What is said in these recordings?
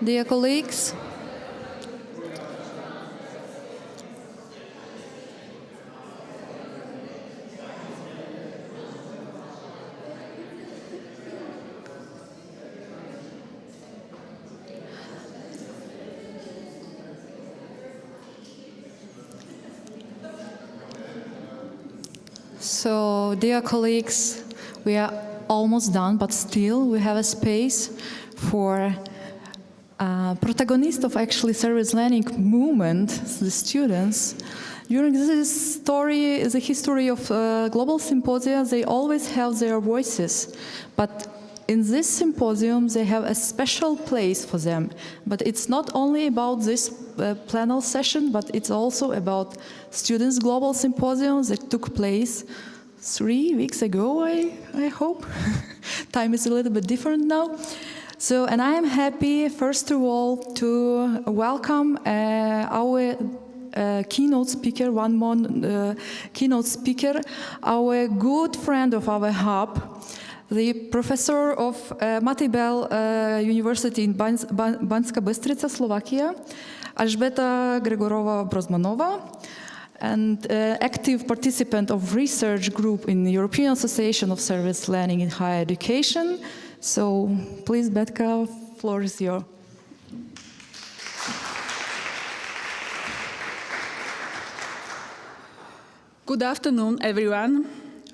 Dear colleagues, we are almost done, but still we have a space for protagonists of actually service learning movement, the students. During this story, the history of global symposia, they always have their voices, but in this symposium they have a special place for them. But it's not only about this panel session, but it's also about students' global symposium that took place 3 weeks ago, I hope. Time is a little bit different now. So, and I am happy, first of all, to welcome our keynote speaker, one more keynote speaker, our good friend of our hub, the professor of Matej Bell University in Banska Bystrica, Slovakia, Elżbieta Gregorowa-Brozmanova, and active participant of research group in the European Association of Service Learning in Higher Education. So, please, Betka, floor is yours. Good afternoon, everyone.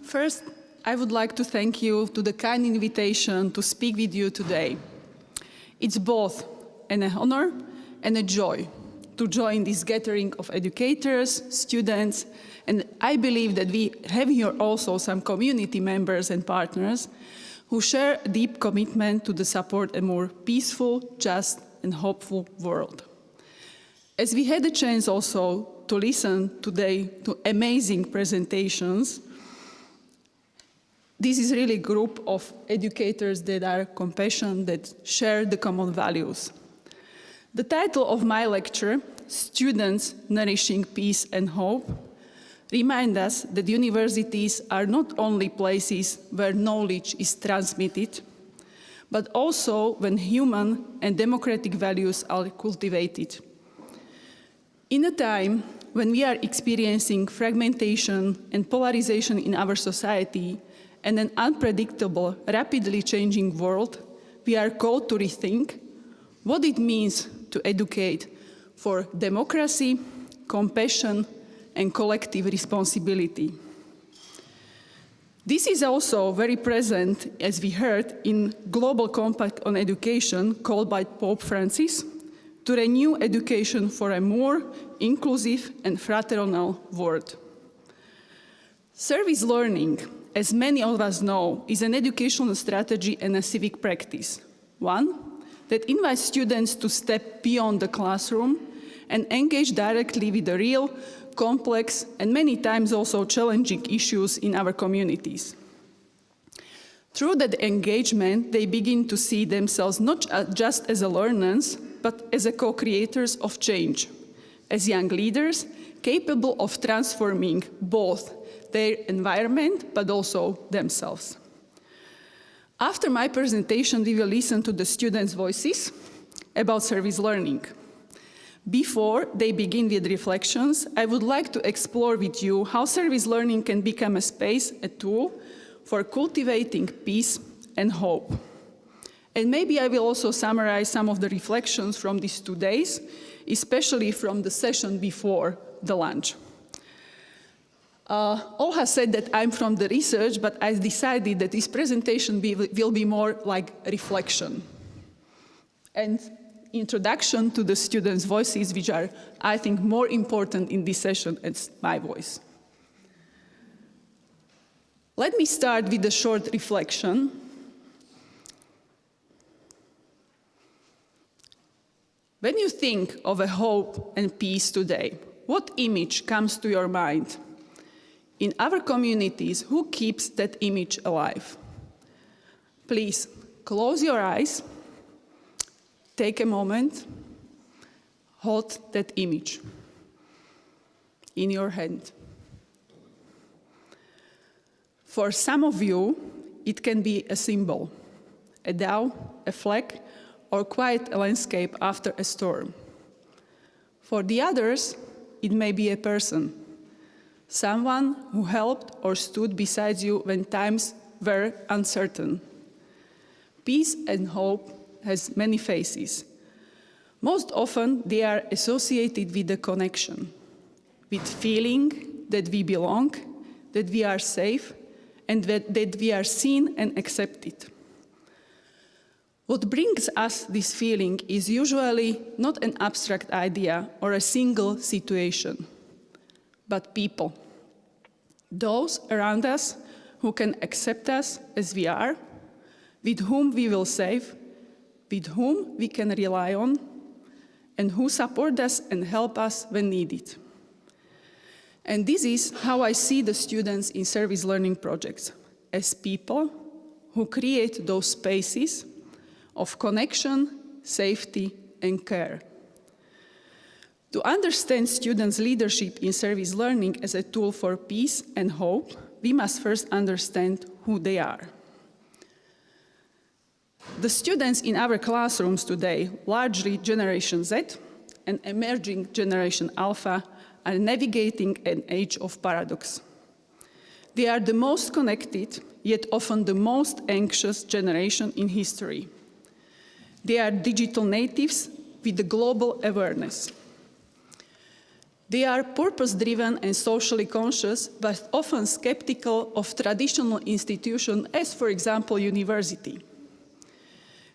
First, I would like to thank you for the kind invitation to speak with you today. It's both an honor and a joy to join this gathering of educators, students, and I believe that we have here also some community members and partners who share a deep commitment to support a more peaceful, just, and hopeful world. As we had a chance also to listen today to amazing presentations, this is really a group of educators that are compassionate, that share the common values. The title of my lecture, Students Nourishing Peace and Hope, remind us that universities are not only places where knowledge is transmitted, but also when human and democratic values are cultivated. In a time when we are experiencing fragmentation and polarization in our society and an unpredictable, rapidly changing world, we are called to rethink what it means to educate for democracy, compassion, and collective responsibility. This is also very present, as we heard, in Global Compact on Education called by Pope Francis to renew education for a more inclusive and fraternal world. Service learning, as many of us know, is an educational strategy and a civic practice. One that invites students to step beyond the classroom and engage directly with the real, complex, and many times also challenging issues in our communities. Through that engagement, they begin to see themselves not just as learners, but as co-creators of change, as young leaders capable of transforming both their environment, but also themselves. After my presentation, we will listen to the students' voices about service learning. Before they begin with reflections, I would like to explore with you how service learning can become a space, a tool for cultivating peace and hope. And maybe I will also summarize some of the reflections from these 2 days, especially from the session before the lunch. Olha said that I'm from the research, but I decided that this presentation will be more like reflection. And introduction to the students' voices, which are, I think, more important in this session than my voice. Let me start with a short reflection. When you think of a hope and peace today, what image comes to your mind? In our communities, who keeps that image alive? Please, close your eyes, take a moment, hold that image in your hand. For some of you, it can be a symbol, a dove, a flag, or quite a landscape after a storm. For the others, it may be a person, someone who helped or stood beside you when times were uncertain. Peace and hope has many faces. Most often, they are associated with a connection, with feeling that we belong, that we are safe, and that we are seen and accepted. What brings us this feeling is usually not an abstract idea or a single situation, but people. Those around us who can accept us as we are, with whom we will save, with whom we can rely on, and who support us and help us when needed. And this is how I see the students in service learning projects, as people who create those spaces of connection, safety, and care. To understand students' leadership in service learning as a tool for peace and hope, we must first understand who they are. The students in our classrooms today, largely Generation Z and emerging Generation Alpha, are navigating an age of paradox. They are the most connected, yet often the most anxious generation in history. They are digital natives with a global awareness. They are purpose-driven and socially conscious, but often skeptical of traditional institutions, as, for example, university.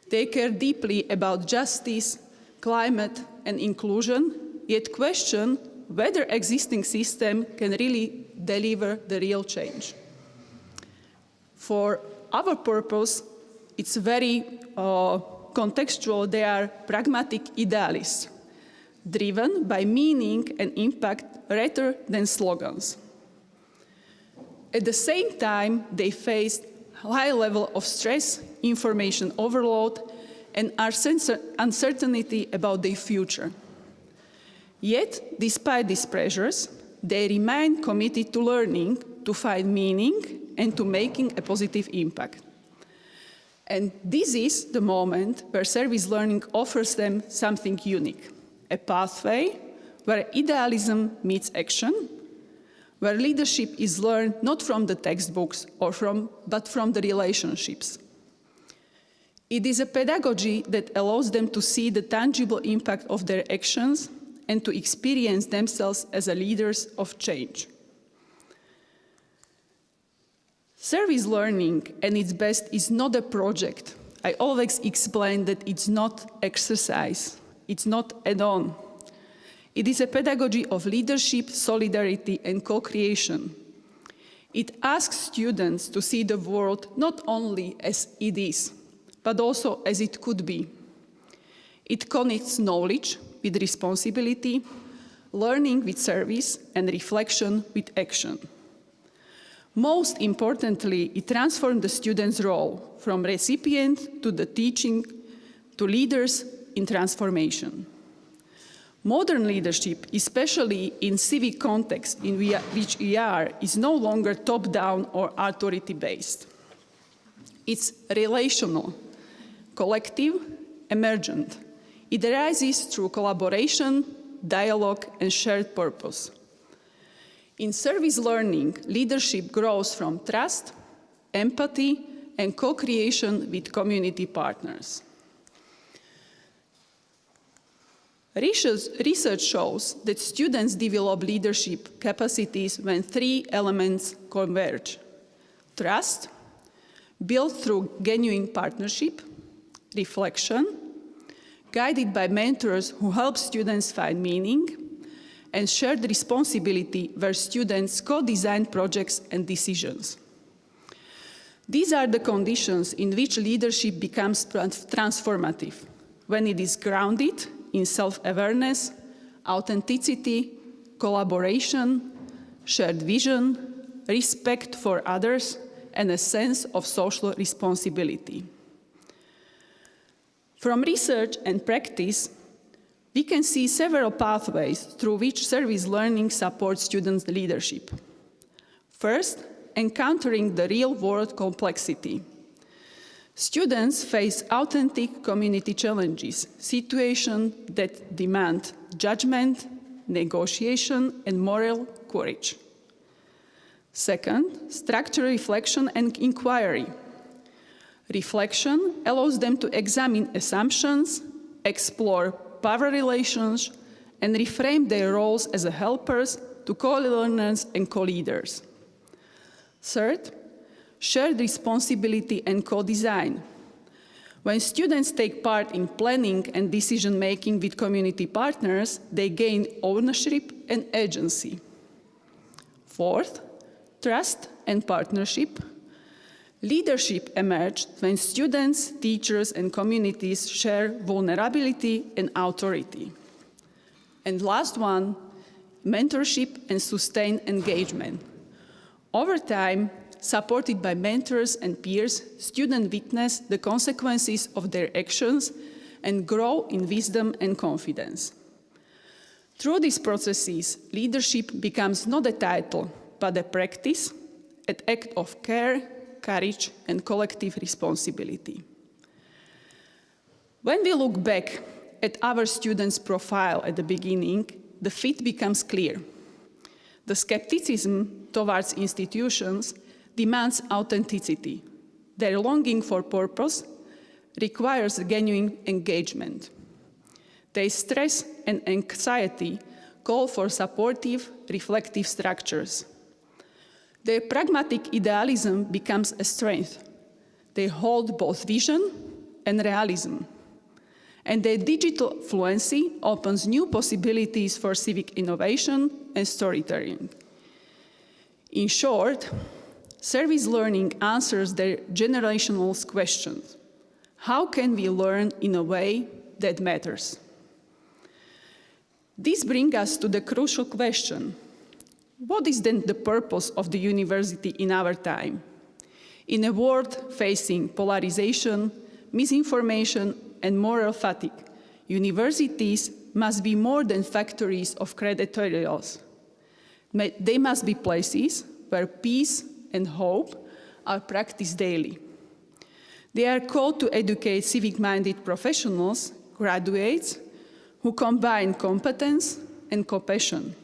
They care deeply about justice, climate, and inclusion, yet question whether existing system can really deliver the real change. For our purpose, it's very contextual. They are pragmatic idealists, driven by meaning and impact rather than slogans. At the same time, they face high level of stress, information overload, and uncertainty about their future. Yet, despite these pressures, they remain committed to learning, to find meaning, and to making a positive impact. And this is the moment where service learning offers them something unique, a pathway where idealism meets action, where leadership is learned not from the textbooks but from the relationships. It is a pedagogy that allows them to see the tangible impact of their actions and to experience themselves as leaders of change. Service learning at its best is not a project. I always explain that it's not exercise, it's not add-on. It is a pedagogy of leadership, solidarity, and co-creation. It asks students to see the world not only as it is, but also as it could be. It connects knowledge with responsibility, learning with service, and reflection with action. Most importantly, it transformed the student's role from recipient to the teaching to leaders in transformation. Modern leadership, especially in civic context in which we are, is no longer top-down or authority-based. It's relational, collective, emergent. It arises through collaboration, dialogue, and shared purpose. In service learning, leadership grows from trust, empathy, and co-creation with community partners. Research shows that students develop leadership capacities when three elements converge: trust, built through genuine partnership; reflection, guided by mentors who help students find meaning, and shared responsibility where students co-design projects and decisions. These are the conditions in which leadership becomes transformative, when it is grounded in self-awareness, authenticity, collaboration, shared vision, respect for others, and a sense of social responsibility. From research and practice, we can see several pathways through which service learning supports students' leadership. First, encountering the real-world complexity. Students face authentic community challenges, situations that demand judgment, negotiation, and moral courage. Second, structured reflection and inquiry. Reflection allows them to examine assumptions, explore power relations, and reframe their roles as helpers to co-learners and co-leaders. Third, shared responsibility and co-design. When students take part in planning and decision-making with community partners, they gain ownership and agency. Fourth, trust and partnership. Leadership emerged when students, teachers, and communities share vulnerability and authority. And last one, mentorship and sustained engagement. Over time, supported by mentors and peers, students witness the consequences of their actions and grow in wisdom and confidence. Through these processes, leadership becomes not a title, but a practice, an act of care, courage, and collective responsibility. When we look back at our students' profile at the beginning, the fit becomes clear. The skepticism towards institutions demands authenticity. Their longing for purpose requires genuine engagement. Their stress and anxiety call for supportive, reflective structures. Their pragmatic idealism becomes a strength. They hold both vision and realism. And their digital fluency opens new possibilities for civic innovation and storytelling. In short, service learning answers their generational questions. How can we learn in a way that matters? This brings us to the crucial question: what is then the purpose of the university in our time? In a world facing polarization, misinformation, and moral fatigue, universities must be more than factories of creditorials. They must be places where peace and hope are practiced daily. They are called to educate civic-minded professionals, graduates, who combine competence and compassion.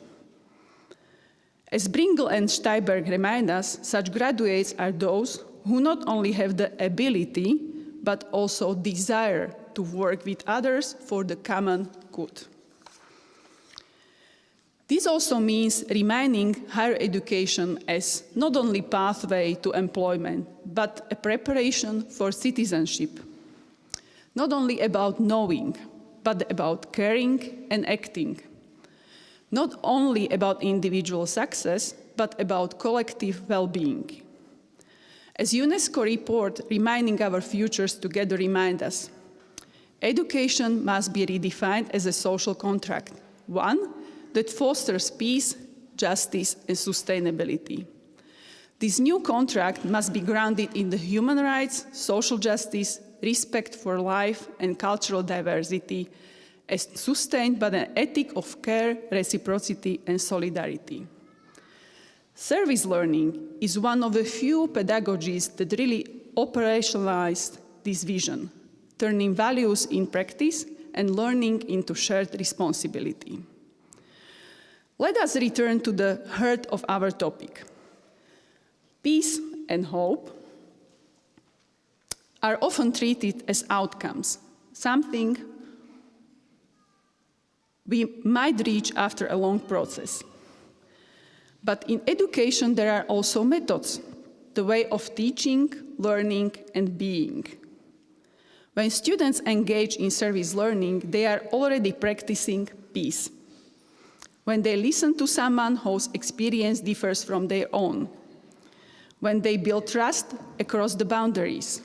As Bringel and Steinberg remind us, such graduates are those who not only have the ability, but also desire to work with others for the common good. This also means reminding higher education as not only a pathway to employment, but a preparation for citizenship. Not only about knowing, but about caring and acting. Not only about individual success, but about collective well-being. As UNESCO report, Reminding Our Futures Together remind us, education must be redefined as a social contract, one that fosters peace, justice, and sustainability. This new contract must be grounded in the human rights, social justice, respect for life, and cultural diversity, as sustained by an ethic of care, reciprocity, and solidarity. Service learning is one of the few pedagogies that really operationalized this vision, turning values in practice and learning into shared responsibility. Let us return to the heart of our topic. Peace and hope are often treated as outcomes, something we might reach after a long process. But in education, there are also methods, the way of teaching, learning, and being. When students engage in service learning, they are already practicing peace. When they listen to someone whose experience differs from their own. When they build trust across the boundaries.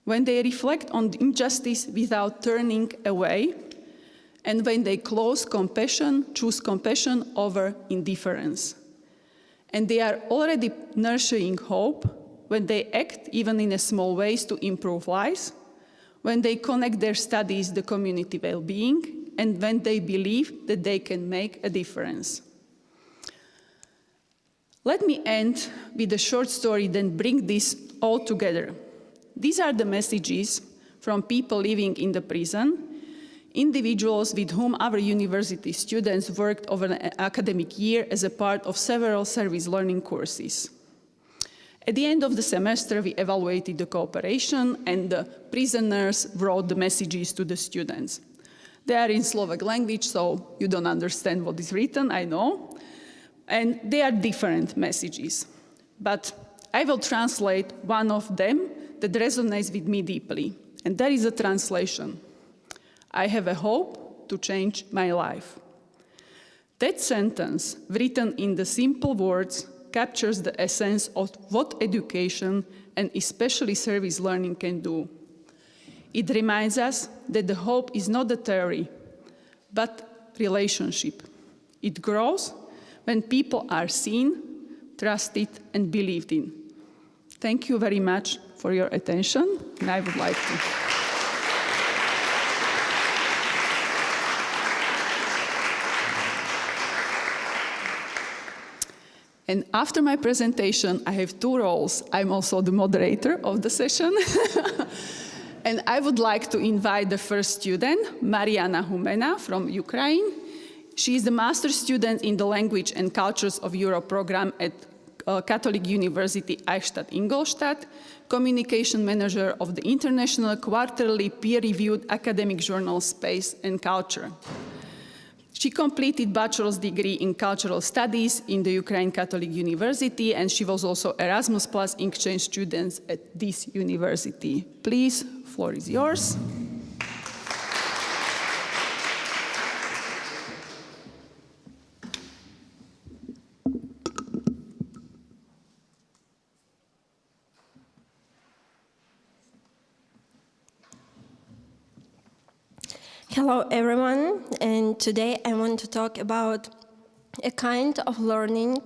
When they reflect on injustice without turning away. And when they choose compassion over indifference. And they are already nurturing hope when they act, even in small ways, to improve lives, when they connect their studies to community well-being, and when they believe that they can make a difference. Let me end with a short story, then bring this all together. These are the messages from people living in the prison, individuals with whom our university students worked over an academic year as a part of several service learning courses. At the end of the semester, we evaluated the cooperation, and the prisoners wrote the messages to the students. They are in Slovak language, so you don't understand what is written, I know. And they are different messages. But I will translate one of them that resonates with me deeply, and that is a translation. I have a hope to change my life. That sentence, written in the simple words, captures the essence of what education and especially service learning can do. It reminds us that the hope is not a theory, but relationship. It grows when people are seen, trusted, and believed in. Thank you very much for your attention, and I would like to. And after my presentation, I have two roles. I'm also the moderator of the session. And I would like to invite the first student, Mariana Humena from Ukraine. She is the master's student in the Language and Cultures of Europe program at Catholic University Eichstätt-Ingolstadt, communication manager of the international quarterly peer-reviewed academic journal Space and Culture. She completed bachelor's degree in cultural studies in the Ukraine Catholic University, and she was also Erasmus Plus exchange student at this university. Please, floor is yours. Hello everyone, and today I want to talk about a kind of learning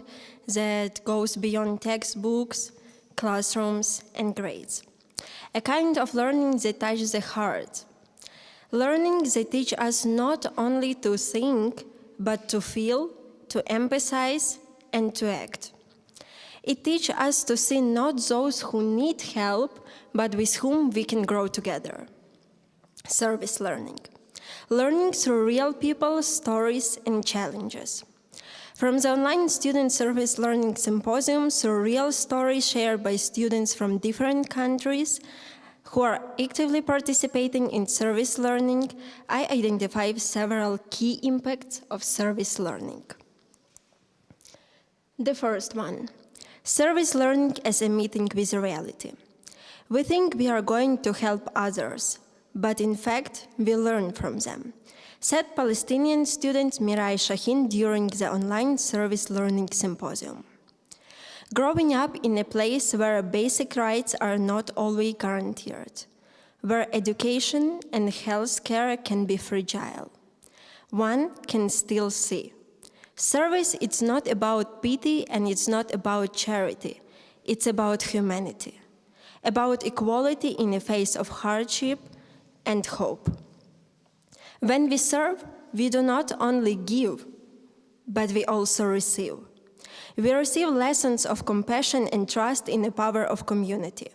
that goes beyond textbooks, classrooms, and grades. A kind of learning that touches the heart. Learning that teaches us not only to think, but to feel, to empathize, and to act. It teaches us to see not those who need help, but with whom we can grow together. Service learning. Learning through real people, stories, and challenges. From the online student service learning symposium through real stories shared by students from different countries who are actively participating in service learning, I identified several key impacts of service learning. The first one, service learning as a meeting with reality. We think we are going to help others, but in fact, we learn from them, said Palestinian student Mirai Shahin during the online service learning symposium. Growing up in a place where basic rights are not always guaranteed, where education and health care can be fragile, one can still see. Service is not about pity and it's not about charity, it's about humanity, about equality in the face of hardship and hope. When we serve, we do not only give, but we also receive. We receive lessons of compassion and trust in the power of community.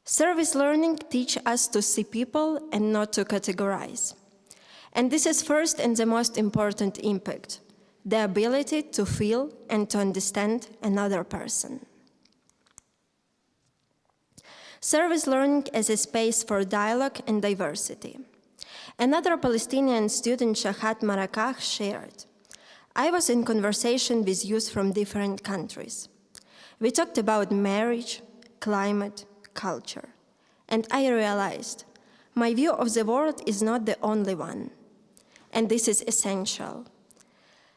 Service learning teaches us to see people and not to categorize. And this is first and the most important impact, the ability to feel and to understand another person. Service learning as a space for dialogue and diversity. Another Palestinian student, Shahat Marakah, shared, I was in conversation with youth from different countries. We talked about marriage, climate, culture. And I realized my view of the world is not the only one. And this is essential.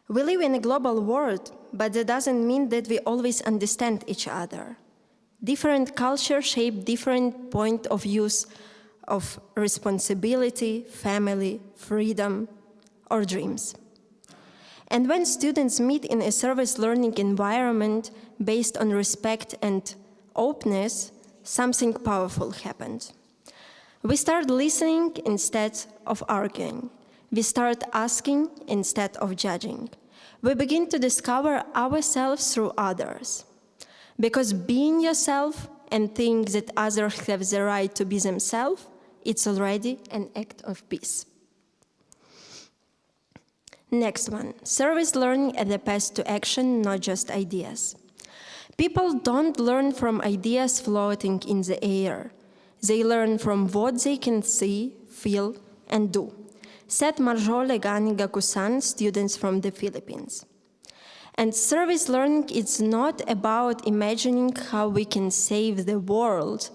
We live in a global world, but that doesn't mean that we always understand each other. Different cultures shape different point of views of responsibility, family, freedom, or dreams. And when students meet in a service learning environment based on respect and openness, something powerful happens. We start listening instead of arguing. We start asking instead of judging. We begin to discover ourselves through others. Because being yourself and think that others have the right to be themselves, it's already an act of peace. Next one, service learning as a path to action, not just ideas. People don't learn from ideas floating in the air. They learn from what they can see, feel, and do, said Marjole Ganiga-Kusan, students from the Philippines. And service learning is not about imagining how we can save the world.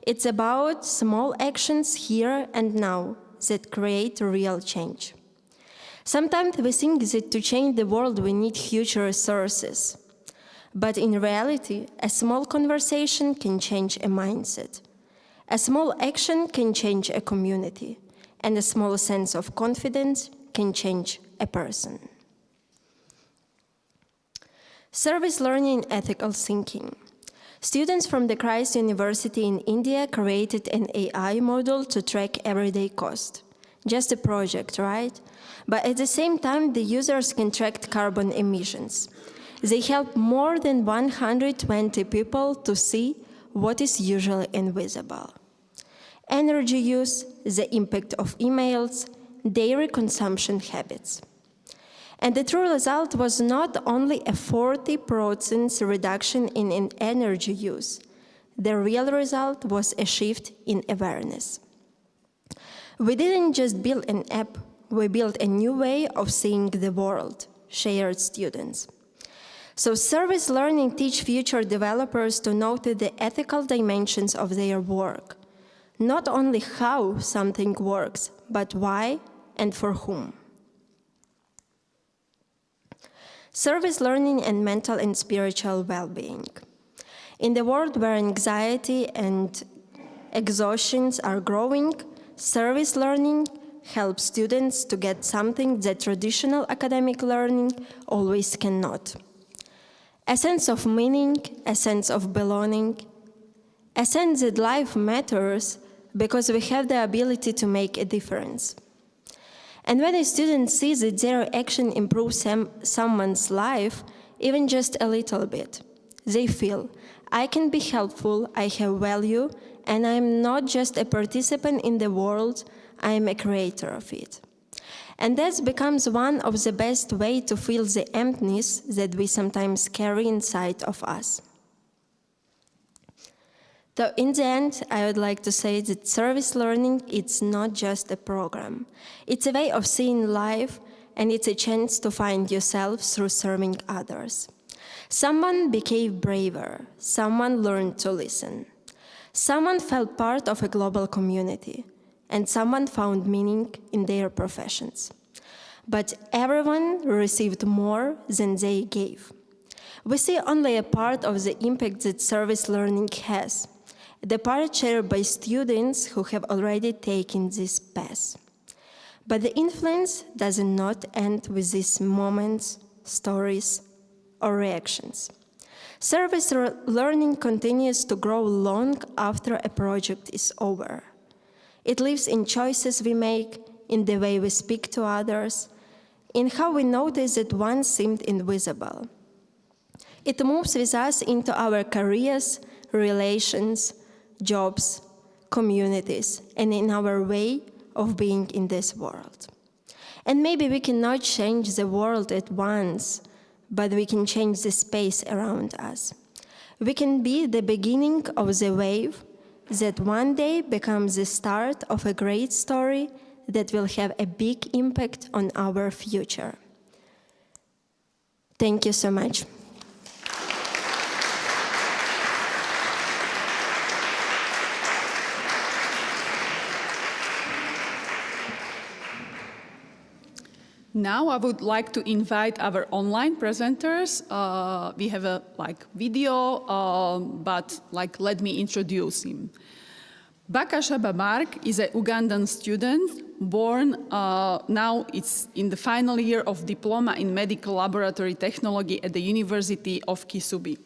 It's about small actions here and now that create real change. Sometimes we think that to change the world we need huge resources. But in reality, a small conversation can change a mindset. A small action can change a community. And a small sense of confidence can change a person. Service learning and ethical thinking. Students from the Christ University in India created an AI model to track everyday cost. Just a project, right? But at the same time, the users can track carbon emissions. They help more than 120 people to see what is usually invisible. Energy use, the impact of emails, dairy consumption habits. And the true result was not only a 40% reduction in energy use. The real result was a shift in awareness. We didn't just build an app, we built a new way of seeing the world, shared students. So service learning teach future developers to notice the ethical dimensions of their work. Not only how something works, but why and for whom. Service learning and mental and spiritual well-being. In the world where anxiety and exhaustion are growing, service learning helps students to get something that traditional academic learning always cannot. A sense of meaning, a sense of belonging, a sense that life matters because we have the ability to make a difference. And when a student sees that their action improves someone's life, even just a little bit, they feel, I can be helpful, I have value, and I'm not just a participant in the world, I am a creator of it. And that becomes one of the best ways to fill the emptiness that we sometimes carry inside of us. So in the end, I would like to say that service learning, it's not just a program. It's a way of seeing life, and it's a chance to find yourself through serving others. Someone became braver. Someone learned to listen. Someone felt part of a global community, and someone found meaning in their professions. But everyone received more than they gave. We see only a part of the impact that service learning has, the part shared by students who have already taken this path. But the influence does not end with these moments, stories, or reactions. Service learning continues to grow long after a project is over. It lives in choices we make, in the way we speak to others, in how we notice that once seemed invisible. It moves with us into our careers, relations, jobs, communities, and in our way of being in this world. And maybe we cannot change the world at once, but we can change the space around us. We can be the beginning of the wave that one day becomes the start of a great story that will have a big impact on our future. Thank you so much. Now I would like to invite our online presenters. We have a video, but let me introduce him. Bakashaba Mark is a Ugandan student, born now it's in the final year of diploma in medical laboratory technology at the University of Kisubi.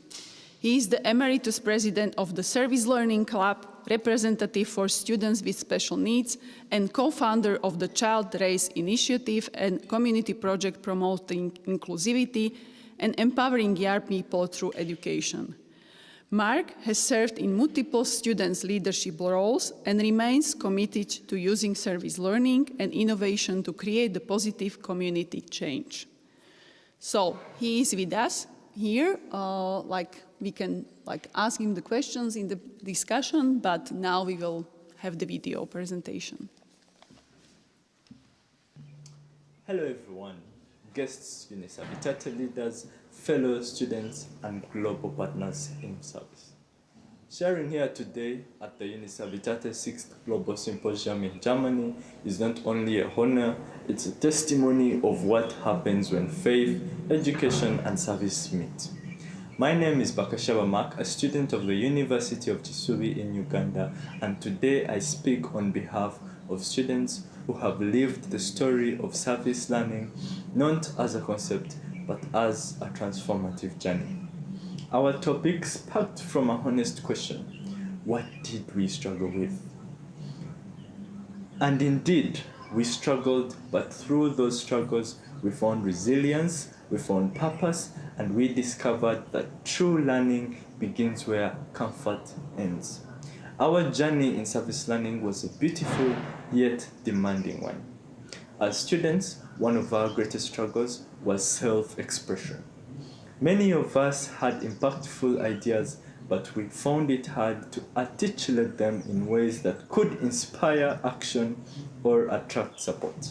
He is the emeritus president of the Service Learning Club, representative for students with special needs, and co-founder of the Child Race Initiative and community project promoting inclusivity and empowering young people through education. Mark has served in multiple students' leadership roles and remains committed to using service learning and innovation to create the positive community change. So he is with us here, we can ask him the questions in the discussion, but now we will have the video presentation. Hello everyone, guests, Uniservitate leaders, fellow students and global partners in service. Sharing here today at the Uniservitate 6th Global Symposium in Germany is not only a honor, it's a testimony of what happens when faith, education and service meet. My name is Bakashaba Mark, a student of the University of Kisubi in Uganda, and today I speak on behalf of students who have lived the story of service learning not as a concept but as a transformative journey. Our topic sparked from a honest question: what did we struggle with? And indeed, we struggled, but through those struggles, we found resilience, we found purpose, and we discovered that true learning begins where comfort ends. Our journey in service learning was a beautiful yet demanding one. As students, one of our greatest struggles was self-expression. Many of us had impactful ideas, but we found it hard to articulate them in ways that could inspire action or attract support.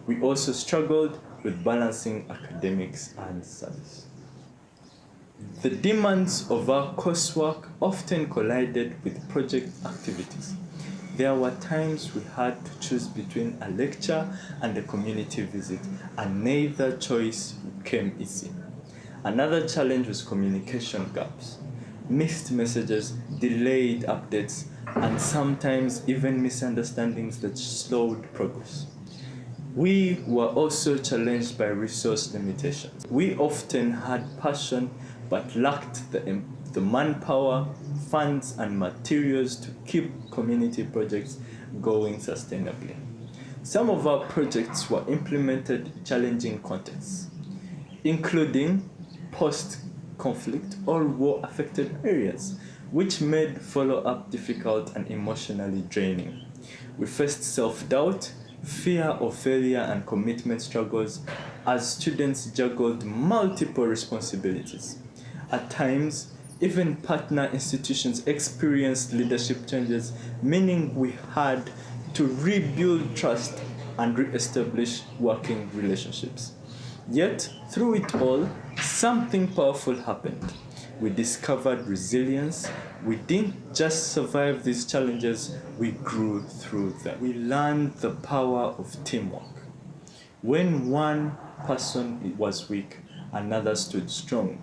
We also struggled with balancing academics and service. The demands of our coursework often collided with project activities. There were times we had to choose between a lecture and a community visit, and neither choice came easy. Another challenge was communication gaps. Missed messages, delayed updates, and sometimes even misunderstandings that slowed progress. We were also challenged by resource limitations. We often had passion but lacked the manpower, funds, and materials to keep community projects going sustainably. Some of our projects were implemented in challenging contexts, including post-conflict or war-affected areas, which made follow-up difficult and emotionally draining. We faced self-doubt, fear of failure, and commitment struggles as students juggled multiple responsibilities. At times, even partner institutions experienced leadership changes, meaning we had to rebuild trust and re-establish working relationships. Yet, through it all, something powerful happened. We discovered resilience. We didn't just survive these challenges, we grew through them. We learned the power of teamwork. When one person was weak, another stood strong.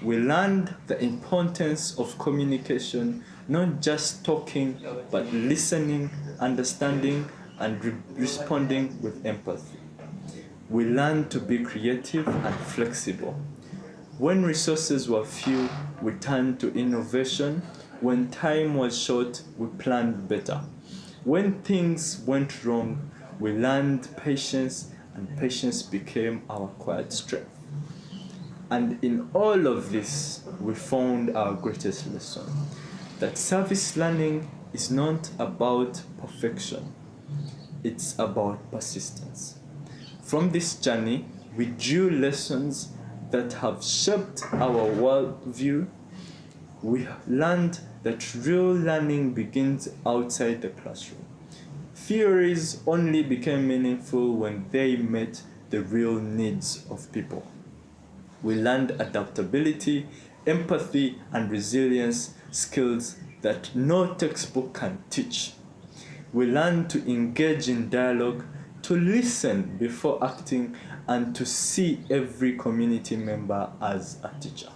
We learned the importance of communication, not just talking, but listening, understanding, and responding with empathy. We learned to be creative and flexible. When resources were few, we turned to innovation. When time was short, we planned better. When things went wrong, we learned patience, and patience became our quiet strength. And in all of this, we found our greatest lesson, that service learning is not about perfection, it's about persistence. From this journey, we drew lessons that have shaped our worldview. We learned that real learning begins outside the classroom. Theories only became meaningful when they met the real needs of people. We learned adaptability, empathy, and resilience, skills that no textbook can teach. We learned to engage in dialogue, to listen before acting, and to see every community member as a teacher.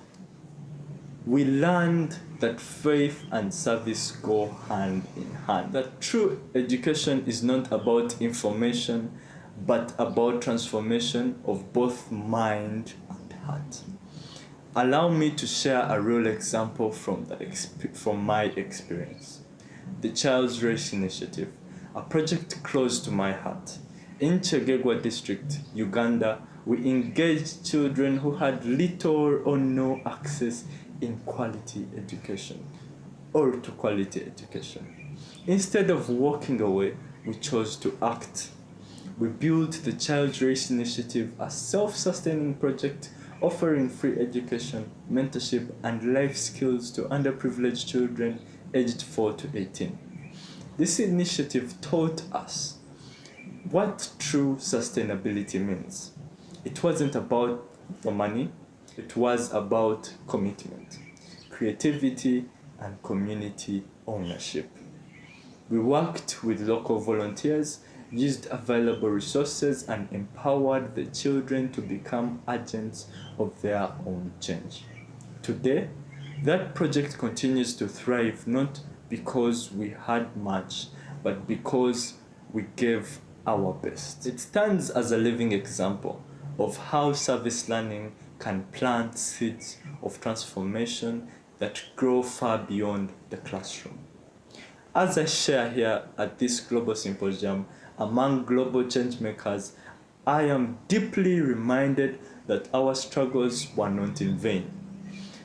We learned that faith and service go hand in hand. That true education is not about information, but about transformation of both mind and heart. Allow me to share a real example from my experience. The Child's Race Initiative, a project close to my heart. In Chegegwa district, Uganda, we engaged children who had little or no access in quality education or to quality education. Instead of walking away, we chose to act. We built the Child's Race Initiative, a self-sustaining project offering free education, mentorship, and life skills to underprivileged children aged 4 to 18. This initiative taught us what true sustainability means. It wasn't about the money, it was about commitment, creativity, and community ownership. We worked with local volunteers, used available resources, and empowered the children to become agents of their own change. Today, that project continues to thrive, not because we had much, but because we gave our best. It stands as a living example of how service learning can plant seeds of transformation that grow far beyond the classroom. As I share here at this global symposium among global changemakers, I am deeply reminded that our struggles were not in vain.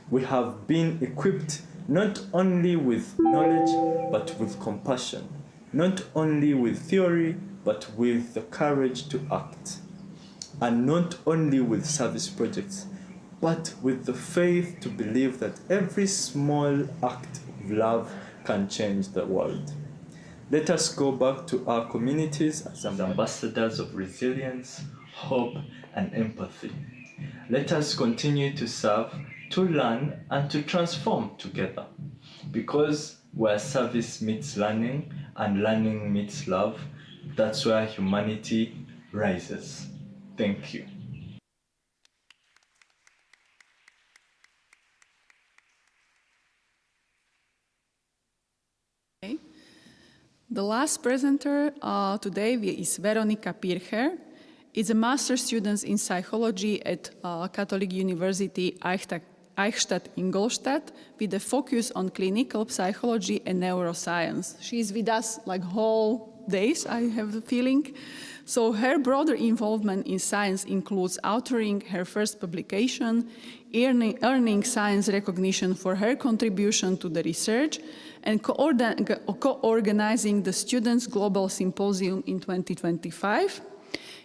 We have been equipped not only with knowledge, but with compassion, not only with theory, but with the courage to act, and not only with service projects, but with the faith to believe that every small act of love can change the world. Let us go back to our communities as ambassadors of resilience, hope, and empathy. Let us continue to serve, to learn, and to transform together. Because where service meets learning and learning meets love, that's where humanity rises. Thank you. The last presenter today is Veronika Pircher. Is a master's student in psychology at Catholic University Eichstätt-Ingolstadt with a focus on clinical psychology and neuroscience. She is with us like whole days, I have the feeling. So her broader involvement in science includes authoring her first publication, earning science recognition for her contribution to the research, and co-organizing the Students' Global Symposium in 2025.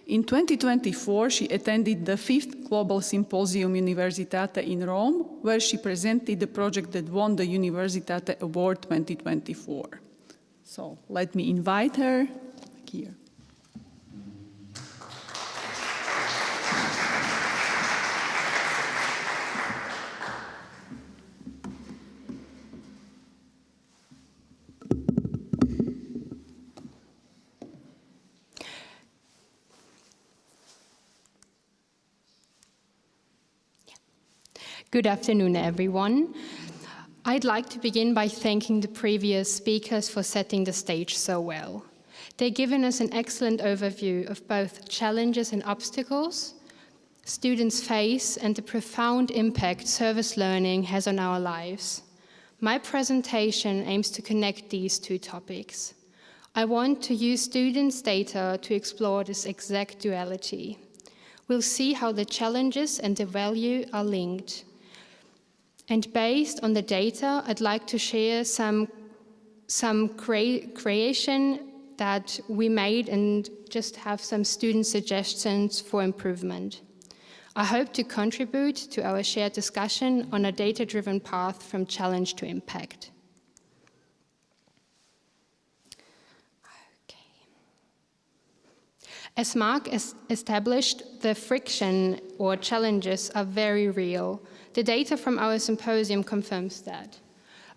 In 2024, she attended the 5th Global Symposium Uniservitate in Rome, where she presented the project that won the Uniservitate Award 2024. So let me invite her here. Good afternoon, everyone. I'd like to begin by thanking the previous speakers for setting the stage so well. They've given us an excellent overview of both challenges and obstacles students face and the profound impact service learning has on our lives. My presentation aims to connect these two topics. I want to use students' data to explore this exact duality. We'll see how the challenges and the value are linked. And based on the data, I'd like to share some creation that we made and just have some student suggestions for improvement. I hope to contribute to our shared discussion on a data-driven path from challenge to impact. As Mark has established, the friction or challenges are very real. The data from our symposium confirms that.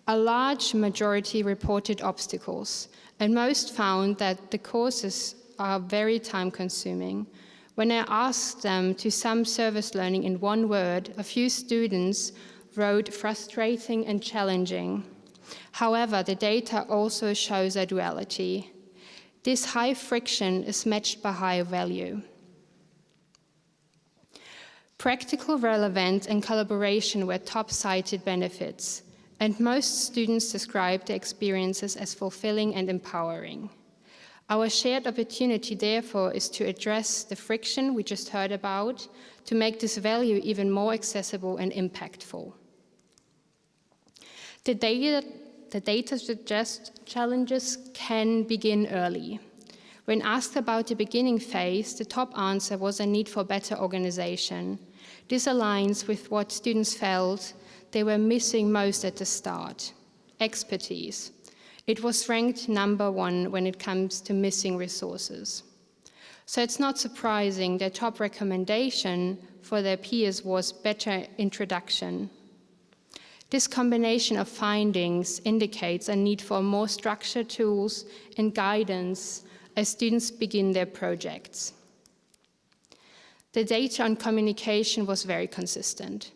A large majority reported obstacles, and most found that the causes are very time-consuming. When I asked them to sum service learning in one word, a few students wrote frustrating and challenging. However, the data also shows a duality. This high friction is matched by high value. Practical relevance and collaboration were top-cited benefits, and most students described their experiences as fulfilling and empowering. Our shared opportunity, therefore, is to address the friction we just heard about, to make this value even more accessible and impactful. The data suggests challenges can begin early. When asked about the beginning phase, the top answer was a need for better organization. This aligns with what students felt they were missing most at the start: expertise. It was ranked number 1 when it comes to missing resources. So it's not surprising their top recommendation for their peers was better introduction. This combination of findings indicates a need for more structured tools and guidance as students begin their projects. The data on communication was very consistent.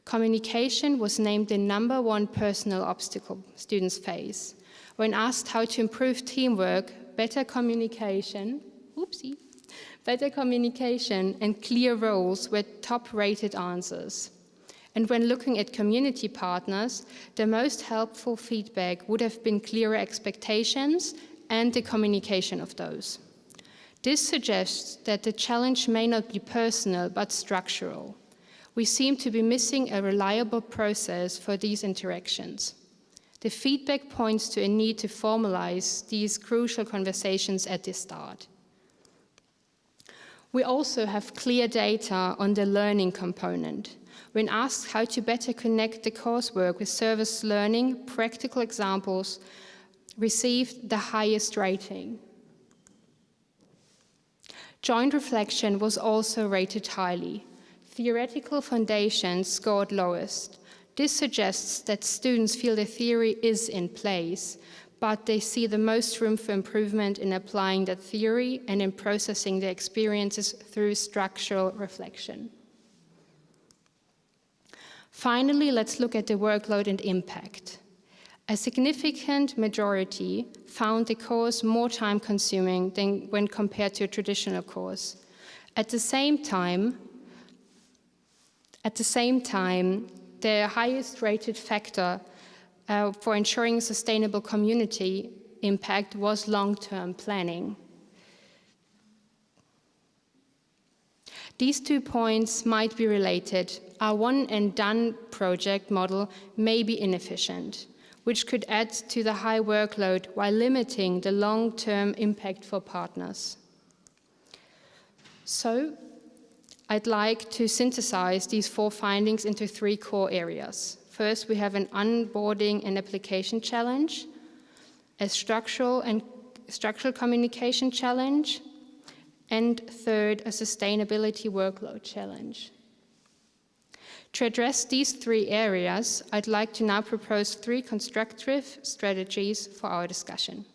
Communication was named the number 1 personal obstacle students face. When asked how to improve teamwork, better communication and clear roles were top-rated answers. And when looking at community partners, the most helpful feedback would have been clearer expectations and the communication of those. This suggests that the challenge may not be personal, but structural. We seem to be missing a reliable process for these interactions. The feedback points to a need to formalize these crucial conversations at the start. We also have clear data on the learning component. When asked how to better connect the coursework with service learning, practical examples received the highest rating. Joint reflection was also rated highly. Theoretical foundations scored lowest. This suggests that students feel the theory is in place, but they see the most room for improvement in applying that theory and in processing their experiences through structural reflection. Finally, let's look at the workload and impact. A significant majority found the course more time-consuming than when compared to a traditional course. At the same time, the highest rated factor for ensuring sustainable community impact was long-term planning. These 2 points might be related. Our one-and-done project model may be inefficient, which could add to the high workload while limiting the long-term impact for partners. So, I'd like to synthesize these 4 findings into 3 core areas. First, we have an onboarding and application challenge, a structural communication challenge, and third, a sustainability workload challenge. To address these 3 areas, I'd like to now propose 3 constructive strategies for our discussion.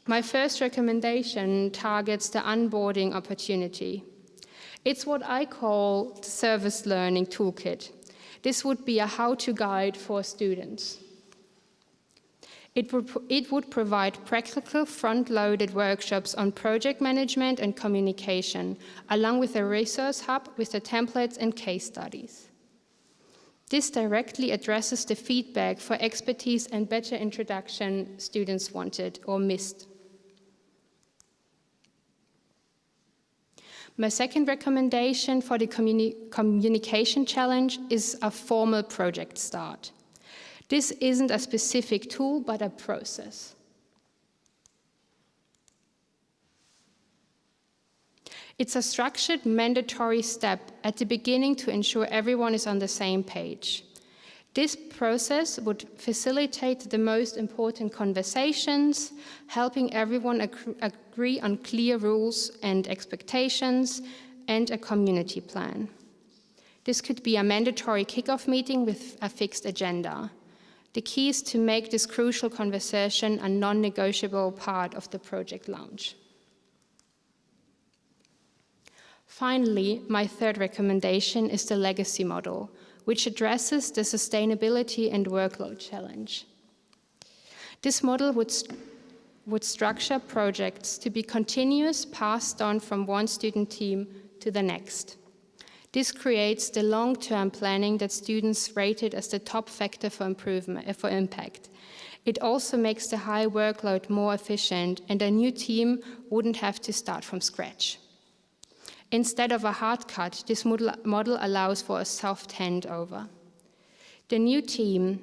My first recommendation targets the onboarding opportunity. It's what I call the service learning toolkit. This would be a how-to guide for students. It would provide practical front-loaded workshops on project management and communication, along with a resource hub with the templates and case studies. This directly addresses the feedback for expertise and better introduction students wanted or missed. My second recommendation for the communication challenge is a formal project start. This isn't a specific tool, but a process. It's a structured, mandatory step at the beginning to ensure everyone is on the same page. This process would facilitate the most important conversations, helping everyone agree on clear rules and expectations, and a community plan. This could be a mandatory kickoff meeting with a fixed agenda. The key is to make this crucial conversation a non-negotiable part of the project launch. Finally, my third recommendation is the legacy model, which addresses the sustainability and workload challenge. This model would structure projects to be continuous, passed on from one student team to the next. This creates the long-term planning that students rated as the top factor for impact. It also makes the high workload more efficient, and a new team wouldn't have to start from scratch. Instead of a hard cut, this model allows for a soft handover. The new team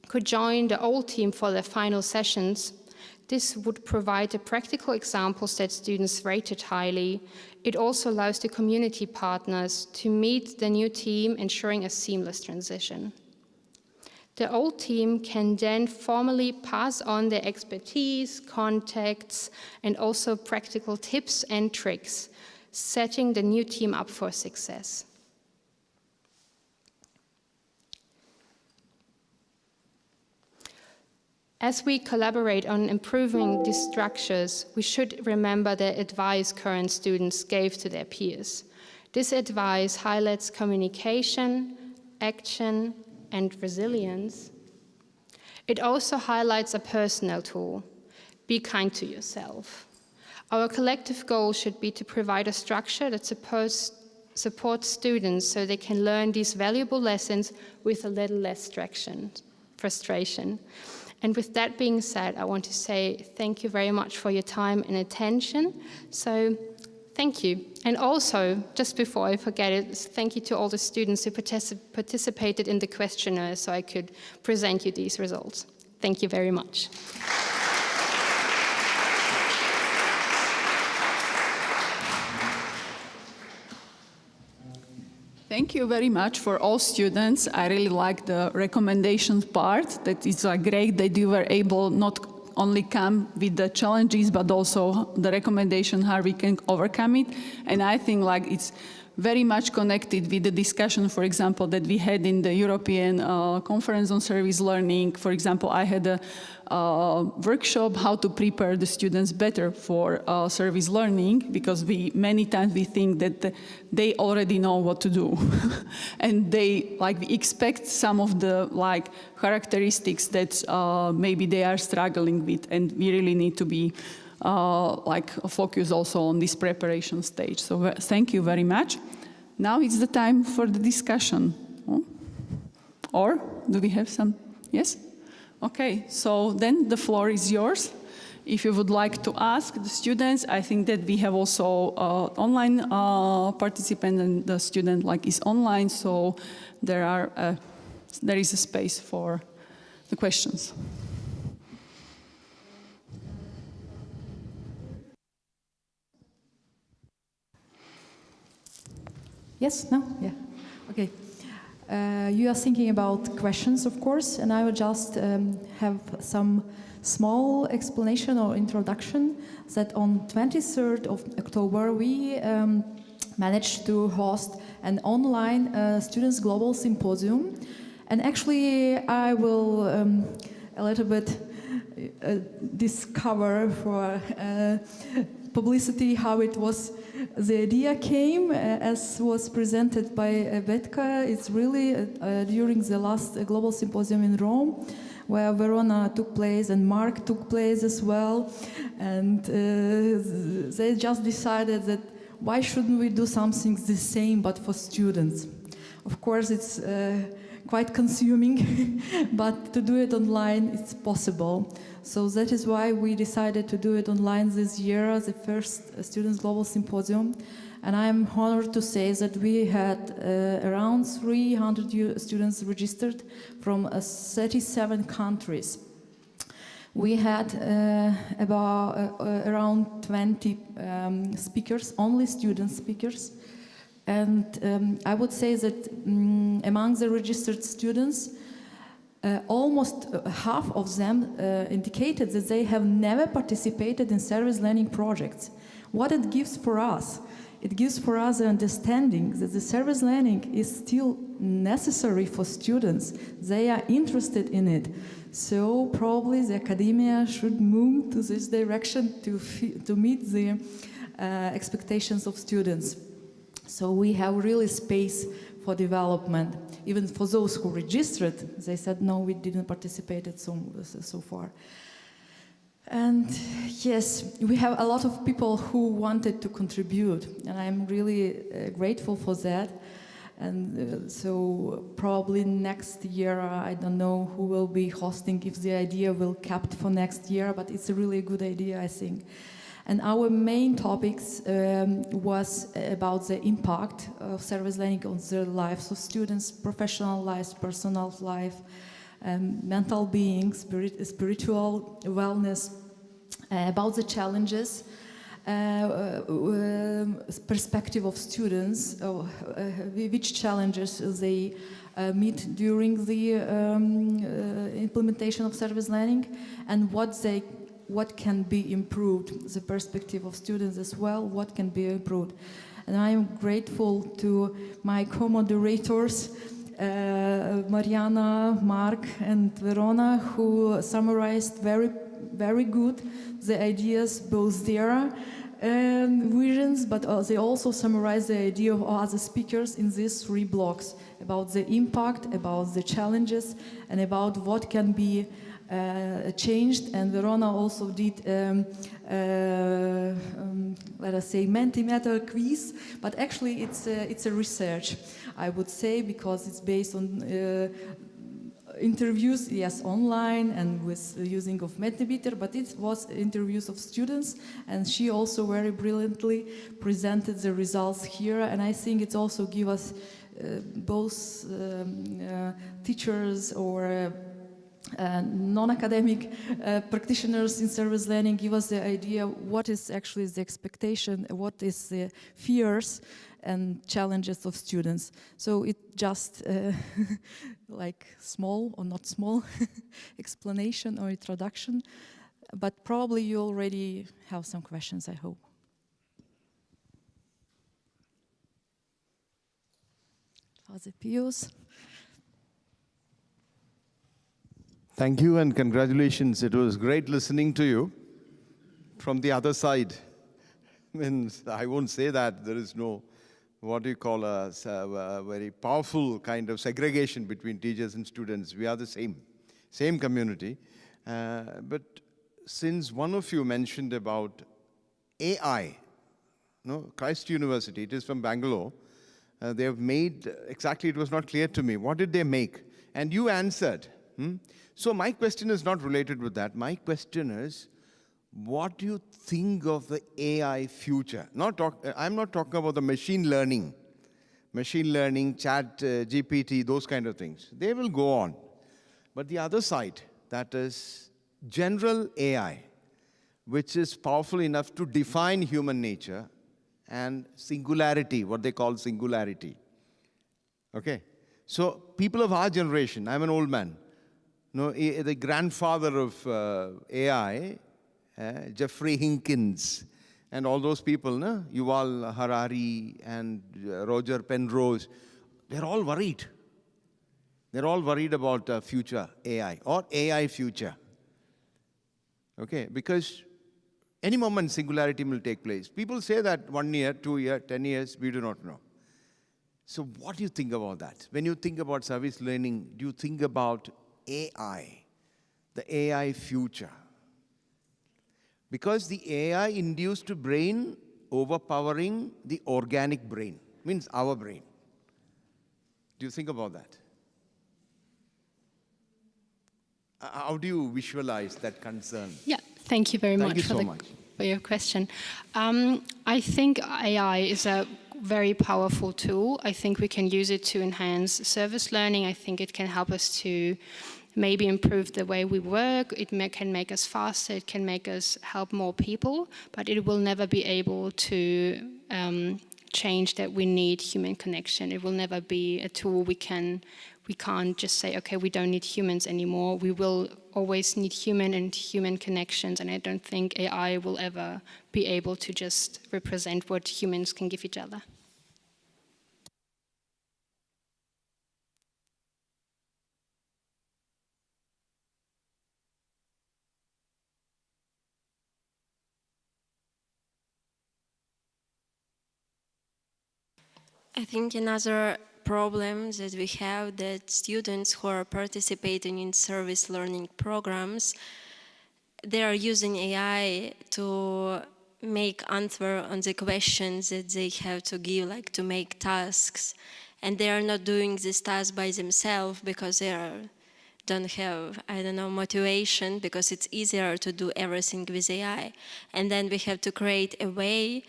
could join the old team for their final sessions. This would provide the practical examples that students rated highly. It also allows the community partners to meet the new team, ensuring a seamless transition. The old team can then formally pass on their expertise, contacts, and also practical tips and tricks, setting the new team up for success. As we collaborate on improving these structures, we should remember the advice current students gave to their peers. This advice highlights communication, action, and resilience. It also highlights a personal tool: be kind to yourself. Our collective goal should be to provide a structure that supports students so they can learn these valuable lessons with a little less frustration. And with that being said, I want to say thank you very much for your time and attention. So thank you. And also, just before I forget it, thank you to all the students who participated in the questionnaire so I could present you these results. Thank you very much. Thank you very much for all students. I really like the recommendations part. That is great that you were able not only come with the challenges, but also the recommendation how we can overcome it. And I think it's very much connected with the discussion, for example, that we had in the European Conference on Service Learning. For example, I had a workshop how to prepare the students better for service learning, because many times we think that they already know what to do. And we expect some of the characteristics that maybe they are struggling with, and we really need to be focus also on this preparation stage. So thank you very much. Now it's the time for the discussion. Or do we have some? Yes? Okay, so then the floor is yours. If you would like to ask the students, I think that we have also online participant, and the student is online, so there is a space for the questions. Yes? No? Yeah. Okay. You are thinking about questions, of course, and I will just have some small explanation or introduction that on 23rd of October we managed to host an online Students Global Symposium. And actually I will a little bit discover for publicity how it was. The idea came, as was presented by Betka. It's really during the last Global Symposium in Rome, where Verona took place and Mark took place as well. And they just decided that why shouldn't we do something the same but for students? Of course, it's quite consuming, but to do it online, it's possible. So that is why we decided to do it online this year, the first Students Global Symposium. And I'm honored to say that we had around 300 students registered from 37 countries. We had around 20 speakers, only student speakers. And I would say that among the registered students, almost half of them indicated that they have never participated in service learning projects. What it gives for us, it gives for us an understanding that the service learning is still necessary for students. They are interested in it. So probably the academia should move to this direction to meet the expectations of students. So we have really space for development. Even for those who registered, they said, no, we didn't participate so far. And yes, we have a lot of people who wanted to contribute, and I'm really grateful for that. And so probably next year, I don't know who will be hosting, if the idea will kept for next year, but it's a really good idea, I think. And our main topics was about the impact of service learning on the lives of students, professional lives, personal life, mental being, spiritual wellness, about the challenges, perspective of students, which challenges they meet during the implementation of service learning, and what can be improved, the perspective of students as well, what can be improved. And I am grateful to my co-moderators, Mariana, Mark, and Verona, who summarized very good the ideas, both their visions, but they also summarized the idea of other speakers in these 3 blocks, about the impact, about the challenges, and about what can be changed. And Verona also did, let us say, Mentimeter quiz, but actually it's a research, I would say, because it's based on interviews, yes, online and with using of Mentimeter, but it was interviews of students, and she also very brilliantly presented the results here. And I think it also gives us both teachers or non-academic practitioners in service learning give us the idea what is actually the expectation, what is the fears and challenges of students. So it just like small or not small explanation or introduction, but probably you already have some questions, I hope. Father Pius. Thank you and congratulations. It was great listening to you from the other side. Means I won't say that there is no, what do you call a very powerful kind of segregation between teachers and students. We are the same community. But since one of you mentioned about AI, no, Christ University, it is from Bangalore, they have made, exactly it was not clear to me, what did they make? And you answered. So my question is not related with that. My question is, what do you think of the AI future? I'm not talking about the machine learning, chat, GPT, those kind of things. They will go on. But the other side, that is general AI, which is powerful enough to define human nature and singularity, what they call singularity. Okay? So people of our generation, I'm an old man, no, the grandfather of AI, Jeffrey Hinkins, and all those people, no? Yuval Harari and Roger Penrose, they're all worried. They're all worried about future AI or AI future. Okay, because any moment singularity will take place. People say that 1 year, 2 years, 10 years, we do not know. So what do you think about that? When you think about service learning, do you think about AI, the AI future? Because the AI-induced brain overpowering the organic brain, means our brain. Do you think about that? How do you visualize that concern? Yeah, thank you very much for your question. I think AI is a very powerful tool. I think we can use it to enhance service learning. I think it can help us to maybe improve the way we work. It can make us faster. It can make us help more people. But it will never be able to change that we need human connection. It will never be a tool we can't just say, okay, we don't need humans anymore. We will always need human and human connections, and I don't think AI will ever be able to just represent what humans can give each other. I think another problem that we have that students who are participating in service learning programs, they are using AI to make answer on the questions that they have to give, like to make tasks. And they are not doing this task by themselves because don't have, I don't know, motivation, because it's easier to do everything with AI. And then we have to create a way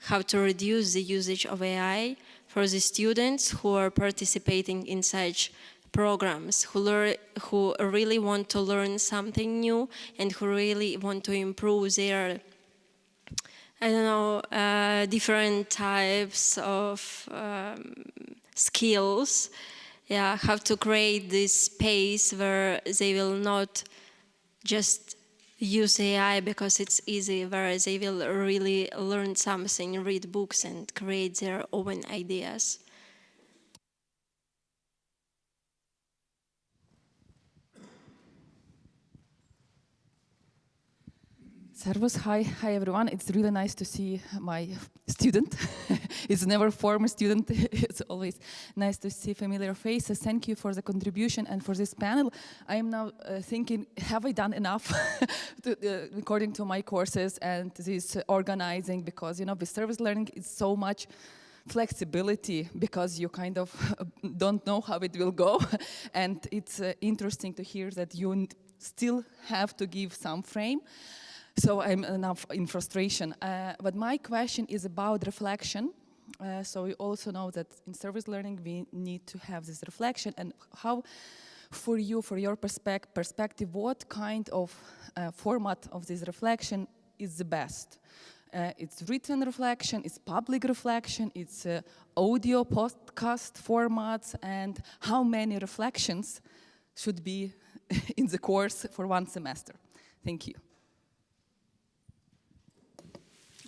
how to reduce the usage of AI for the students who are participating in such programs, who really want to learn something new and who really want to improve their, I don't know, different types of skills. Yeah, how to create this space where they will not just use AI because it's easy, where they will really learn something, read books and create their own ideas. Servus, hi everyone. It's really nice to see my student. It's never former student. It's always nice to see familiar faces. Thank you for the contribution and for this panel. I am now thinking, have I done enough according to my courses and this organizing? Because, you know, with service learning, it's so much flexibility because you kind of don't know how it will go. And it's interesting to hear that you still have to give some frame. So I'm now in frustration. But my question is about reflection. So we also know that in service learning, we need to have this reflection. And how, for you, for your perspective, what kind of format of this reflection is the best? It's written reflection, it's public reflection, it's audio podcast formats, and how many reflections should be in the course for one semester? Thank you.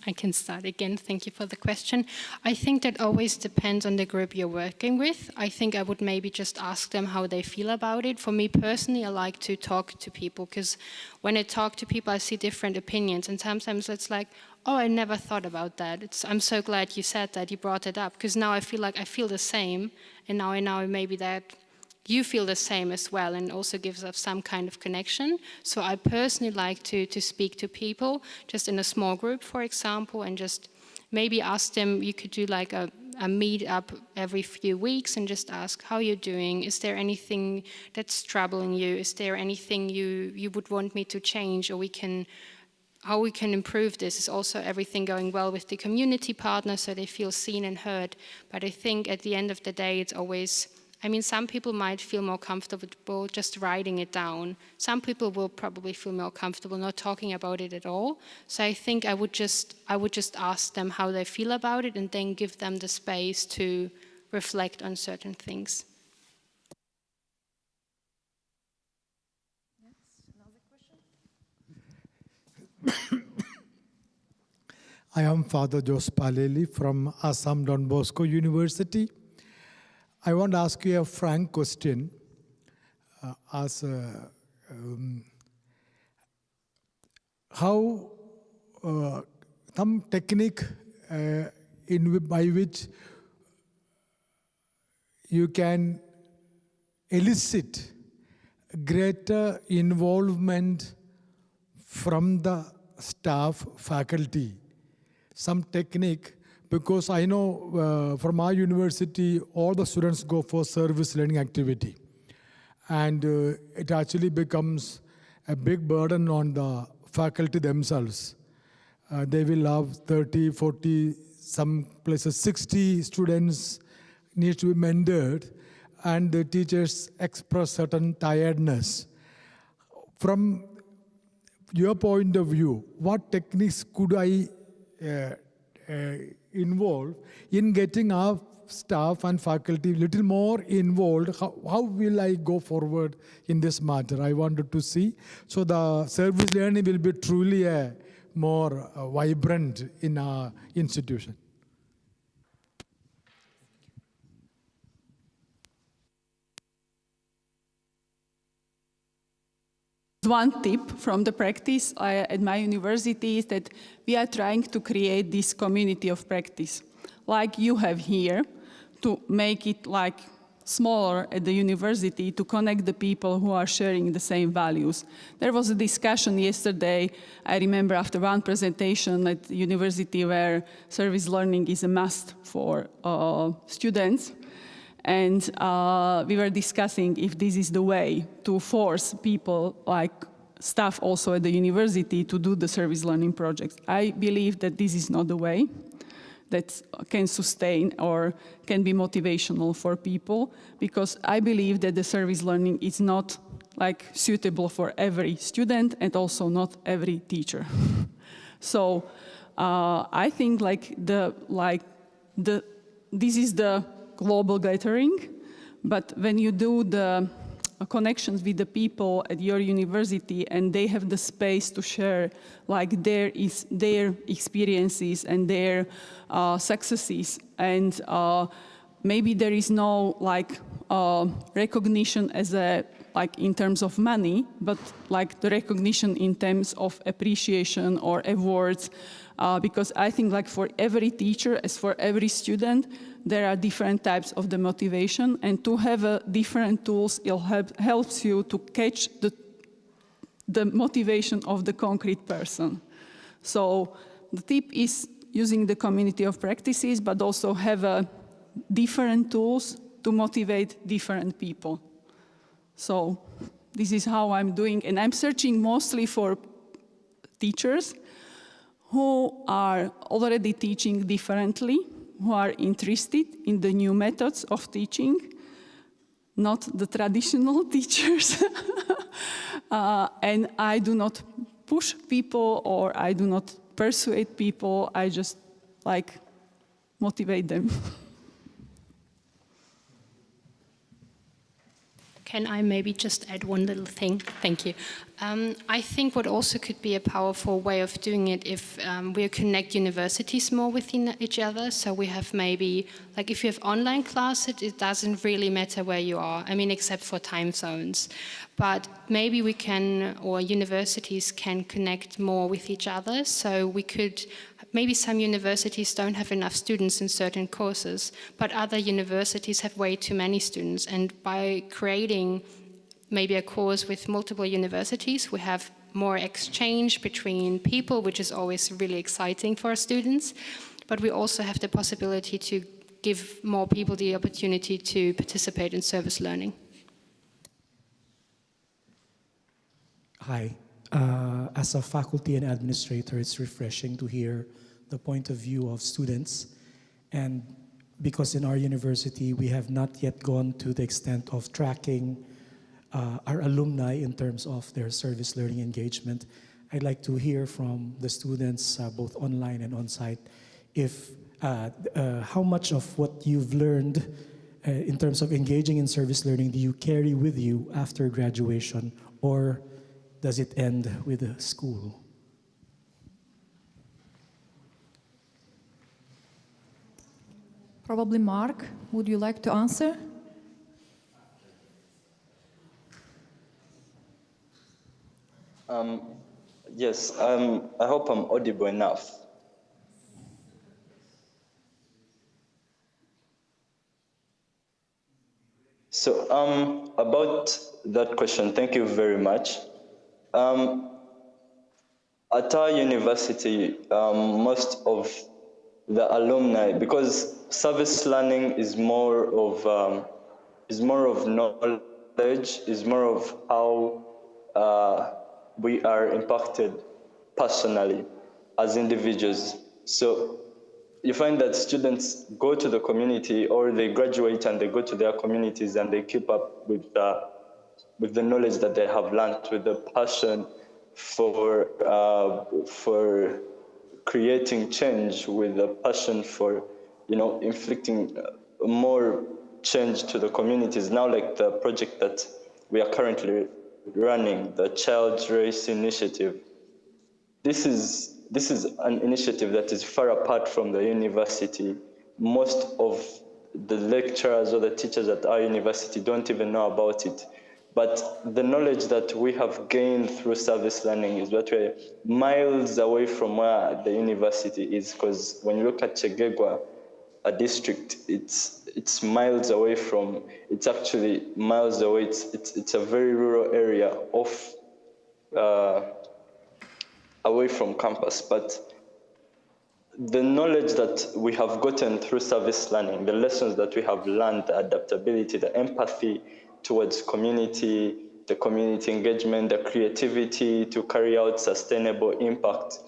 I can start again. Thank you for the question. I think that always depends on the group you're working with. I think I would maybe just ask them how they feel about it. For me personally, I like to talk to people because when I talk to people, I see different opinions. And sometimes it's like, oh, I never thought about that. I'm so glad you said that, you brought it up, because now I feel like I feel the same. And now I know maybe that you feel the same as well, and also gives us some kind of connection. So I personally like to speak to people just in a small group, for example, and just maybe ask them, you could do like a meet up every few weeks and just ask how you're doing. Is there anything that's troubling you? Is there anything you would want me to change, or how we can improve this? Is also everything going well with the community partners so they feel seen and heard? But I think at the end of the day, it's always, I mean, some people might feel more comfortable just writing it down. Some people will probably feel more comfortable not talking about it at all. So I think I would just ask them how they feel about it and then give them the space to reflect on certain things. I am Father Jos Paleli from Assam Don Bosco University. I want to ask you a frank question. How some technique by which you can elicit greater involvement from the staff, faculty, some technique, because I know from our university, all the students go for service learning activity. And it actually becomes a big burden on the faculty themselves. They will have 30, 40, some places 60 students need to be mentored, and the teachers express certain tiredness. From your point of view, what techniques could I involve in getting our staff and faculty little more involved, how will I go forward in this matter? I wanted to see. So the service learning will be truly a more vibrant in our institution. One tip from the practice at my university is that we are trying to create this community of practice, like you have here, to make it like smaller at the university, to connect the people who are sharing the same values. There was a discussion yesterday, I remember after one presentation at the university where service learning is a must for students. And we were discussing if this is the way to force people, like staff also at the university, to do the service learning projects. I believe that this is not the way that can sustain or can be motivational for people, because I believe that the service learning is not like suitable for every student and also not every teacher. So I think this is the global gathering, but when you do the connections with the people at your university and they have the space to share like their experiences and their successes, and maybe there is no like recognition as a like in terms of money, but like the recognition in terms of appreciation or awards, because I think like for every teacher, as for every student, there are different types of the motivation, and to have different tools helps you to catch the motivation of the concrete person. So the tip is using the community of practices, but also have different tools to motivate different people. So this is how I'm doing, and I'm searching mostly for teachers who are already teaching differently, who are interested in the new methods of teaching, not the traditional teachers. And I do not push people or I do not persuade people, I just like motivate them. Can I maybe just add one little thing? Thank you. I think what also could be a powerful way of doing it if we connect universities more within each other. So we have maybe, like if you have online classes, it doesn't really matter where you are. I mean, except for time zones. But maybe we can, or universities can connect more with each other. So we could, maybe some universities don't have enough students in certain courses, but other universities have way too many students. And by creating maybe a course with multiple universities, we have more exchange between people, which is always really exciting for our students. But we also have the possibility to give more people the opportunity to participate in service learning. Hi. As a faculty and administrator, it's refreshing to hear the point of view of students. And because in our university, we have not yet gone to the extent of tracking our alumni in terms of their service learning engagement, I'd like to hear from the students, both online and on-site, if how much of what you've learned in terms of engaging in service learning do you carry with you after graduation, or does it end with the school? Probably Mark, would you like to answer? Yes, I hope I'm audible enough. So about that question, thank you very much. At our university, most of the alumni, because service learning is more of knowledge, is more of how we are impacted personally as individuals. So you find that students go to the community, or they graduate and they go to their communities and they keep up with the knowledge that they have learned, with the passion for creating change, with the passion for inflicting more change to the communities. Now, like the project that we are currently running, the Child Race Initiative, this is an initiative that is far apart from the university. Most of the lecturers or the teachers at our university don't even know about it. But the knowledge that we have gained through service learning is that we're miles away from where the university is, because when you look at Chegegwa, a district, it's miles away from, it's actually miles away. It's a very rural area off, away from campus. But the knowledge that we have gotten through service learning, the lessons that we have learned, the adaptability, the empathy towards community, the community engagement, the creativity to carry out sustainable impact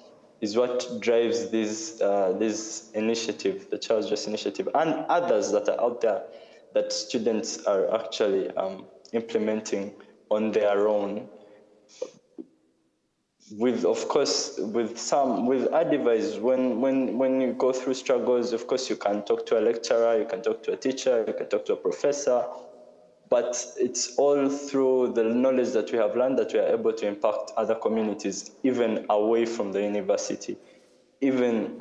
is what drives this initiative, the Child Race Initiative, and others that are out there that students are actually implementing on their own. With, of course, with our device, when you go through struggles, of course, you can talk to a lecturer, you can talk to a teacher, you can talk to a professor, but it's all through the knowledge that we have learned that we are able to impact other communities, even away from the university, even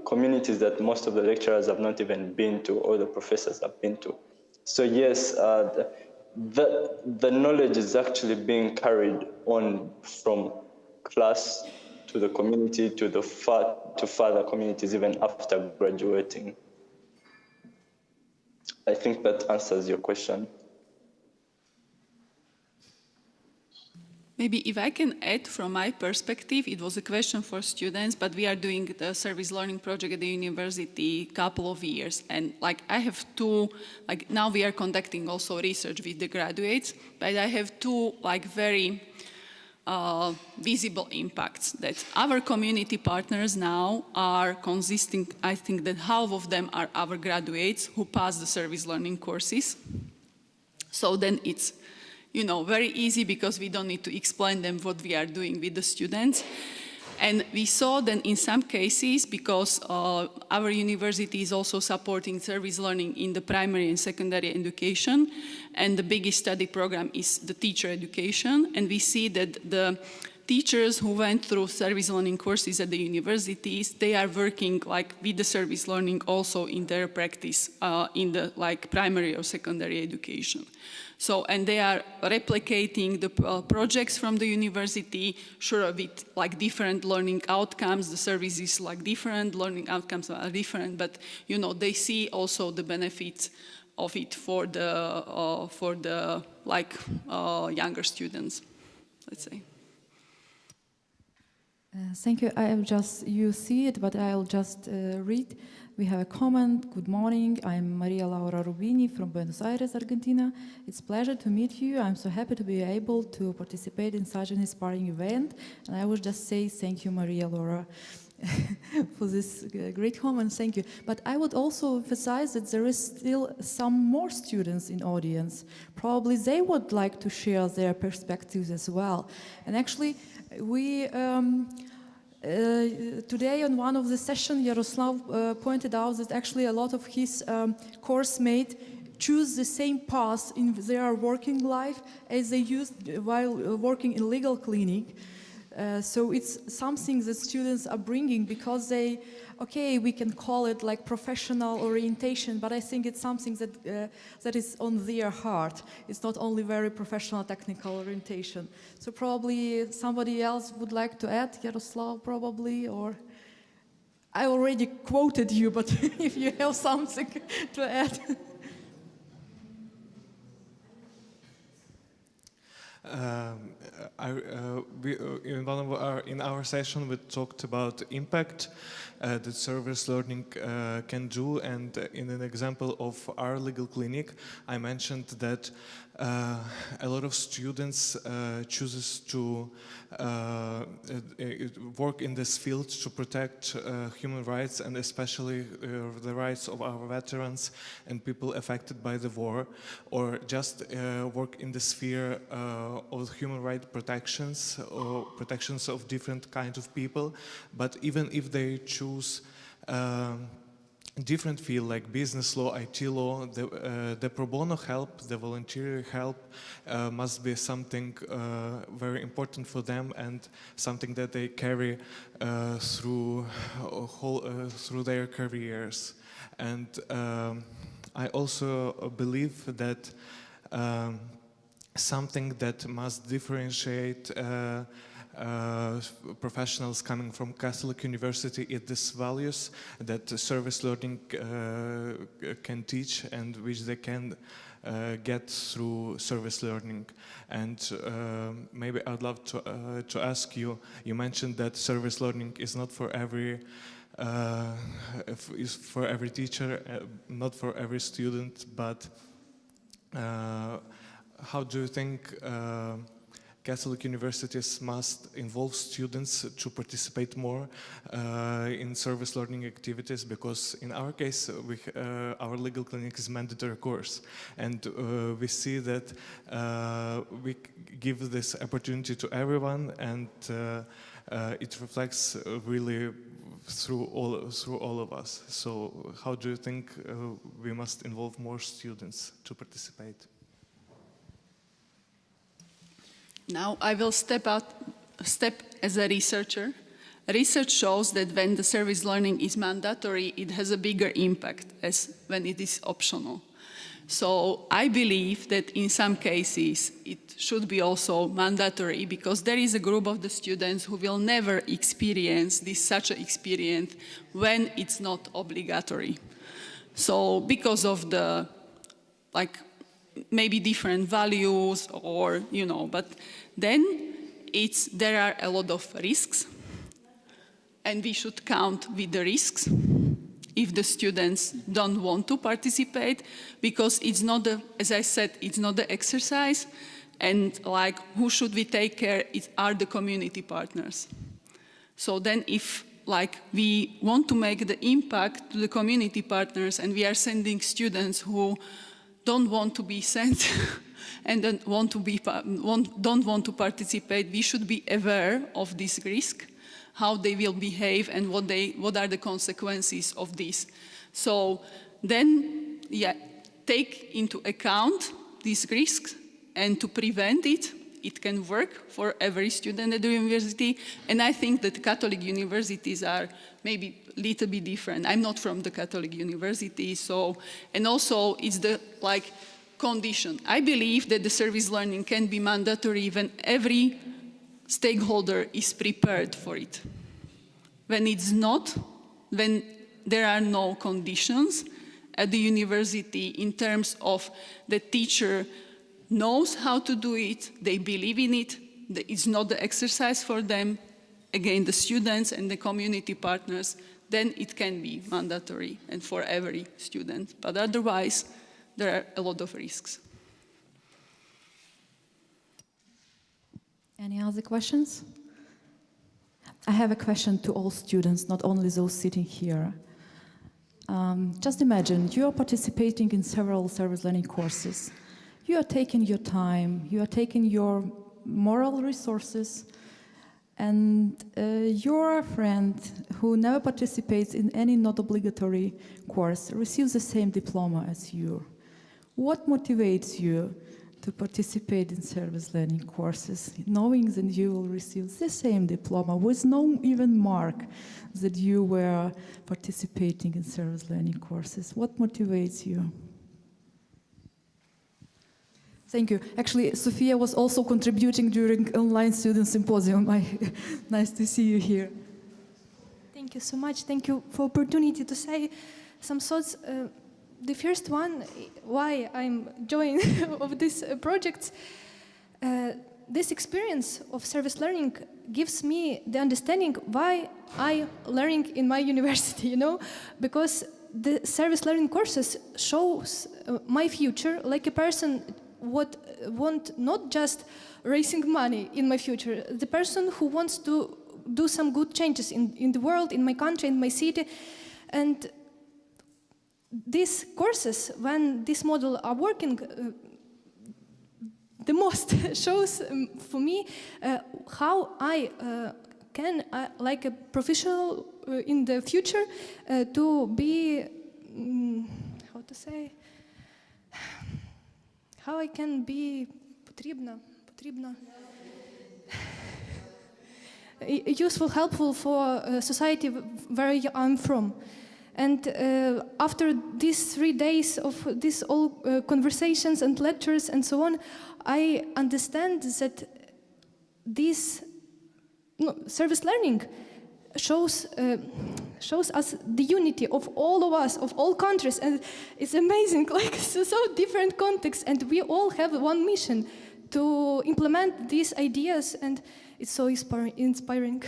communities that most of the lecturers have not even been to or the professors have been to. So yes, the knowledge is actually being carried on from class to the community to further communities even after graduating. I think that answers your question. Maybe if I can add from my perspective, it was a question for students, but we are doing the service learning project at the university a couple of years. And like I have two, like now we are conducting also research with the graduates, but I have two like very visible impacts that our community partners now are consisting, I think that half of them are our graduates who pass the service learning courses. So then it's, you know, very easy because we don't need to explain them what we are doing with the students. And we saw then in some cases, because our university is also supporting service learning in the primary and secondary education, and the biggest study program is the teacher education, and we see that the teachers who went through service learning courses at the universities, they are working like with the service learning also in their practice in the like primary or secondary education. So, and they are replicating the projects from the university, sure, with like different learning outcomes. The service is like different, learning outcomes are different, but you know, they see also the benefits of it for the like younger students, let's say. Thank you. You see it, but I'll just read. We have a comment. Good morning. I'm Maria Laura Rubini from Buenos Aires, Argentina. It's a pleasure to meet you. I'm so happy to be able to participate in such an inspiring event. And I would just say thank you, Maria Laura, for this great comment. Thank you. But I would also emphasize that there is still some more students in audience. Probably they would like to share their perspectives as well. And actually, we today on one of the sessions, Yaroslav pointed out that actually a lot of his course mates choose the same path in their working life as they used while working in legal clinic. So it's something that students are bringing because they, okay, we can call it like professional orientation, but I think it's something that that is on their heart. It's not only very professional technical orientation. So probably somebody else would like to add, Yaroslav probably, or I already quoted you, but if you have something to add. In our session we talked about impact that service learning can do, and in an example of our legal clinic I mentioned that a lot of students chooses to work in this field to protect human rights, and especially the rights of our veterans and people affected by the war, or just work in the sphere of human rights protections or protections of different kinds of people. But even if they choose different field like business law, IT law, the pro bono help, the voluntary help must be something very important for them and something that they carry through their careers. And I also believe that something that must differentiate professionals coming from Catholic University is these values that service learning can teach and which they can get through service learning. And maybe I'd love to ask you, you mentioned that service learning is not for every teacher, not for every student, but how do you think Catholic universities must involve students to participate more in service learning activities? Because in our case, our legal clinic is a mandatory course, and we see that we give this opportunity to everyone, and it reflects really through all of us. So how do you think we must involve more students to participate? Now I will step as a researcher. Research shows that when the service learning is mandatory, it has a bigger impact as when it is optional. So I believe that in some cases it should be also mandatory, because there is a group of the students who will never experience such an experience when it's not obligatory. So because of the maybe different values, or but then there are a lot of risks, and we should count with the risks if the students don't want to participate, because it's not as I said, it's not the exercise, and who should we take care are the community partners. So then if we want to make the impact to the community partners, and we are sending students who don't want to be sent and don't want to participate, we should be aware of this risk, how they will behave, and what are the consequences of this. So then, take into account these risks, and to prevent it, it can work for every student at the university. And I think that Catholic universities are maybe a little bit different. I'm not from the Catholic university, and also it's the condition. I believe that the service learning can be mandatory when every stakeholder is prepared for it. When it's not, when there are no conditions at the university in terms of the teacher knows how to do it, they believe in it, it's not the exercise for them, again, the students and the community partners, then it can be mandatory and for every student. But otherwise, there are a lot of risks. Any other questions? I have a question to all students, not only those sitting here. Just imagine you are participating in several service learning courses. You are taking your time, you are taking your moral resources, and your friend who never participates in any not obligatory course receives the same diploma as you. What motivates you to participate in service learning courses, knowing that you will receive the same diploma with no even mark that you were participating in service learning courses? What motivates you? Thank you. Actually, Sofia was also contributing during online student symposium. Nice to see you here. Thank you so much. Thank you for opportunity to say some thoughts. The first one, why I'm joining of these projects, this experience of service learning gives me the understanding why I learning in my university, because the service learning courses shows my future, like a person want not just raising money in my future, the person who wants to do some good changes in the world, in my country, in my city. And these courses, when this model are working, the most shows for me how I can, like a professional in the future, to be say, how I can be потрібна, useful, helpful for society where I'm from. And after these 3 days of these all conversations and lectures and so on, I understand that this service learning shows us the unity of all of us, of all countries, and it's amazing, like so different contexts, and we all have one mission to implement these ideas, and it's so inspiring.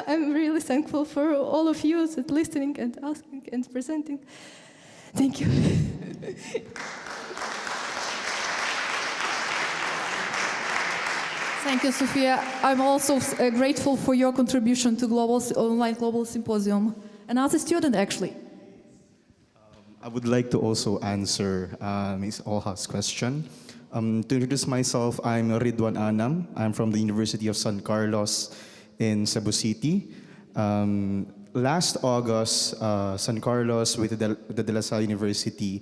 I'm really thankful for all of you that listening and asking and presenting. Thank you. Thank you, Sofia. I'm also grateful for your contribution to online global symposium. Another student, actually. I would like to also answer Ms. Olha's question. To introduce myself, I'm Ridwan Anam. I'm from the University of San Carlos in Cebu City. Last August, San Carlos with the De La Salle University,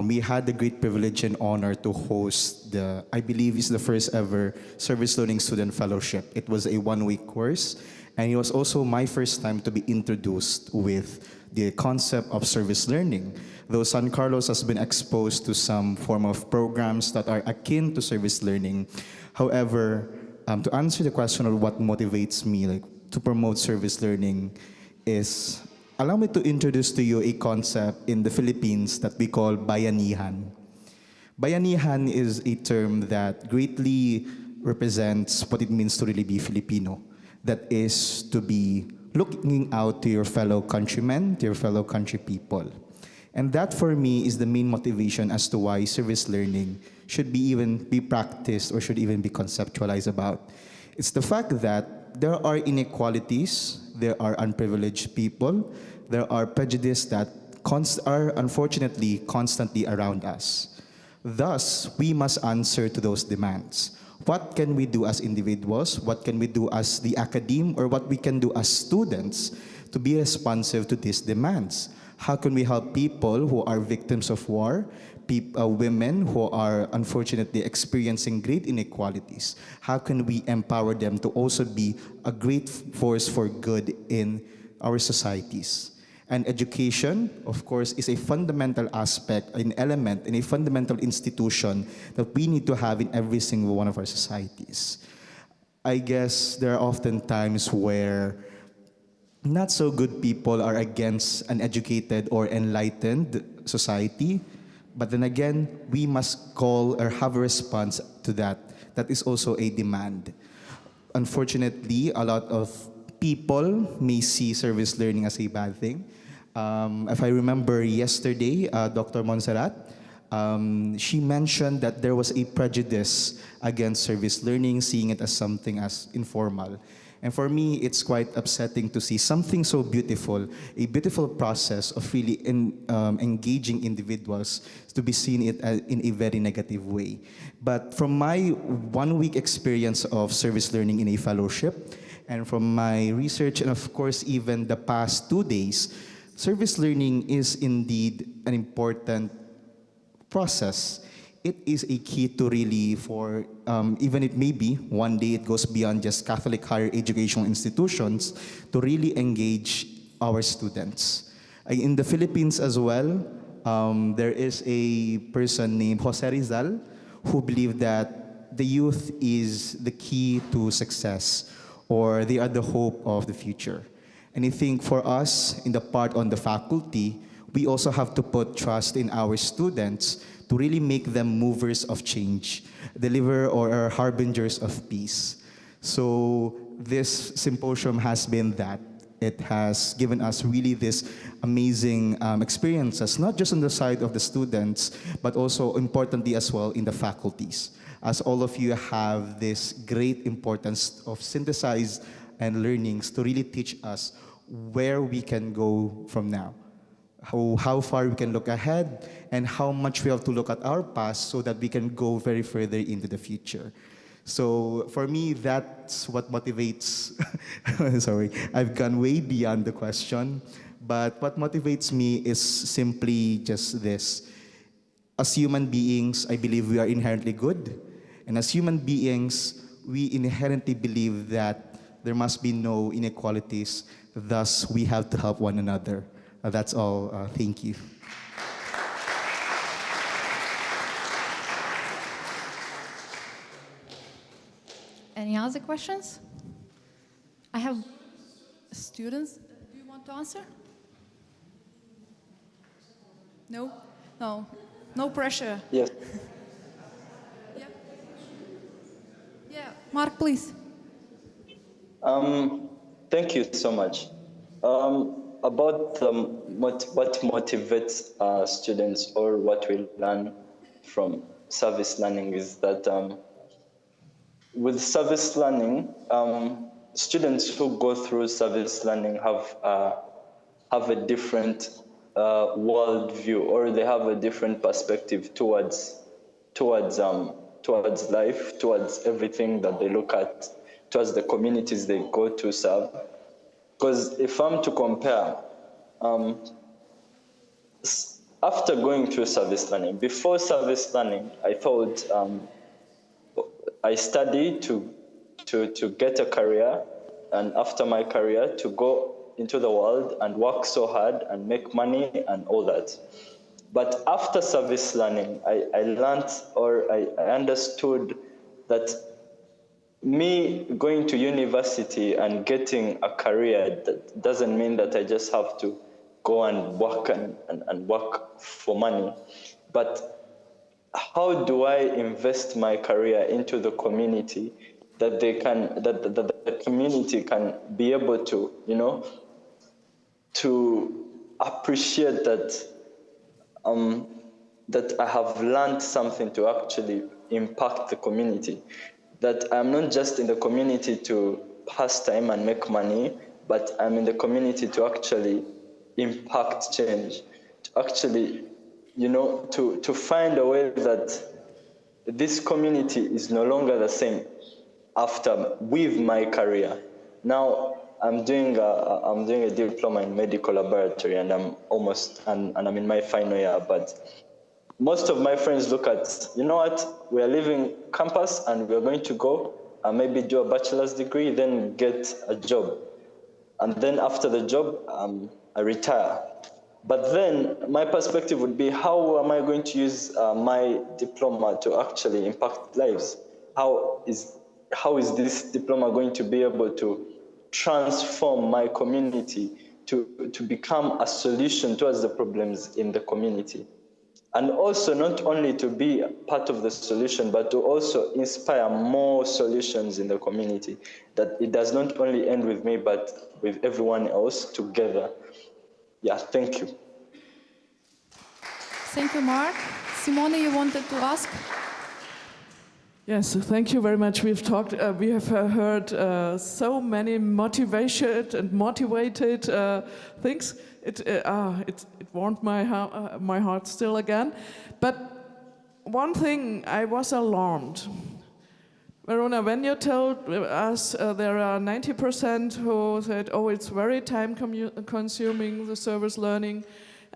we had the great privilege and honor to host I believe is the first ever Service Learning Student Fellowship. It was a one-week course, and it was also my first time to be introduced with the concept of service learning. Though San Carlos has been exposed to some form of programs that are akin to service learning, however, to answer the question of what motivates me to promote service learning is, allow me to introduce to you a concept in the Philippines that we call bayanihan. Bayanihan is a term that greatly represents what it means to really be Filipino. That is to be looking out to your fellow countrymen, to your fellow country people. And that for me is the main motivation as to why service learning should even be practiced or should even be conceptualized about. It's the fact that there are inequalities, there are unprivileged people, there are prejudices that are unfortunately constantly around us. Thus, we must answer to those demands. What can we do as individuals? What can we do as the academe? Or what we can do as students to be responsive to these demands? How can we help people who are victims of war, women who are unfortunately experiencing great inequalities? How can we empower them to also be a great force for good in our societies? And education, of course, is a fundamental aspect, an element, and a fundamental institution that we need to have in every single one of our societies. I guess there are often times where not so good people are against an educated or enlightened society, but then again, we must call or have a response to that. That is also a demand. Unfortunately, a lot of people may see service learning as a bad thing. If I remember yesterday, Dr. Montserrat, she mentioned that there was a prejudice against service learning, seeing it as something as informal. And for me, it's quite upsetting to see something so beautiful, a beautiful process of really engaging individuals, to be seen it in a very negative way. But from my one-week experience of service learning in a fellowship, and from my research, and of course, even the past 2 days, service learning is indeed an important process. It is a key to really for, even it may be, one day it goes beyond just Catholic higher educational institutions to really engage our students. In the Philippines as well, there is a person named Jose Rizal who believed that the youth is the key to success, or they are the hope of the future. And I think for us, in the part on the faculty, we also have to put trust in our students to really make them movers of change, deliver or harbingers of peace. So this symposium has been that. It has given us really this amazing experiences, not just on the side of the students, but also importantly as well in the faculties. As all of you have this great importance of synthesized and learnings to really teach us where we can go from now. How far we can look ahead, and how much we have to look at our past so that we can go very further into the future. So for me, that's what motivates. Sorry, I've gone way beyond the question, But what motivates me is simply just this. As human beings, I believe we are inherently good. And as human beings, we inherently believe that there must be no inequalities. Thus, we have to help one another. That's all. Thank you. Any other questions? I have students. Do you want to answer? No? No. No pressure. Yes. Yeah. Yeah. Mark, please. Thank you so much. About what motivates students or what we learn from service learning is that with service learning, students who go through service learning have a different world view, or they have a different perspective towards life, towards everything that they look at, towards the communities they go to serve. Because if I'm to compare, after going through service learning, before service learning, I thought I studied to get a career, and after my career to go into the world and work so hard and make money and all that. But after service learning, I learned, or I understood that me going to university and getting a career, that doesn't mean that I just have to go and work and work for money. But how do I invest my career into the community that the community can be able to, to appreciate that that I have learned something to actually impact the community. That I'm not just in the community to pass time and make money, but I'm in the community to actually impact change, to actually, to find a way that this community is no longer the same with my career. Now I'm doing a diploma in medical laboratory, and I'm in my final year. But most of my friends look at, we are leaving campus and we are going to go and maybe do a bachelor's degree, then get a job. And then after the job, I retire. But then my perspective would be, how am I going to use my diploma to actually impact lives? How is this diploma going to be able to transform my community to become a solution towards the problems in the community? And also not only to be part of the solution, but to also inspire more solutions in the community, that it does not only end with me, but with everyone else together. Yeah, thank you. Thank you, Mark. Simone, you wanted to ask? Yes, thank you very much. We have heard so many motivated things. It warmed my heart still again. But one thing, I was alarmed. Verona, when you told us there are 90% who said, oh, it's very time-consuming, the service learning,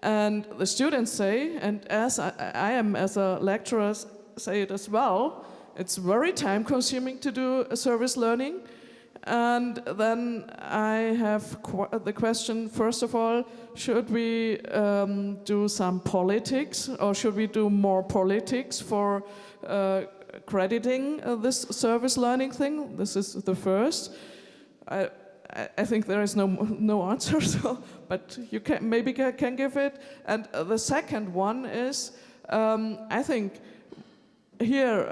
and the students say, and as I am as a lecturer say it as well, it's very time-consuming to do a service learning. And then I have the question, first of all, should we do some politics, or should we do more politics for crediting this service learning thing? This is the first. I think there is no answer, but you maybe can give it. And the second one is, I think, here,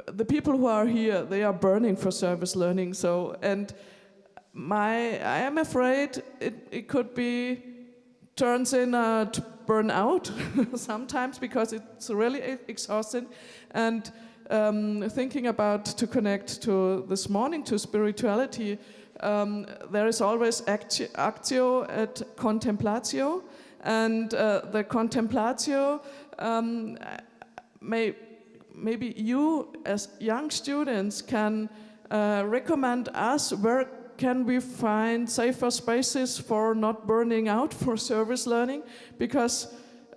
the people who are here, they are burning for service learning. And I am afraid it could be turns in to burn out sometimes, because it's really exhausting. And thinking about to connect to this morning to spirituality, there is always actio et contemplatio, and the contemplatio maybe you as young students can recommend us where can we find safer spaces for not burning out for service learning? Because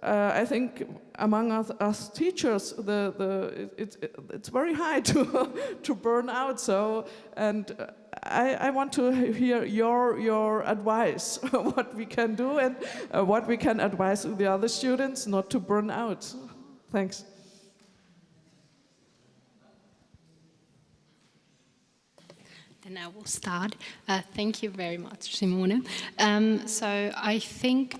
I think among us teachers, it's very high to burn out. So, and I want to hear your advice, what we can do and what we can advise the other students not to burn out. Thanks. Then I will start. Thank you very much, Simone. So I think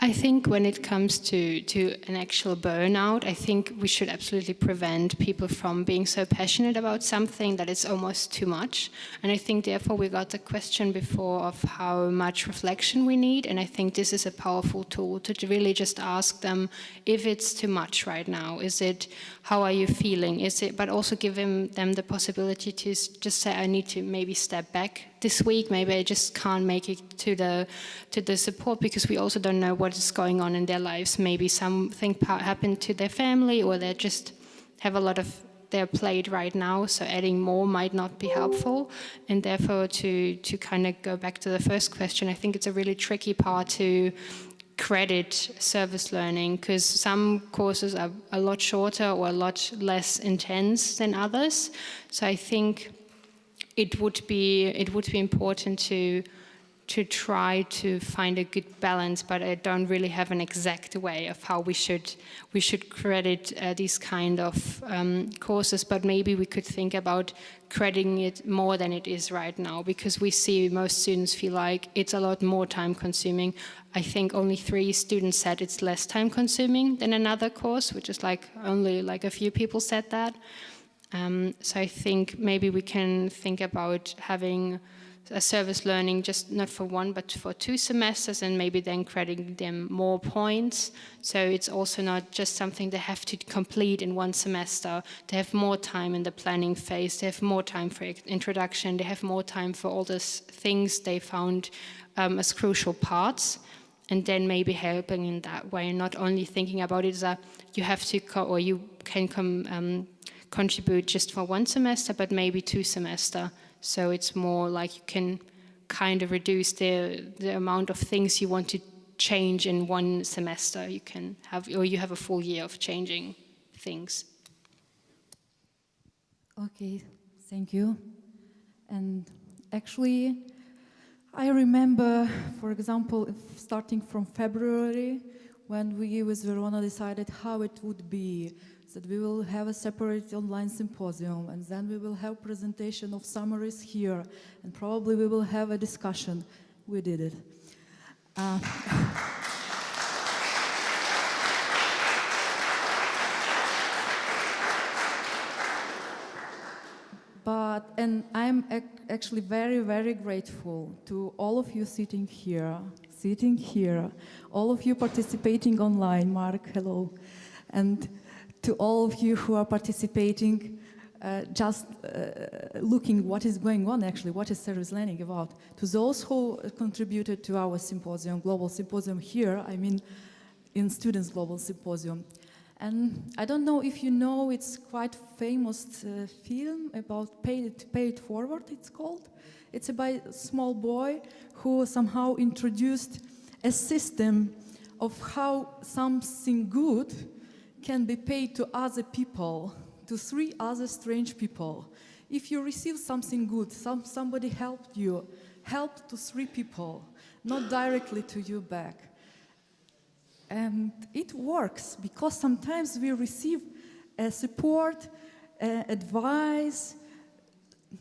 I think when it comes to an actual burnout, I think we should absolutely prevent people from being so passionate about something that it's almost too much. And I think therefore we got the question before of how much reflection we need. And I think this is a powerful tool to really just ask them if it's too much right now. Is it, how are you feeling? Is it, but also give them the possibility to just say, I need to maybe step back this week. Maybe I just can't make it to the support because we also don't know what is going on in their lives. Maybe something happened to their family, or they just have a lot of their plate right now, so adding more might not be helpful. And therefore, to kind of go back to the first question, I think it's a really tricky part to credit service learning, because some courses are a lot shorter or a lot less intense than others. So I think it would be important to try to find a good balance, but I don't really have an exact way of how we should credit these kind of courses. But maybe we could think about crediting it more than it is right now, because we see most students feel like it's a lot more time consuming. I think only 3 students said it's less time consuming than another course, which is like only like a few people said that. So I think maybe we can think about having a service learning just not for 1 but for 2 semesters, and maybe then crediting them more points. So it's also not just something they have to complete in 1 semester. They have more time in the planning phase, they have more time for introduction, they have more time for all those things they found as crucial parts, and then maybe helping in that way, not only thinking about it as you have to or you can contribute just for 1 semester, but maybe 2 semesters. So it's more like you can kind of reduce the amount of things you want to change in 1 semester. You can have, or you have a full year of changing things. Okay, thank you. And actually, I remember, for example, starting from February, when we with Verona decided how it would be, that we will have a separate online symposium, and then we will have presentation of summaries here, and probably we will have a discussion. We did it. And I'm actually very, very grateful to all of you sitting here, all of you participating online. Mark, hello. And to all of you who are participating, just looking what is going on actually, what is service learning about. To those who contributed to our symposium, global symposium here, I mean in Students' Global Symposium. And I don't know if you know, it's quite famous film about Pay It Forward, it's called. It's about a small boy who somehow introduced a system of how something good can be paid to other people, to 3 other strange people. If you receive something good, somebody helped you, help to 3 people, not directly to you back. And it works, because sometimes we receive support, advice,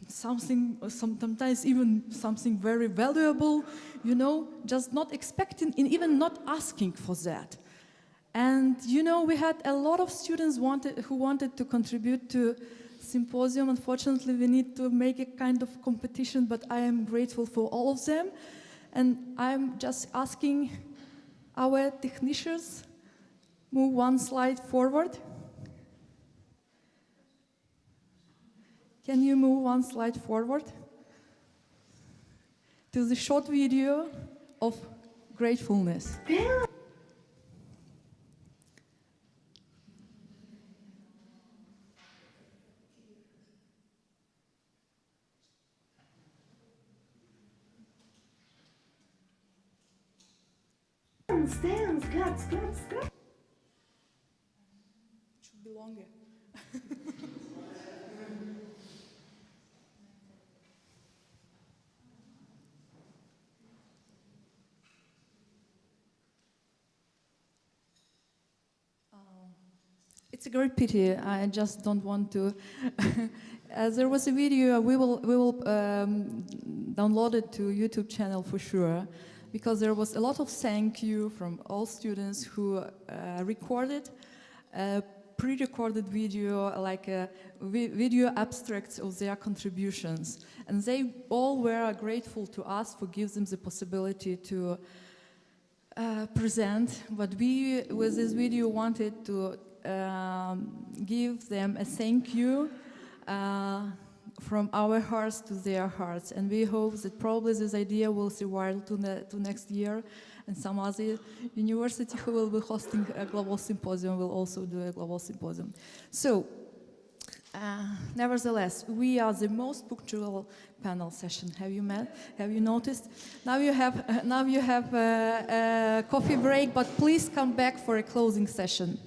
sometimes even something very valuable, you know, just not expecting and even not asking for that. And you know, we had a lot of students who wanted to contribute to symposium. Unfortunately, we need to make a kind of competition, but I am grateful for all of them. And I'm just asking our technicians, move 1 slide forward. Can you move 1 slide forward? To the short video of gratefulness. Dance, dance, claps, claps, claps. It should be longer. It's a great pity. I just don't want to. As there was a video, we will download it to YouTube channel for sure, because there was a lot of thank you from all students who recorded a pre-recorded video, like video abstracts of their contributions, and they all were grateful to us for giving them the possibility to present what we, with this video, wanted to give them a thank you from our hearts to their hearts. And we hope that probably this idea will survive to next year, and some other university who will be hosting a global symposium will also do a global symposium. So, nevertheless, we are the most punctual panel session. Have you met? Have you noticed? Now you have a coffee break, but please come back for a closing session.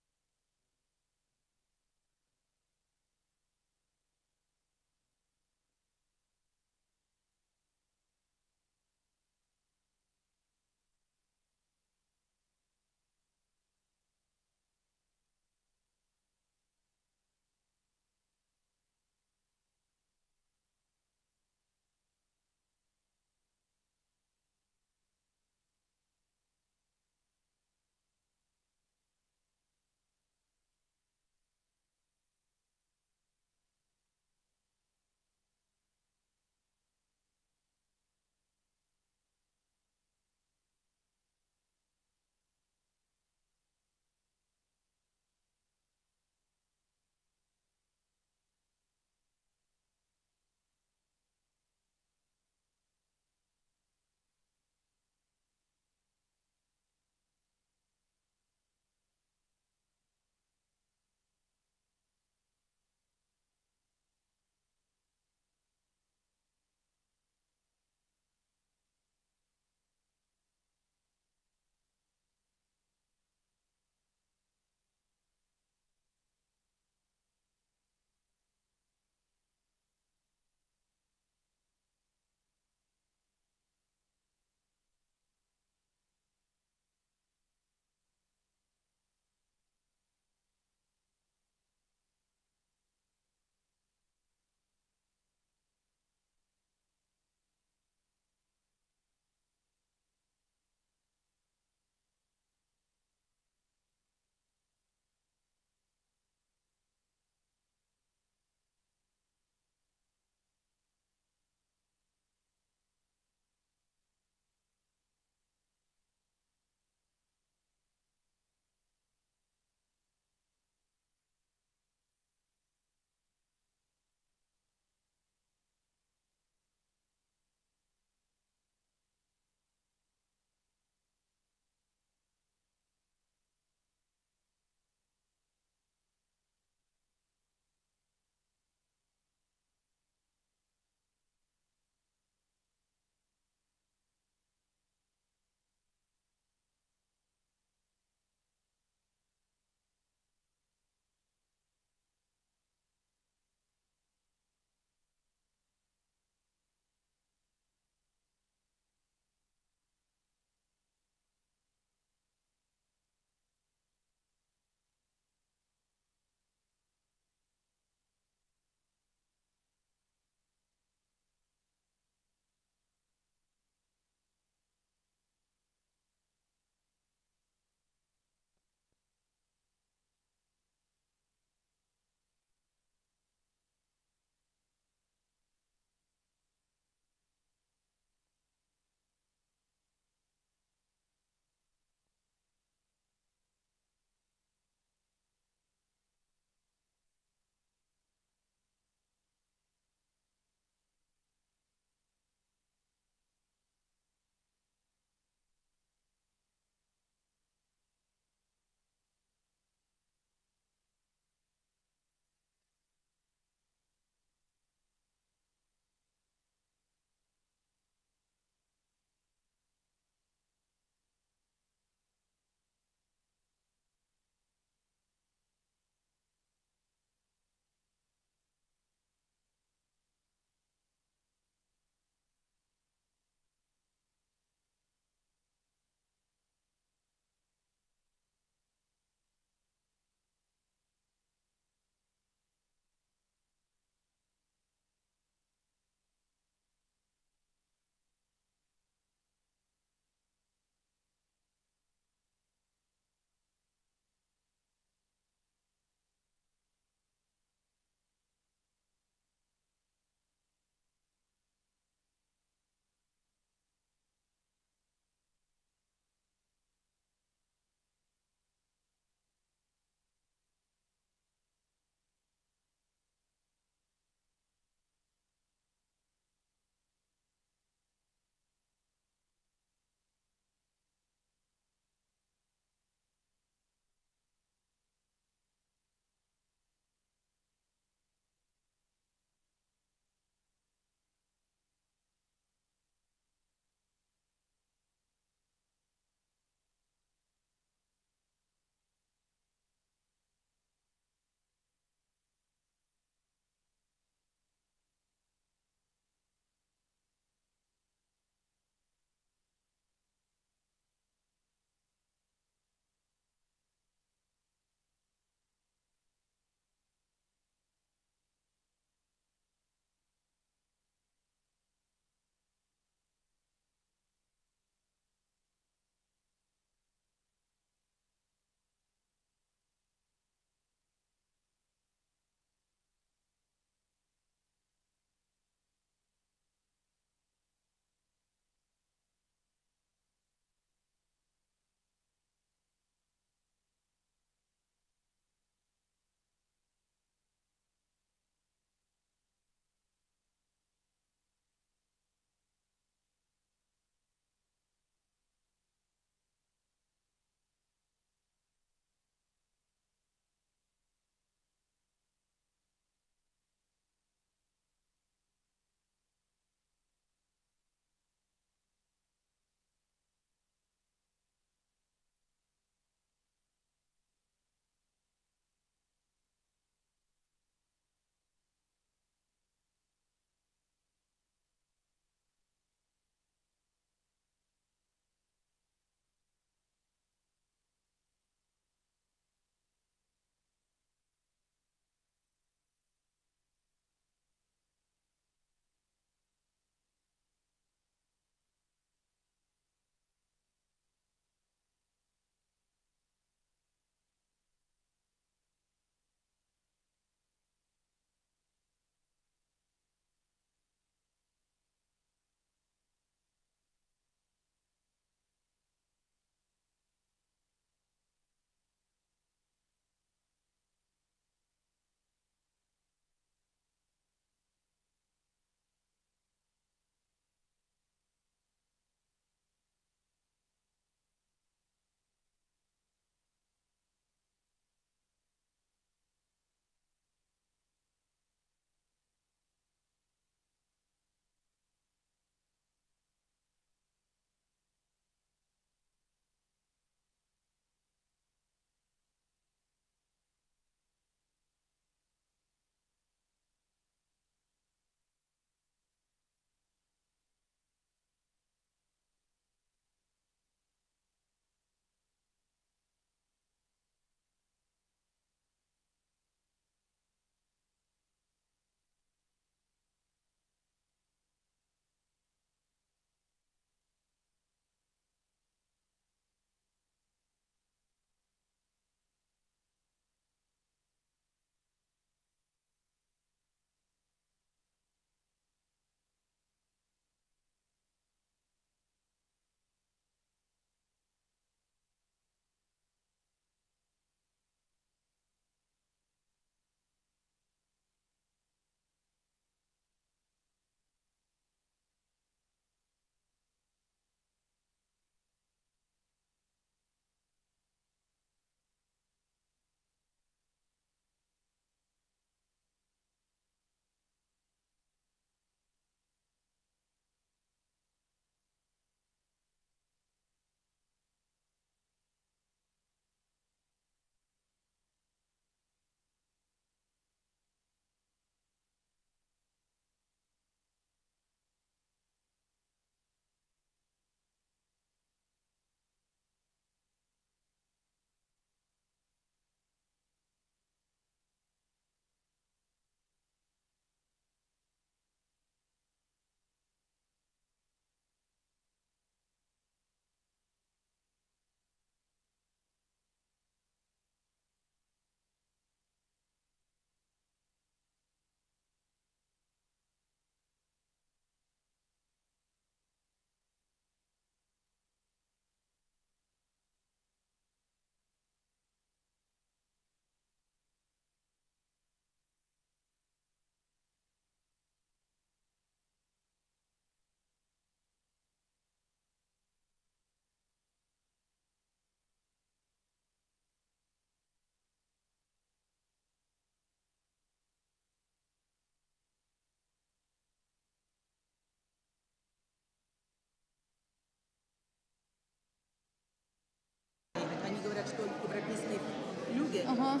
Ага.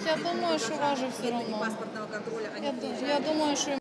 Я думаю, что важно все равно. Я думаю, что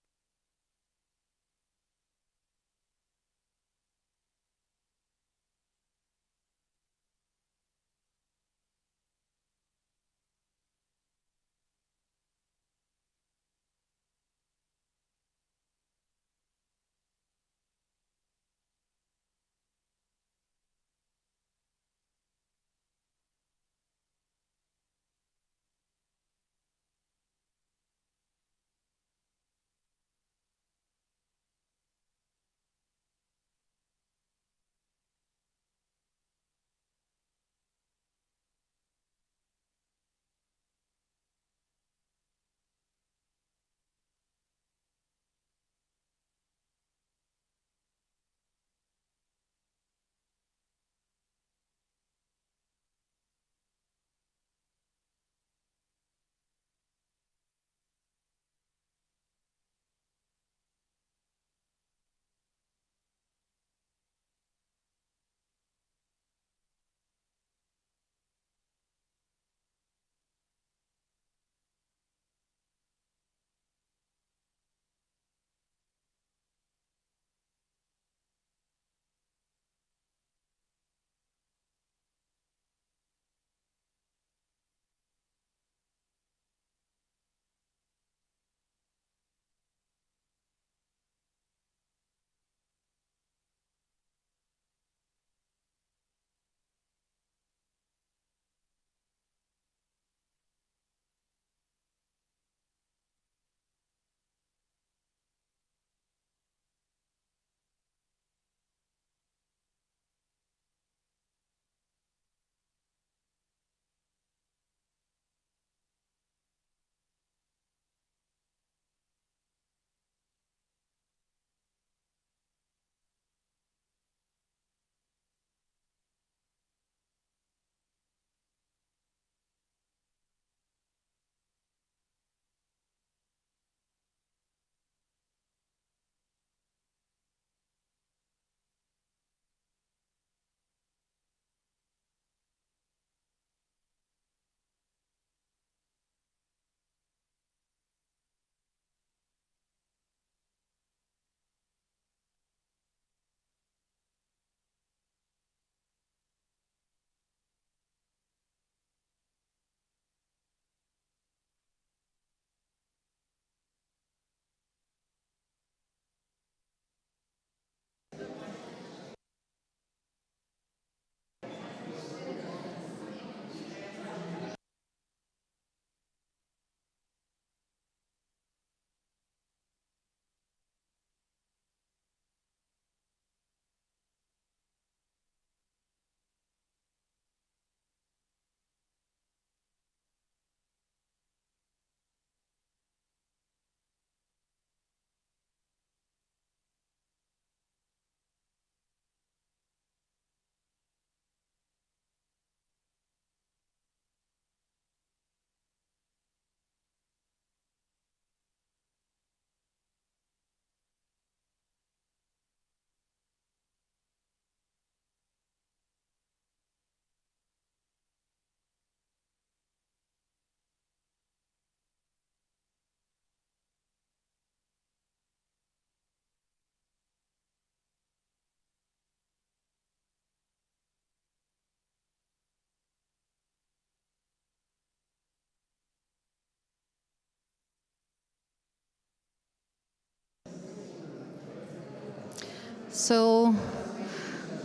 so,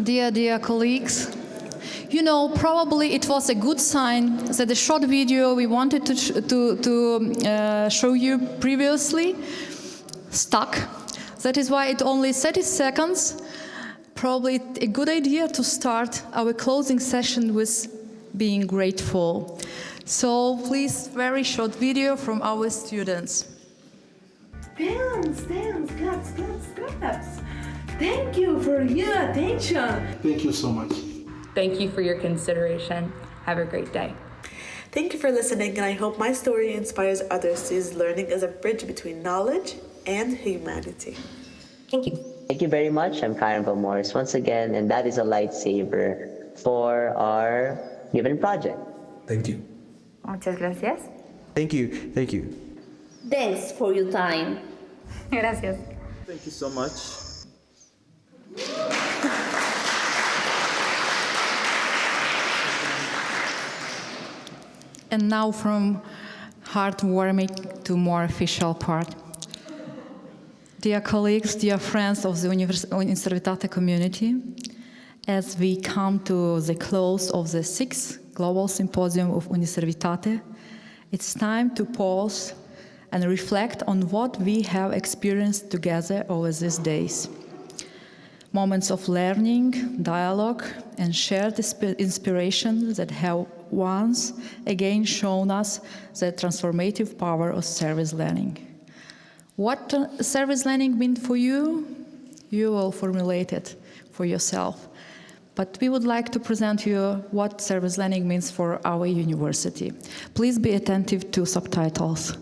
dear colleagues, you know, probably it was a good sign that the short video we wanted to show you previously stuck. That is why it only 30 seconds. Probably a good idea to start our closing session with being grateful. So please, very short video from our students. Dance, claps. Thank you for your attention. Thank you so much. Thank you for your consideration. Have a great day. Thank you for listening, and I hope my story inspires others to use learning as a bridge between knowledge and humanity. Thank you. Thank you very much. I'm Karen Morris once again, and that is a lightsaber for our given project. Thank you. Muchas gracias. Thank you. Thank you. Thanks for your time. Gracias. Thank you so much. And now from heartwarming to more official part. Dear colleagues, dear friends of the Uniservitate community, as we come to the close of the 6th Global Symposium of Uniservitate, it's time to pause and reflect on what we have experienced together over these days. Moments of learning, dialogue, and shared inspiration that have once again shown us the transformative power of service learning. What service learning means for you? You will formulate it for yourself. But we would like to present you what service learning means for our university. Please be attentive to subtitles.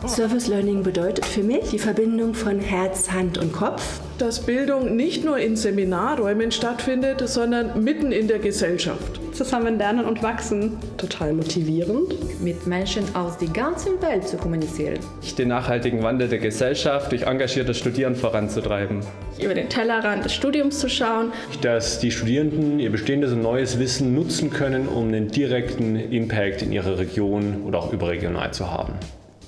Service Learning bedeutet für mich die Verbindung von Herz, Hand und Kopf. Dass Bildung nicht nur in Seminarräumen stattfindet, sondern mitten in der Gesellschaft. Zusammen lernen und wachsen. Total motivierend. Mit Menschen aus der ganzen Welt zu kommunizieren. Den nachhaltigen Wandel der Gesellschaft durch engagiertes Studieren voranzutreiben. Über den Tellerrand des Studiums zu schauen. Dass die Studierenden ihr bestehendes und neues Wissen nutzen können, um einen direkten Impact in ihrer Region oder auch überregional zu haben.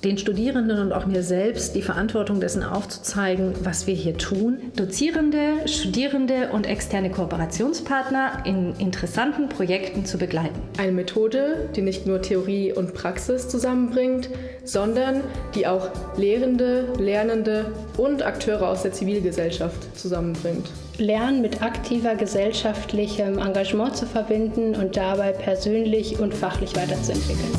Den Studierenden und auch mir selbst die Verantwortung dessen aufzuzeigen, was wir hier tun. Dozierende, Studierende und externe Kooperationspartner in interessanten Projekten zu begleiten. Eine Methode, die nicht nur Theorie und Praxis zusammenbringt, sondern die auch Lehrende, Lernende und Akteure aus der Zivilgesellschaft zusammenbringt. Lernen mit aktiver gesellschaftlichem Engagement zu verbinden und dabei persönlich und fachlich weiterzuentwickeln.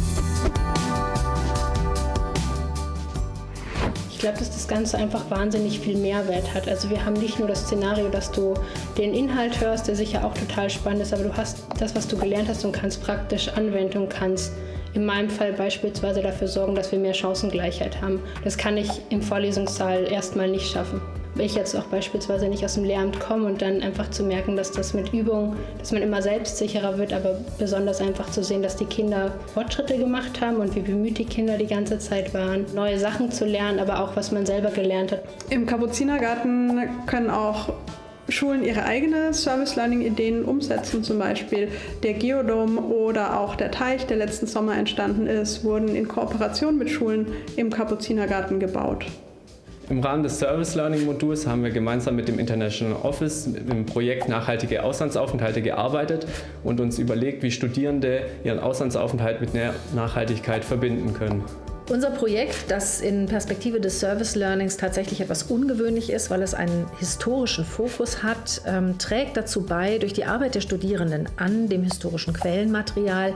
Ich glaube, dass das Ganze einfach wahnsinnig viel Mehrwert hat. Also wir haben nicht nur das Szenario, dass du den Inhalt hörst, der sicher auch total spannend ist, aber du hast das, was du gelernt hast und kannst praktisch anwenden und kannst in meinem Fall beispielsweise dafür sorgen, dass wir mehr Chancengleichheit haben. Das kann ich im Vorlesungssaal erstmal nicht schaffen. Wenn ich jetzt auch beispielsweise nicht aus dem Lehramt komme und dann einfach zu merken, dass das mit Übung, dass man immer selbstsicherer wird, aber besonders einfach zu sehen, dass die Kinder Fortschritte gemacht haben und wie bemüht die Kinder die ganze Zeit waren, neue Sachen zu lernen, aber auch was man selber gelernt hat. Im Kapuzinergarten können auch Schulen ihre eigenen Service-Learning-Ideen umsetzen, zum Beispiel der Geodom oder auch der Teich, der letzten Sommer entstanden ist, wurden in Kooperation mit Schulen im Kapuzinergarten gebaut. Im Rahmen des Service Learning Moduls haben wir gemeinsam mit dem International Office im Projekt Nachhaltige Auslandsaufenthalte gearbeitet und uns überlegt, wie Studierende ihren Auslandsaufenthalt mit Nachhaltigkeit verbinden können. Unser Projekt, das in Perspektive des Service Learnings tatsächlich etwas ungewöhnlich ist, weil es einen historischen Fokus hat, trägt dazu bei, durch die Arbeit der Studierenden an dem historischen Quellenmaterial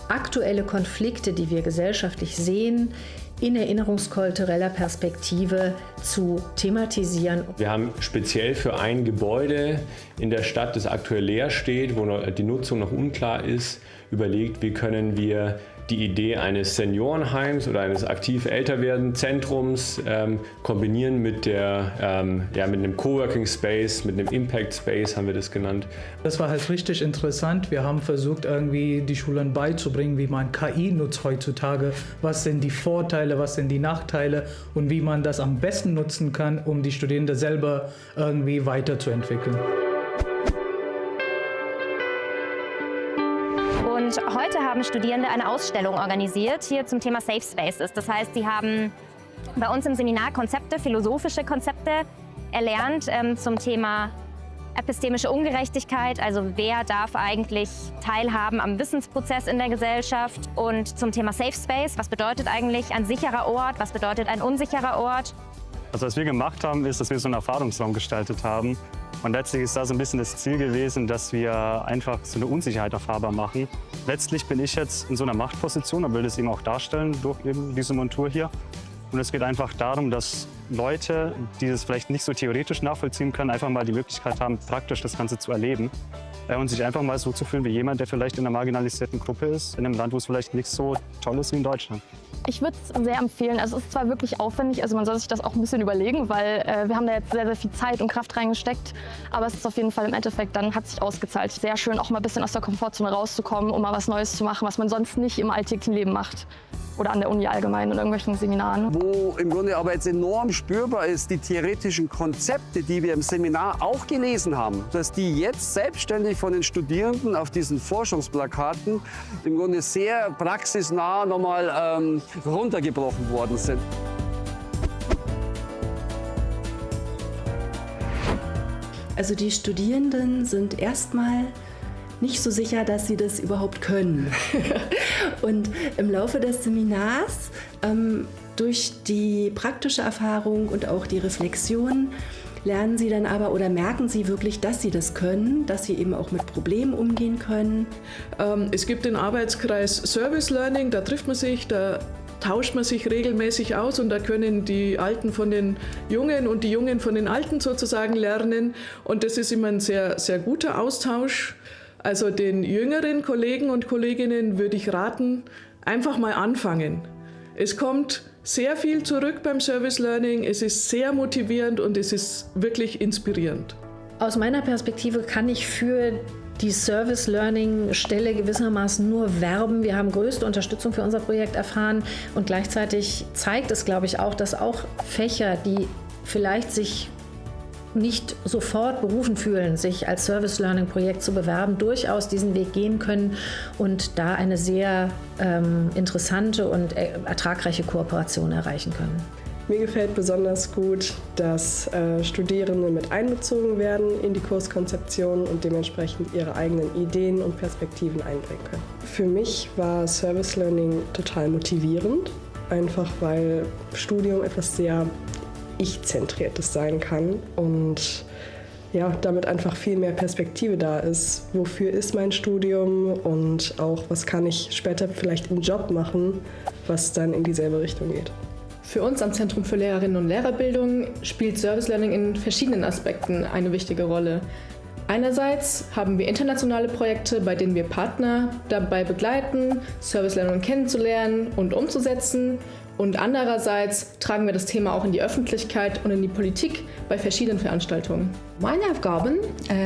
aktuelle Konflikte, die wir gesellschaftlich sehen, in erinnerungskultureller Perspektive zu thematisieren. Wir haben speziell für ein Gebäude in der Stadt, das aktuell leer steht, wo die Nutzung noch unklar ist, überlegt, wie können wir die Idee eines Seniorenheims oder eines aktiv älter werden Zentrums kombinieren mit, mit einem Coworking Space, mit einem Impact Space haben wir das genannt. Das war halt richtig interessant. Wir haben versucht, irgendwie die Schulen beizubringen, wie man KI nutzt heutzutage. Was sind die Vorteile, was sind die Nachteile und wie man das am besten nutzen kann, um die Studierenden selber irgendwie weiterzuentwickeln. Und heute haben Studierende eine Ausstellung organisiert, hier zum Thema Safe Spaces. Das heißt, sie haben bei uns im Seminar Konzepte, philosophische Konzepte erlernt zum Thema epistemische Ungerechtigkeit, also wer darf eigentlich teilhaben am Wissensprozess in der Gesellschaft, und zum Thema Safe Space, was bedeutet eigentlich ein sicherer Ort, was bedeutet ein unsicherer Ort. Also was wir gemacht haben, ist, dass wir so einen Erfahrungsraum gestaltet haben, Und letztlich ist da so ein bisschen das Ziel gewesen, dass wir einfach so eine Unsicherheit erfahrbar machen. Letztlich bin ich jetzt in so einer Machtposition und will das eben auch darstellen durch eben diese Montur hier. Und es geht einfach darum, dass Leute, die das vielleicht nicht so theoretisch nachvollziehen können, einfach mal die Möglichkeit haben, praktisch das Ganze zu erleben. Und sich einfach mal so zu fühlen wie jemand, der vielleicht in einer marginalisierten Gruppe ist, in einem Land, wo es vielleicht nicht so toll ist wie in Deutschland. Ich würde es sehr empfehlen. Also es ist zwar wirklich aufwendig, also man soll sich das auch ein bisschen überlegen, weil wir haben da jetzt sehr, sehr viel Zeit und Kraft reingesteckt. Aber es ist auf jeden Fall im Endeffekt, dann hat sich ausgezahlt. Sehr schön, auch mal ein bisschen aus der Komfortzone rauszukommen, um mal was Neues zu machen, was man sonst nicht im alltäglichen Leben macht. Oder an der Uni allgemein und irgendwelchen Seminaren. Wo im Grunde aber jetzt enorm spürbar ist, die theoretischen Konzepte, die wir im Seminar auch gelesen haben, dass die jetzt selbstständig von den Studierenden auf diesen Forschungsplakaten im Grunde sehr praxisnah nochmal runtergebrochen worden sind. Also die Studierenden sind erstmal nicht so sicher, dass sie das überhaupt können. Und im Laufe des Seminars, durch die praktische Erfahrung und auch die Reflexion, lernen sie dann aber oder merken sie wirklich, dass sie das können, dass sie eben auch mit Problemen umgehen können. Es gibt den Arbeitskreis Service Learning, da trifft man sich, da tauscht man sich regelmäßig aus und da können die Alten von den Jungen und die Jungen von den Alten sozusagen lernen. Und das ist immer ein sehr, sehr guter Austausch. Also den jüngeren Kollegen und Kolleginnen würde ich raten, einfach mal anfangen. Es kommt sehr viel zurück beim Service Learning, es ist sehr motivierend und es ist wirklich inspirierend. Aus meiner Perspektive kann ich für die Service Learning Stelle gewissermaßen nur werben. Wir haben größte Unterstützung für unser Projekt erfahren und gleichzeitig zeigt es, glaube ich, auch, dass auch Fächer, die vielleicht sich nicht sofort berufen fühlen, sich als Service-Learning-Projekt zu bewerben, durchaus diesen Weg gehen können und da eine sehr interessante und ertragreiche Kooperation erreichen können. Mir gefällt besonders gut, dass Studierende mit einbezogen werden in die Kurskonzeption und dementsprechend ihre eigenen Ideen und Perspektiven einbringen können. Für mich war Service Learning total motivierend, einfach weil Studium etwas sehr ich-zentriertes sein kann und ja, damit einfach viel mehr Perspektive da ist. Wofür ist mein Studium und auch was kann ich später vielleicht im Job machen, was dann in dieselbe Richtung geht. Für uns am Zentrum für Lehrerinnen und Lehrerbildung spielt Service Learning in verschiedenen Aspekten eine wichtige Rolle. Einerseits haben wir internationale Projekte, bei denen wir Partner dabei begleiten, Service Learning kennenzulernen und umzusetzen. Und andererseits tragen wir das Thema auch in die Öffentlichkeit und in die Politik bei verschiedenen Veranstaltungen. Meine Aufgaben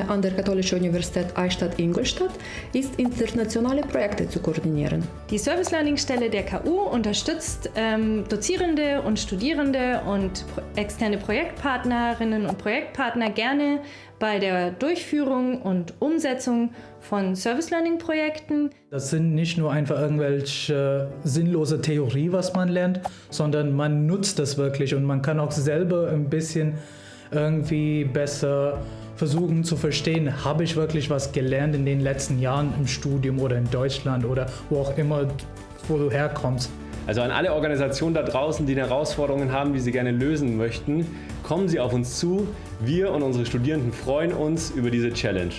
an der Katholischen Universität Eichstätt-Ingolstadt ist, internationale Projekte zu koordinieren. Die Service Learning Stelle der KU unterstützt Dozierende und Studierende und externe Projektpartnerinnen und Projektpartner gerne bei der Durchführung und Umsetzung von Service Learning Projekten. Das sind nicht nur einfach irgendwelche sinnlose Theorie, was man lernt, sondern man nutzt das wirklich und man kann auch selber ein bisschen irgendwie besser versuchen zu verstehen, habe ich wirklich was gelernt in den letzten Jahren im Studium oder in Deutschland oder wo auch immer, wo du herkommst. Also an alle Organisationen da draußen, die Herausforderungen haben, die sie gerne lösen möchten, kommen Sie auf uns zu. Wir und unsere Studierenden freuen uns über diese Challenge.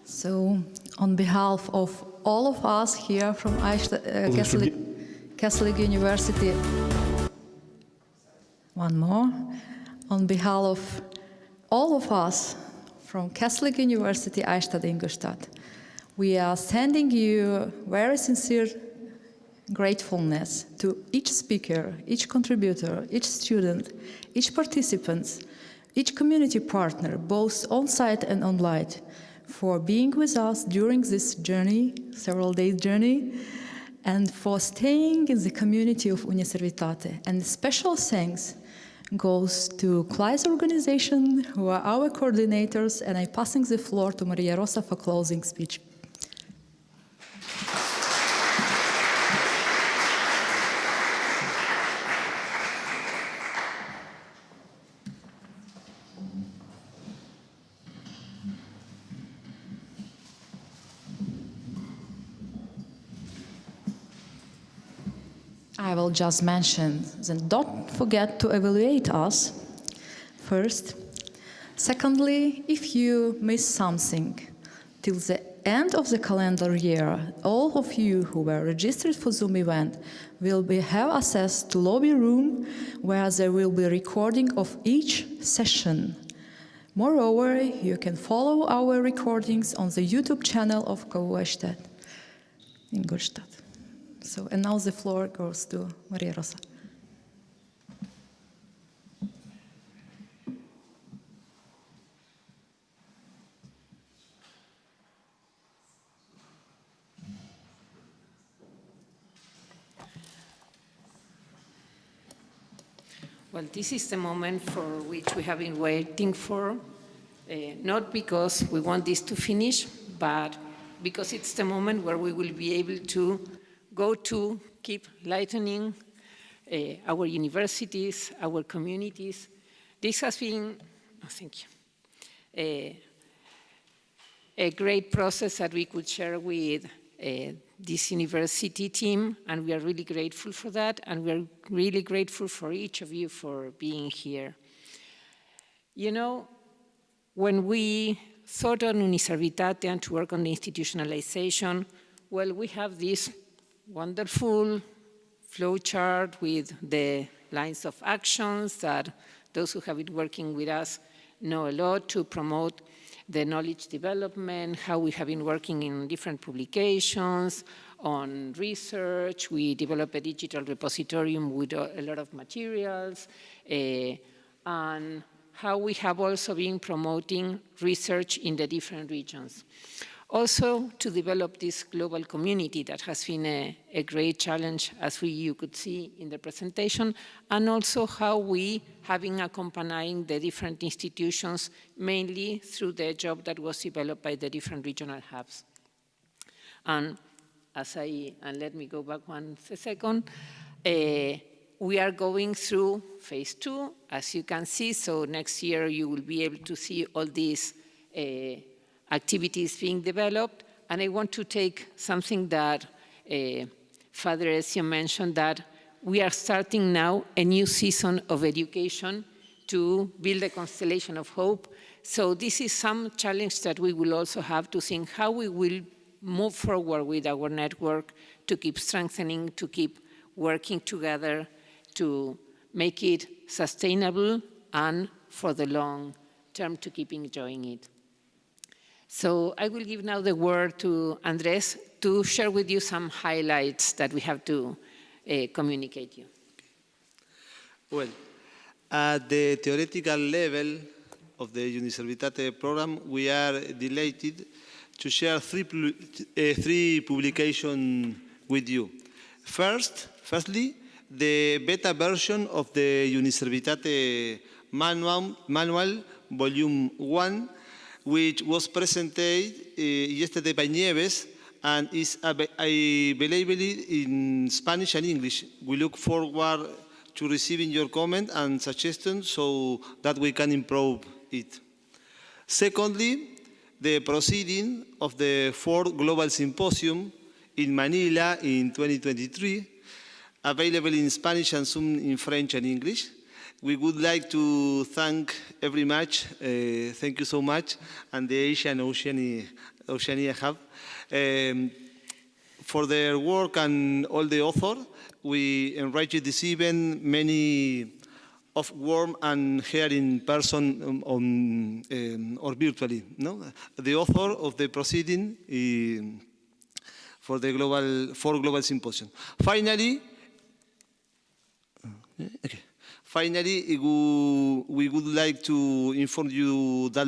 So, on behalf of all of us here from Catholic University, one more, on behalf of all of us from Catholic University Eichstätt-Ingolstadt, we are sending you very sincere gratefulness to each speaker, each contributor, each student, each participant, each community partner, both on-site and online, for being with us during this journey, several days journey, and for staying in the community of Uniservitate. And special thanks goes to CLI's organization, who are our coordinators, and I'm passing the floor to Maria Rosa for closing speech. I will just mention, then don't forget to evaluate us first. Secondly, if you miss something, till the end of the calendar year, all of you who were registered for Zoom event will have access to lobby room where there will be recording of each session. Moreover, you can follow our recordings on the YouTube channel of KU Eichstätt-Ingolstadt. So, and now the floor goes to Maria Rosa. Well, this is the moment for which we have been waiting for, not because we want this to finish, but because it's the moment where we will be able to go to keep lightening our universities, our communities. This has been, thank you, a great process that we could share with this university team, and we are really grateful for that, and we are really grateful for each of you for being here. You know, when we thought on Uniservitate and to work on the institutionalization, well, we have this wonderful flowchart with the lines of actions that those who have been working with us know a lot to promote the knowledge development, how we have been working in different publications, on research. We developed a digital repositorium with a lot of materials, and how we have also been promoting research in the different regions. Also, to develop this global community that has been a great challenge, as you could see in the presentation, and also how we have been accompanying the different institutions, mainly through the job that was developed by the different regional hubs. And let me go back one second, we are going through phase 2, as you can see, so next year you will be able to see all these activities being developed. And I want to take something that Father Ezio mentioned, that we are starting now a new season of education to build a constellation of hope. So this is some challenge that we will also have to think how we will move forward with our network to keep strengthening, to keep working together, to make it sustainable, and for the long term to keep enjoying it. So I will give now the word to Andres to share with you some highlights that we have to communicate you. Well, at the theoretical level of the Uniservitate program, we are delighted to share three publications with you. Firstly, the beta version of the Uniservitate manual volume 1, which was presented yesterday by Nieves and is available in Spanish and English. We look forward to receiving your comment and suggestions so that we can improve it. Secondly, the proceeding of the 4th Global Symposium in Manila in 2023, available in Spanish and soon in French and English. We would like to thank very much, thank you so much, and the Asia and Oceania Hub for their work and all the authors. We enriched this event, many of warm and here in person or virtually. No? The author of the proceeding for the Global Symposium. Finally, we would like to inform you that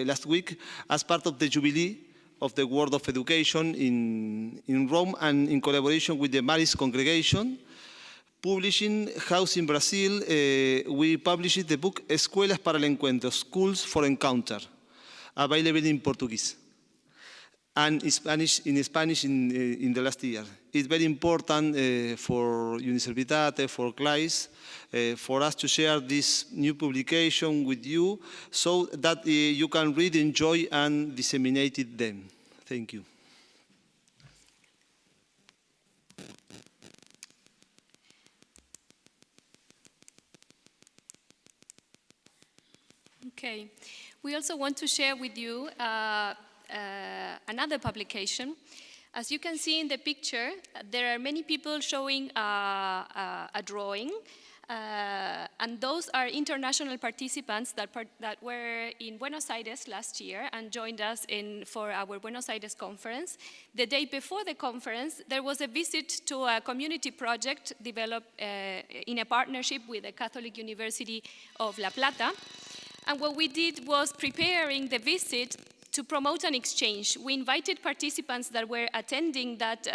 last week, as part of the Jubilee of the World of Education in Rome and in collaboration with the Maris Congregation, publishing house in Brazil, we published the book Escuelas para el Encuentro, Schools for Encounter, available in Portuguese and in Spanish in the last year. It's very important for Uniservitate, for CLAIS, for us to share this new publication with you so that you can read, enjoy, and disseminate them. Thank you. Okay. We also want to share with you another publication. As you can see in the picture, there are many people showing a drawing, and those are international participants that were in Buenos Aires last year and joined us for our Buenos Aires conference. The day before the conference, there was a visit to a community project developed in a partnership with the Catholic University of La Plata. And what we did was preparing the visit to promote an exchange. We invited participants that were attending that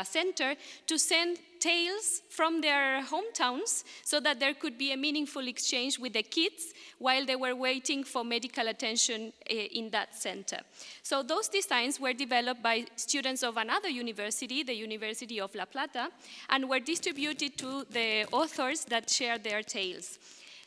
center to send tales from their hometowns so that there could be a meaningful exchange with the kids while they were waiting for medical attention in that center. So those designs were developed by students of another university, the University of La Plata, and were distributed to the authors that shared their tales.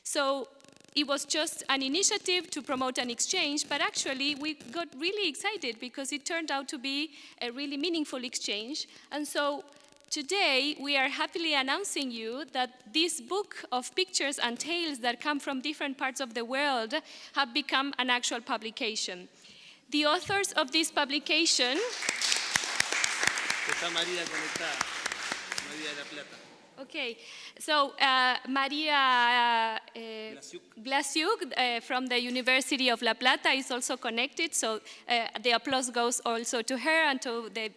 So it was just an initiative to promote an exchange, but actually we got really excited because it turned out to be a really meaningful exchange. And so today we are happily announcing you that this book of pictures and tales that come from different parts of the world have become an actual publication. The authors of this publication... Está María conectada, María de La Plata. Okay, so Maria Blasiuk from the University of La Plata is also connected, so the applause goes also to her and to the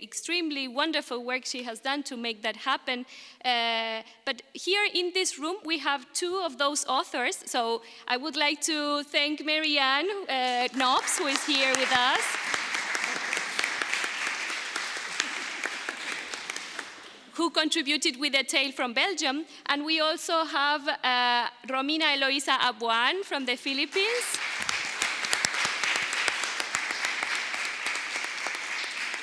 extremely wonderful work she has done to make that happen. But here in this room, we have two of those authors, so I would like to thank Marianne Knopps, who is here with us. Who contributed with a tale from Belgium. And we also have Romina Eloisa Abuan from the Philippines,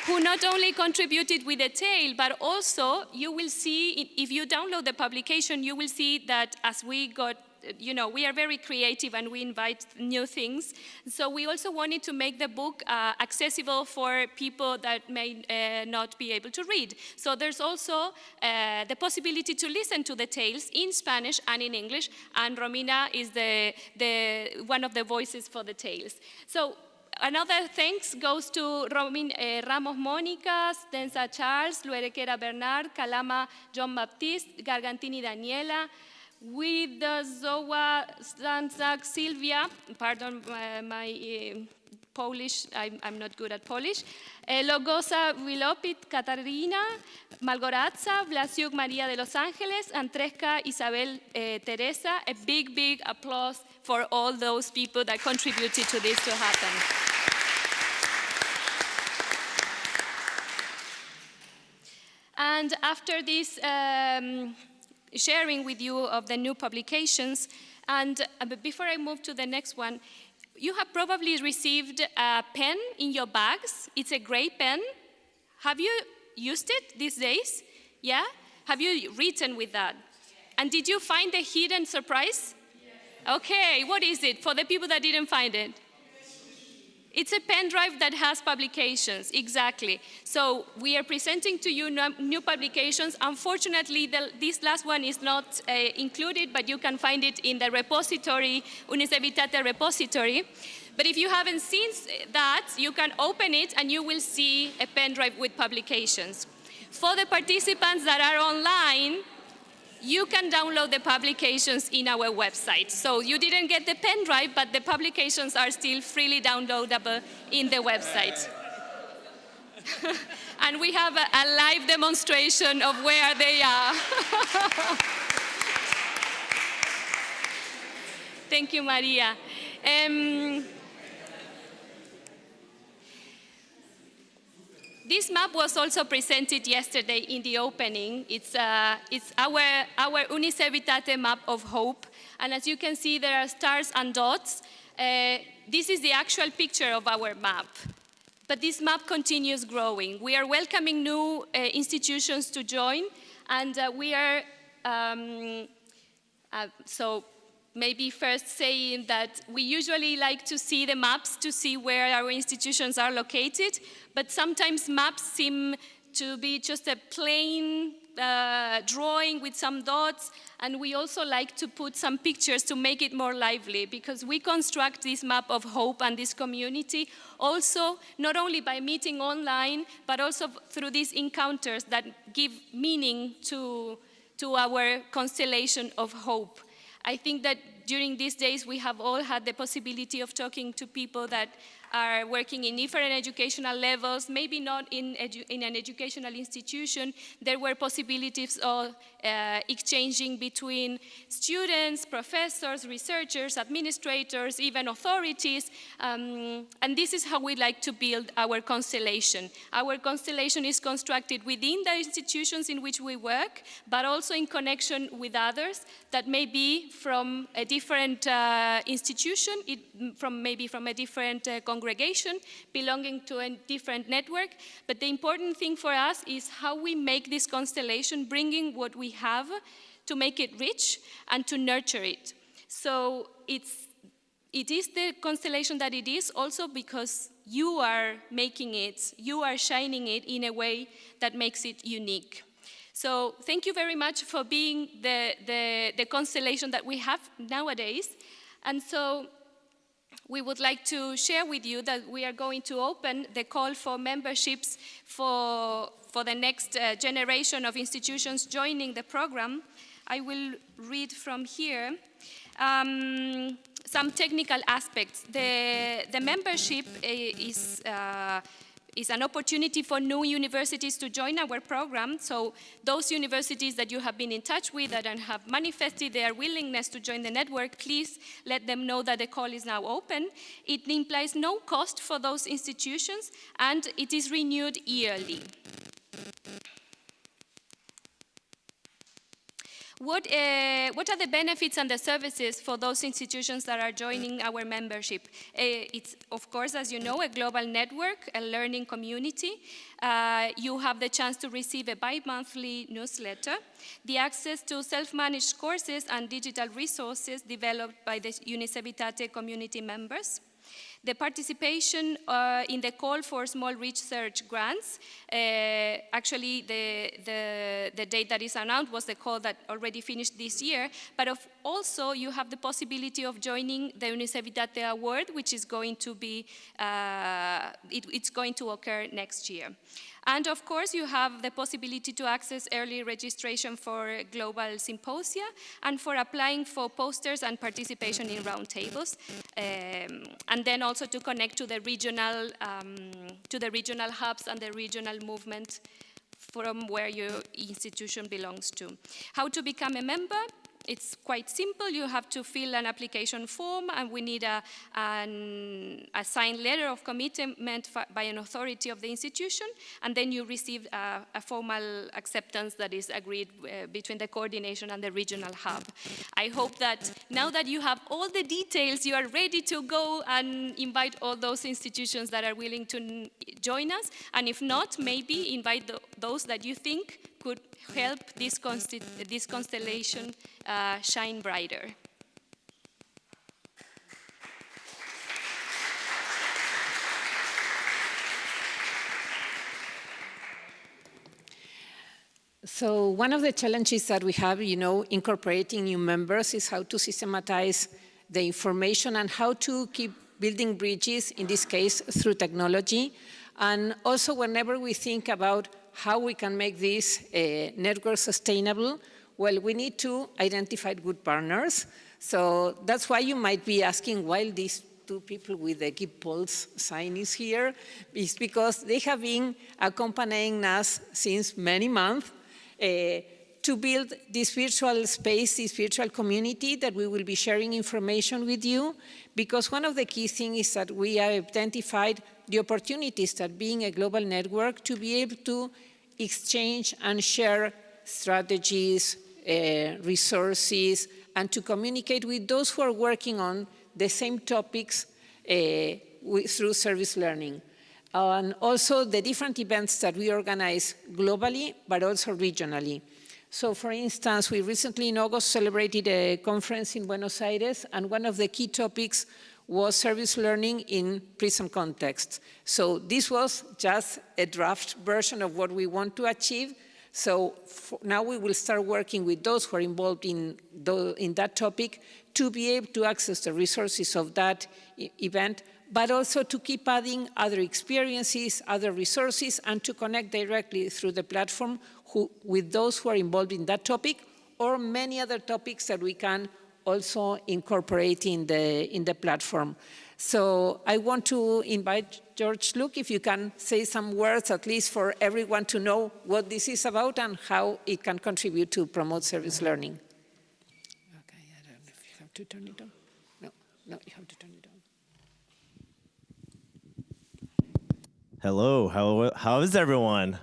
who not only contributed with a tale, but also you will see, if you download the publication, you will see that as we got, we are very creative and we invite new things. So we also wanted to make the book accessible for people that may not be able to read. So there's also the possibility to listen to the tales in Spanish and in English, and Romina is one of the voices for the tales. So another thanks goes to Ramos Mónica, Densa Charles, Luerequera Bernard, Calama John Baptiste, Gargantini Daniela, with Zoa Stanzak Silvia, pardon my Polish, I'm not good at Polish, Logosa Wilopit Katarina, Malgorazza, Blasiuk Maria de Los Angeles, and Tresca Isabel Teresa. A big, big applause for all those people that contributed to this to happen. And after this sharing with you of the new publications, and before I move to the next one, you have probably received a pen in your bags. It's a gray pen. Have you used it these days? Yeah? Have you written with that? And did you find the hidden surprise? Okay, what is it for the people that didn't find it? It's a pen drive that has publications, exactly. So we are presenting to you new publications. Unfortunately, this last one is not included, but you can find it in the repository, Uniservitate repository. But if you haven't seen that, you can open it and you will see a pen drive with publications. For the participants that are online, you can download the publications in our website. So you didn't get the pen drive, but the publications are still freely downloadable in the website. And we have a live demonstration of where they are. Thank you, Maria. This map was also presented yesterday in the opening. It's our Uniservitate map of hope. And as you can see, there are stars and dots. This is the actual picture of our map. But this map continues growing. We are welcoming new institutions to join. And we are, so maybe first saying that we usually like to see the maps to see where our institutions are located, but sometimes maps seem to be just a plain drawing with some dots, and we also like to put some pictures to make it more lively, because we construct this map of hope and this community also not only by meeting online, but also through these encounters that give meaning to our constellation of hope. I think that during these days we have all had the possibility of talking to people that are working in different educational levels, maybe not in an educational institution. There were possibilities of exchanging between students, professors, researchers, administrators, even authorities, and this is how we like to build our constellation. Our constellation is constructed within the institutions in which we work, but also in connection with others that may be from a different institution, maybe from a different congregation, belonging to a different network. But the important thing for us is how we make this constellation, bringing what we have to make it rich and to nurture it. So it is the constellation that it is also because you are making it, you are shining it in a way that makes it unique. So thank you very much for being the constellation that we have nowadays. And so we would like to share with you that we are going to open the call for memberships for the next generation of institutions joining the program. I will read from here some technical aspects. The membership is an opportunity for new universities to join our program. So those universities that you have been in touch with and have manifested their willingness to join the network, please let them know that the call is now open. It implies no cost for those institutions, and it is renewed yearly. What are the benefits and the services for those institutions that are joining our membership? It's, of course, as you know, a global network, a learning community. You have the chance to receive a bi-monthly newsletter, the access to self-managed courses and digital resources developed by the Uniservitate community members, the participation in the call for small research grants. Actually, the date that is announced was the call that already finished this year, but also you have the possibility of joining the Uniservitate Award, which is going to be, it's going to occur next year. And of course, you have the possibility to access early registration for global symposia and for applying for posters and participation in roundtables. And then also to connect to the regional hubs and the regional movement from where your institution belongs to. How to become a member? It's quite simple. You have to fill an application form, and we need a signed letter of commitment by an authority of the institution, and then you receive a formal acceptance that is agreed between the coordination and the regional hub. I hope that now that you have all the details, you are ready to go and invite all those institutions that are willing to join us, and if not, maybe invite those that you think could help this constellation shine brighter. So one of the challenges that we have, incorporating new members is how to systematize the information and how to keep building bridges, in this case, through technology. And also whenever we think about how we can make this network sustainable, well, we need to identify good partners. So that's why you might be asking why these two people with the Keep Pulse sign is here. It's because they have been accompanying us since many months to build this virtual space, this virtual community that we will be sharing information with you. Because one of the key things is that we have identified the opportunities that being a global network to be able to exchange and share strategies, resources, and to communicate with those who are working on the same topics through service learning. And also the different events that we organize globally, but also regionally. So for instance, we recently in August celebrated a conference in Buenos Aires, and one of the key topics was service learning in prison contexts. So this was just a draft version of what we want to achieve. So now we will start working with those who are involved in that topic to be able to access the resources of that event, but also to keep adding other experiences, other resources, and to connect directly through the platform with those who are involved in that topic, or many other topics that we can also incorporate in the platform. So I want to invite George Luke, if you can say some words, at least for everyone to know what this is about and how it can contribute to promote service learning. Okay, I don't know if you have to turn it on. No, you have to turn it on. Hello, how is everyone?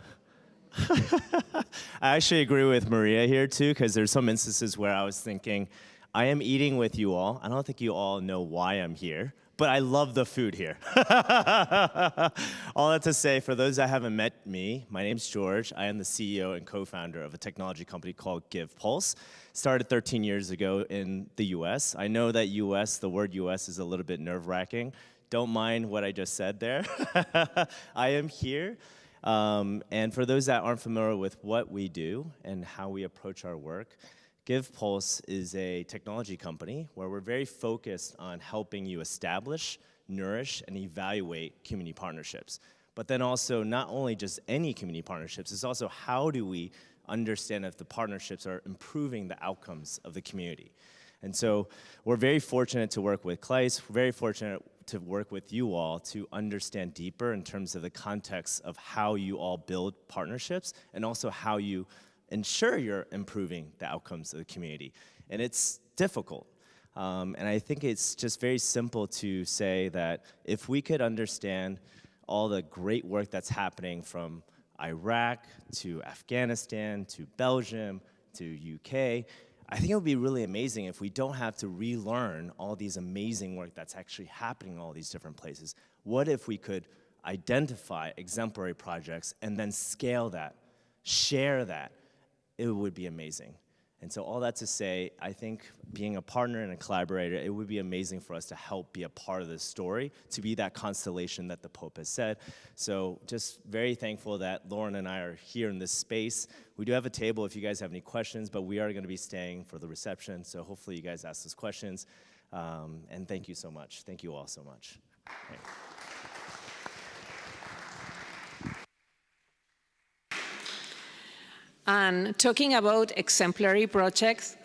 I actually agree with Maria here too, because there's some instances where I was thinking, I am eating with you all. I don't think you all know why I'm here, but I love the food here. All that to say, for those that haven't met me, my name's George. I am the CEO and co-founder of a technology company called GivePulse. Started 13 years ago in the US. I know that the word US is a little bit nerve-wracking. Don't mind what I just said there. I am here. And for those that aren't familiar with what we do and how we approach our work, GivePulse is a technology company where we're very focused on helping you establish, nourish, and evaluate community partnerships. But then also not only just any community partnerships, it's also how do we understand if the partnerships are improving the outcomes of the community. And so we're very fortunate to work with Kleist, we're very fortunate to work with you all to understand deeper in terms of the context of how you all build partnerships and also how you ensure you're improving the outcomes of the community. And it's difficult. And I think it's just very simple to say that if we could understand all the great work that's happening from Iraq to Afghanistan to Belgium to UK, I think it would be really amazing if we don't have to relearn all these amazing work that's actually happening in all these different places. What if we could identify exemplary projects and then scale that, share that? It would be amazing. And so all that to say, I think being a partner and a collaborator, it would be amazing for us to help be a part of this story, to be that constellation that the Pope has said. So just very thankful that Lauren and I are here in this space. We do have a table if you guys have any questions, but we are going to be staying for the reception. So hopefully you guys ask those questions. And thank you so much. Thank you all so much. Thanks. And talking about exemplary projects,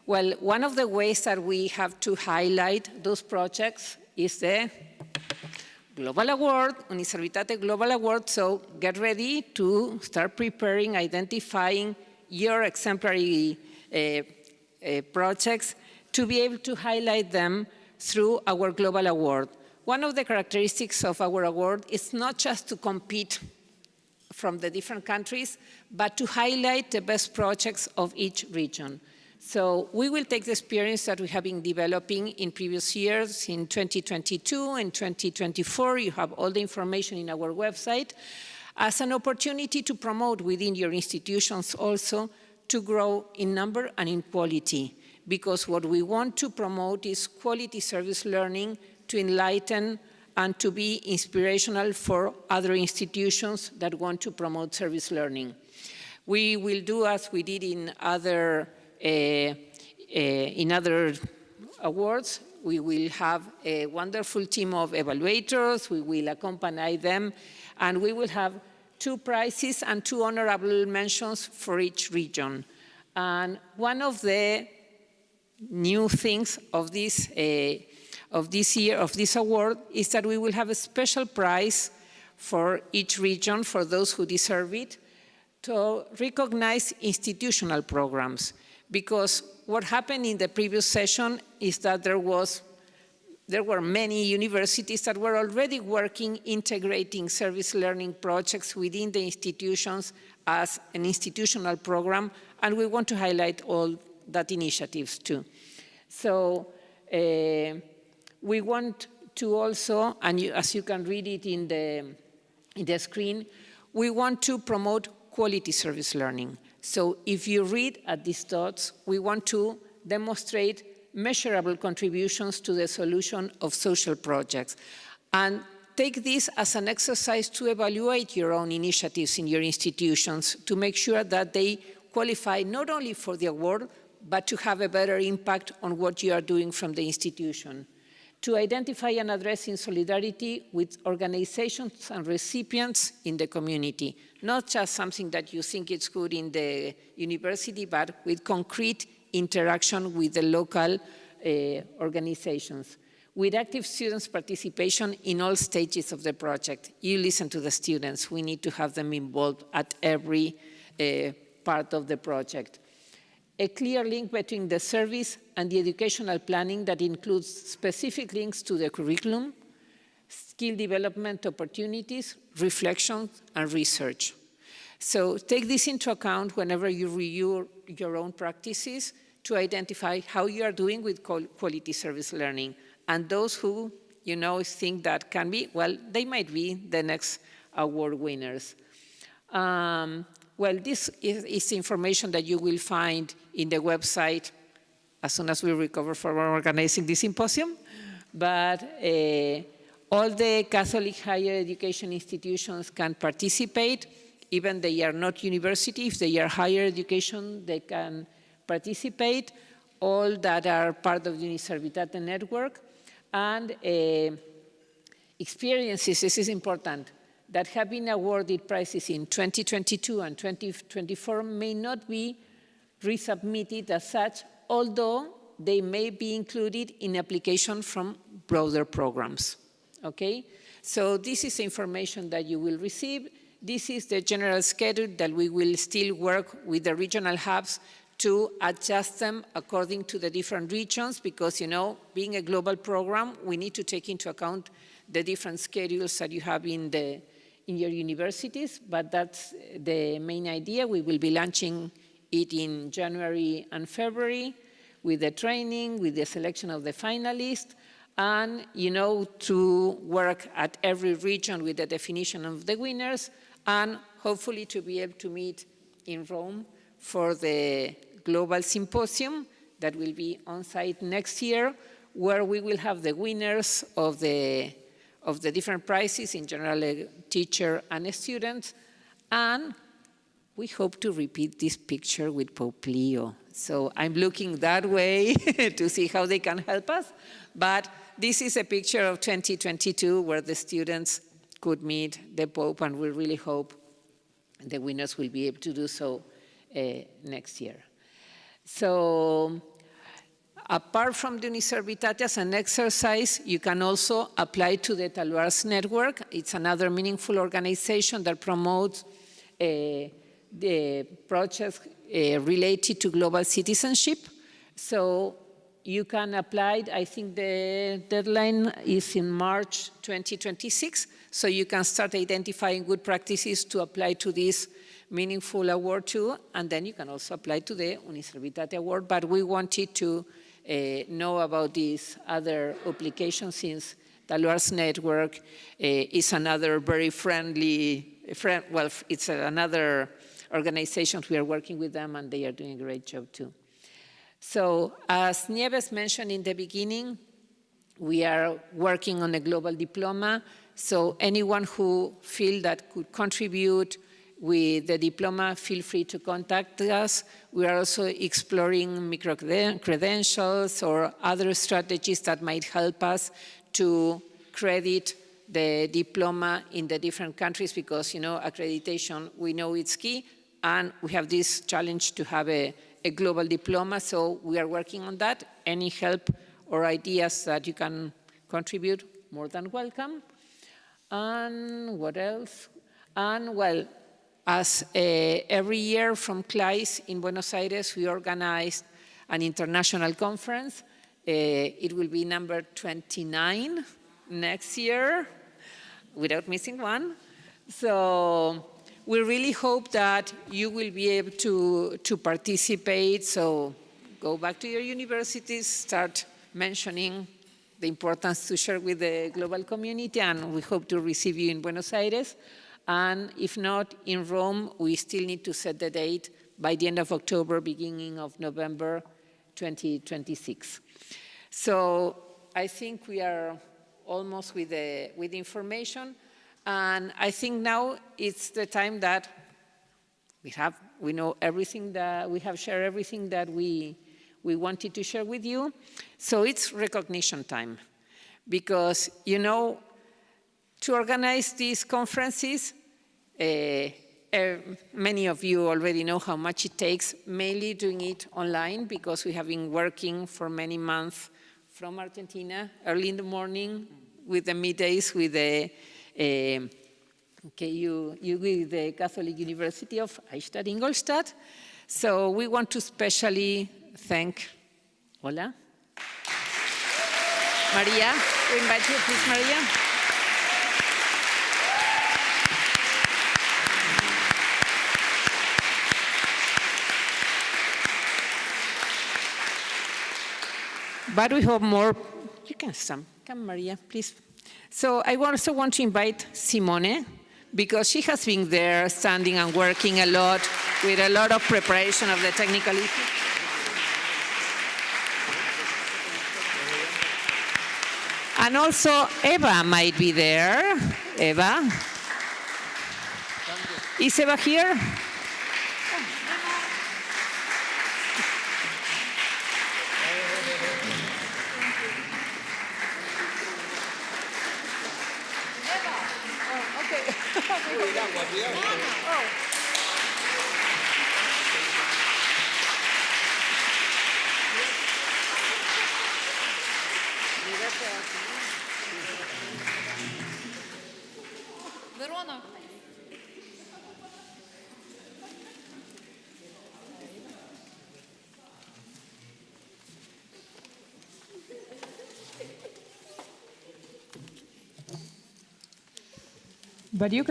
well, one of the ways that we have to highlight those projects is the Global Award, Uniservitate Global Award. So get ready to start preparing, identifying your exemplary projects to be able to highlight them through our Global Award. One of the characteristics of our award is not just to compete from the different countries, but to highlight the best projects of each region. So we will take the experience that we have been developing in previous years, in 2022 and 2024, you have all the information in our website, as an opportunity to promote within your institutions also to grow in number and in quality. Because what we want to promote is quality service learning to enlighten and to be inspirational for other institutions that want to promote service learning. We will do as we did in other awards. We will have a wonderful team of evaluators, we will accompany them, and we will have 2 prizes and 2 honorable mentions for each region. And one of the new things of this year, of this award, is that we will have a special prize for each region, for those who deserve it, to recognize institutional programs. Because what happened in the previous session is that there were many universities that were already working, integrating service learning projects within the institutions as an institutional program, and we want to highlight all that initiatives too. So, we want to also, and as you can read it in the screen, we want to promote quality service learning. So if you read at these dots, we want to demonstrate measurable contributions to the solution of social projects. And take this as an exercise to evaluate your own initiatives in your institutions to make sure that they qualify not only for the award, but to have a better impact on what you are doing from the institution. To identify and address in solidarity with organizations and recipients in the community, not just something that you think is good in the university, but with concrete interaction with the local organizations. With active students' participation in all stages of the project. You listen to the students. We need to have them involved at every part of the project. A clear link between the service and the educational planning that includes specific links to the curriculum, skill development opportunities, reflections, and research. So take this into account whenever you review your own practices to identify how you are doing with quality service learning. And those who, think that can be, well, they might be the next award winners. Well, this is information that you will find in the website as soon as we recover from organizing this symposium. But all the Catholic higher education institutions can participate, even they are not university. If they are higher education, they can participate. All that are part of the Uniservitate network. And experiences, this is important, that have been awarded prizes in 2022 and 2024 may not be resubmitted as such, although they may be included in application from broader programs, okay? So this is information that you will receive. This is the general schedule that we will still work with the regional hubs to adjust them according to the different regions, because, being a global program, we need to take into account the different schedules that you have in your universities, but that's the main idea. We will be launching it in January and February with the training, with the selection of the finalists, and, to work at every region with the definition of the winners, and hopefully to be able to meet in Rome for the Global Symposium that will be on site next year, where we will have the winners of the different prizes, in general, a teacher and a student, and we hope to repeat this picture with Pope Leo. So I'm looking that way to see how they can help us, but this is a picture of 2022 where the students could meet the Pope, and we really hope the winners will be able to do so next year. So, apart from the Uniservitate as an exercise, you can also apply to the Taluars network. It's another meaningful organization that promotes the projects related to global citizenship. So you can apply. I think the deadline is in March 2026. So you can start identifying good practices to apply to this meaningful award too, and then you can also apply to the Uniservitate award. But we wanted to know about these other applications, since Taluars network is another very it's another organization. We are working with them, and they are doing a great job too. So as Nieves mentioned in the beginning, we are working on a global diploma. So anyone who feels that could contribute with the diploma, feel free to contact us. We are also exploring micro-credentials or other strategies that might help us to credit the diploma in the different countries, because, accreditation, we know it's key, and we have this challenge to have a global diploma, so we are working on that. Any help or ideas that you can contribute, more than welcome. And what else? And, well, as every year from CLAIS in Buenos Aires, we organized an international conference. It will be number 29 next year, without missing one. So we really hope that you will be able to participate. So go back to your universities, start mentioning the importance to share with the global community, and we hope to receive you in Buenos Aires. And if not, in Rome, we still need to set the date by the end of October, beginning of November, 2026. So I think we are almost with the information, and I think now it's the time that we know everything that we have shared, everything that we wanted to share with you. So it's recognition time, because to organize these conferences, many of you already know how much it takes, mainly doing it online, because we have been working for many months from Argentina, early in the morning, with the middays, with the with the Catholic University of Eichstätt-Ingolstadt. So we want to especially thank, hola, Maria. We invite you, please, Maria. But we have more. You can stand. Come, Maria, please. So I also want to invite Simone, because she has been there standing and working a lot with a lot of preparation of the technical issues. And also Eva might be there. Eva? Is Eva here? Verona. But you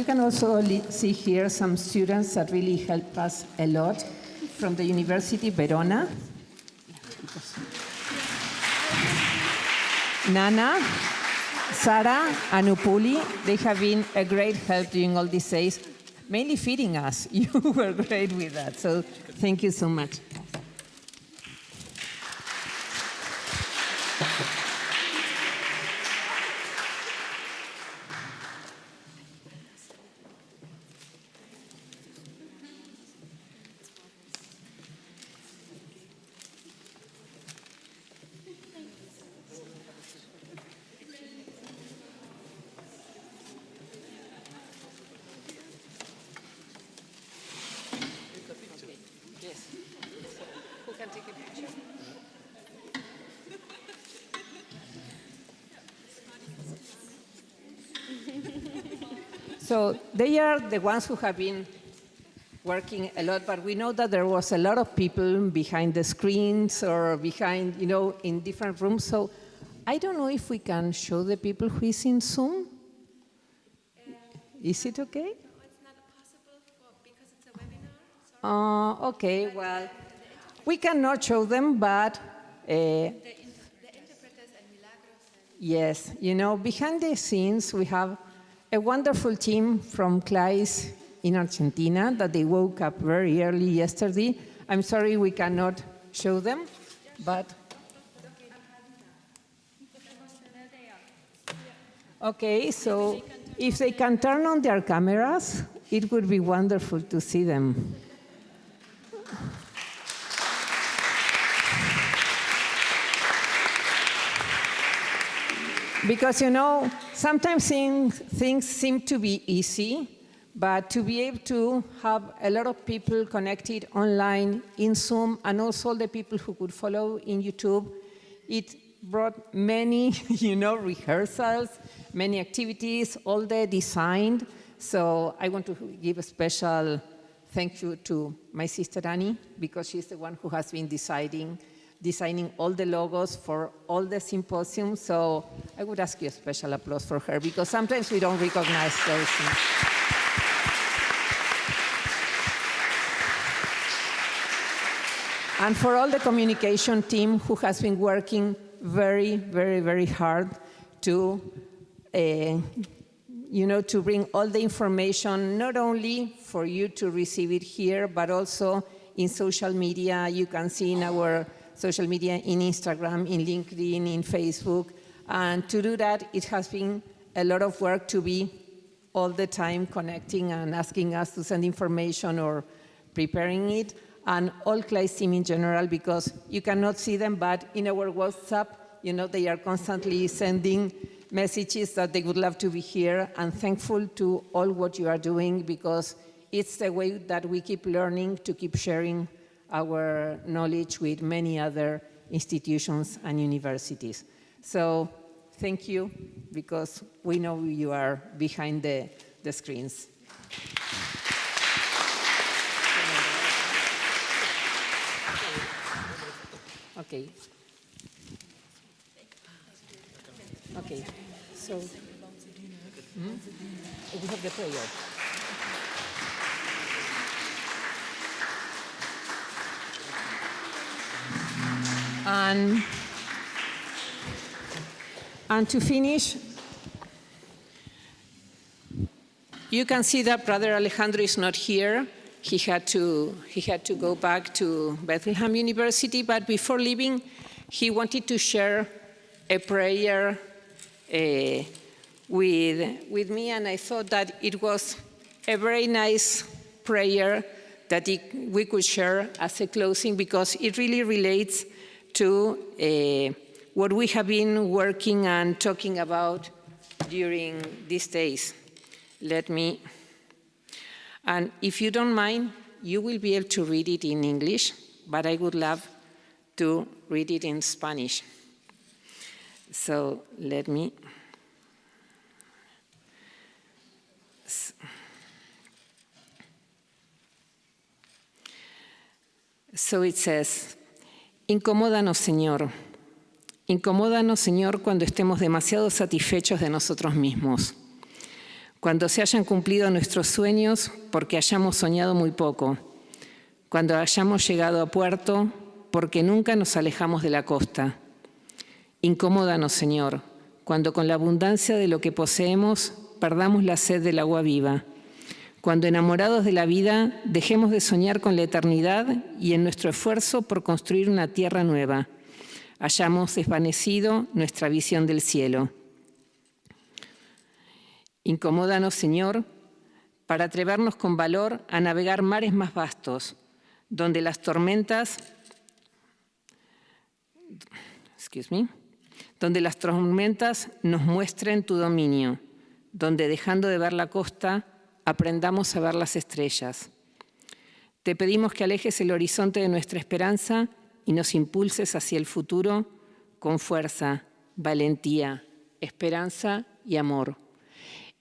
can also see here some students that really helped us a lot from the University Verona. Nana, Sara, and Upuli, they have been a great help during all these days, mainly feeding us. You were great with that, so thank you so much. So they are the ones who have been working a lot, but we know that there was a lot of people behind the screens or behind, in different rooms. So I don't know if we can show the people who is in Zoom. Is it okay? No, it's not possible because it's a webinar. Sorry. Okay, well, we cannot show them, but the interpreters and Milagros. yes, behind the scenes we have a wonderful team from CLAIS in Argentina that they woke up very early yesterday. I'm sorry we cannot show them, but okay, so if they can turn on their cameras, it would be wonderful to see them. Because, sometimes things seem to be easy, but to be able to have a lot of people connected online in Zoom, and also the people who could follow in YouTube, it brought many, rehearsals, many activities, all the designed. So I want to give a special thank you to my sister Annie, because she's the one who has been designing all the logos for all the symposiums. So I would ask you a special applause for her, because sometimes we don't recognize those things. And for all the communication team who has been working very, very, very hard to, to bring all the information, not only for you to receive it here, but also in social media. You can see in our social media, in Instagram, in LinkedIn, in Facebook. And to do that, it has been a lot of work to be all the time connecting and asking us to send information or preparing it. And all CLAIS team in general, because you cannot see them, but in our WhatsApp, you know, they are constantly sending messages that they would love to be here, and thankful to all what you are doing, because it's the way that we keep learning to keep sharing our knowledge with many other institutions and universities. So thank you, because we know you are behind the screens. Okay. Okay. So we have the prayer. And to finish, you can see that Brother Alejandro is not here. He had to go back to Bethlehem University, but before leaving, he wanted to share a prayer with me, and I thought that it was a very nice prayer that we could share as a closing, because it really relates to what we have been working and talking about during these days. And if you don't mind, you will be able to read it in English, but I would love to read it in Spanish. So let me. So it says, incomódanos, Señor. Incomódanos, Señor, cuando estemos demasiado satisfechos de nosotros mismos. Cuando se hayan cumplido nuestros sueños porque hayamos soñado muy poco. Cuando hayamos llegado a puerto porque nunca nos alejamos de la costa. Incomódanos, Señor, cuando con la abundancia de lo que poseemos perdamos la sed del agua viva. Cuando enamorados de la vida dejemos de soñar con la eternidad y en nuestro esfuerzo por construir una tierra nueva hayamos desvanecido nuestra visión del cielo. Incomódanos, Señor, para atrevernos con valor a navegar mares más vastos, donde las tormentas, nos muestren tu dominio, donde dejando de ver la costa, aprendamos a ver las estrellas. Te pedimos que alejes el horizonte de nuestra esperanza y nos impulses hacia el futuro con fuerza, valentía, esperanza y amor.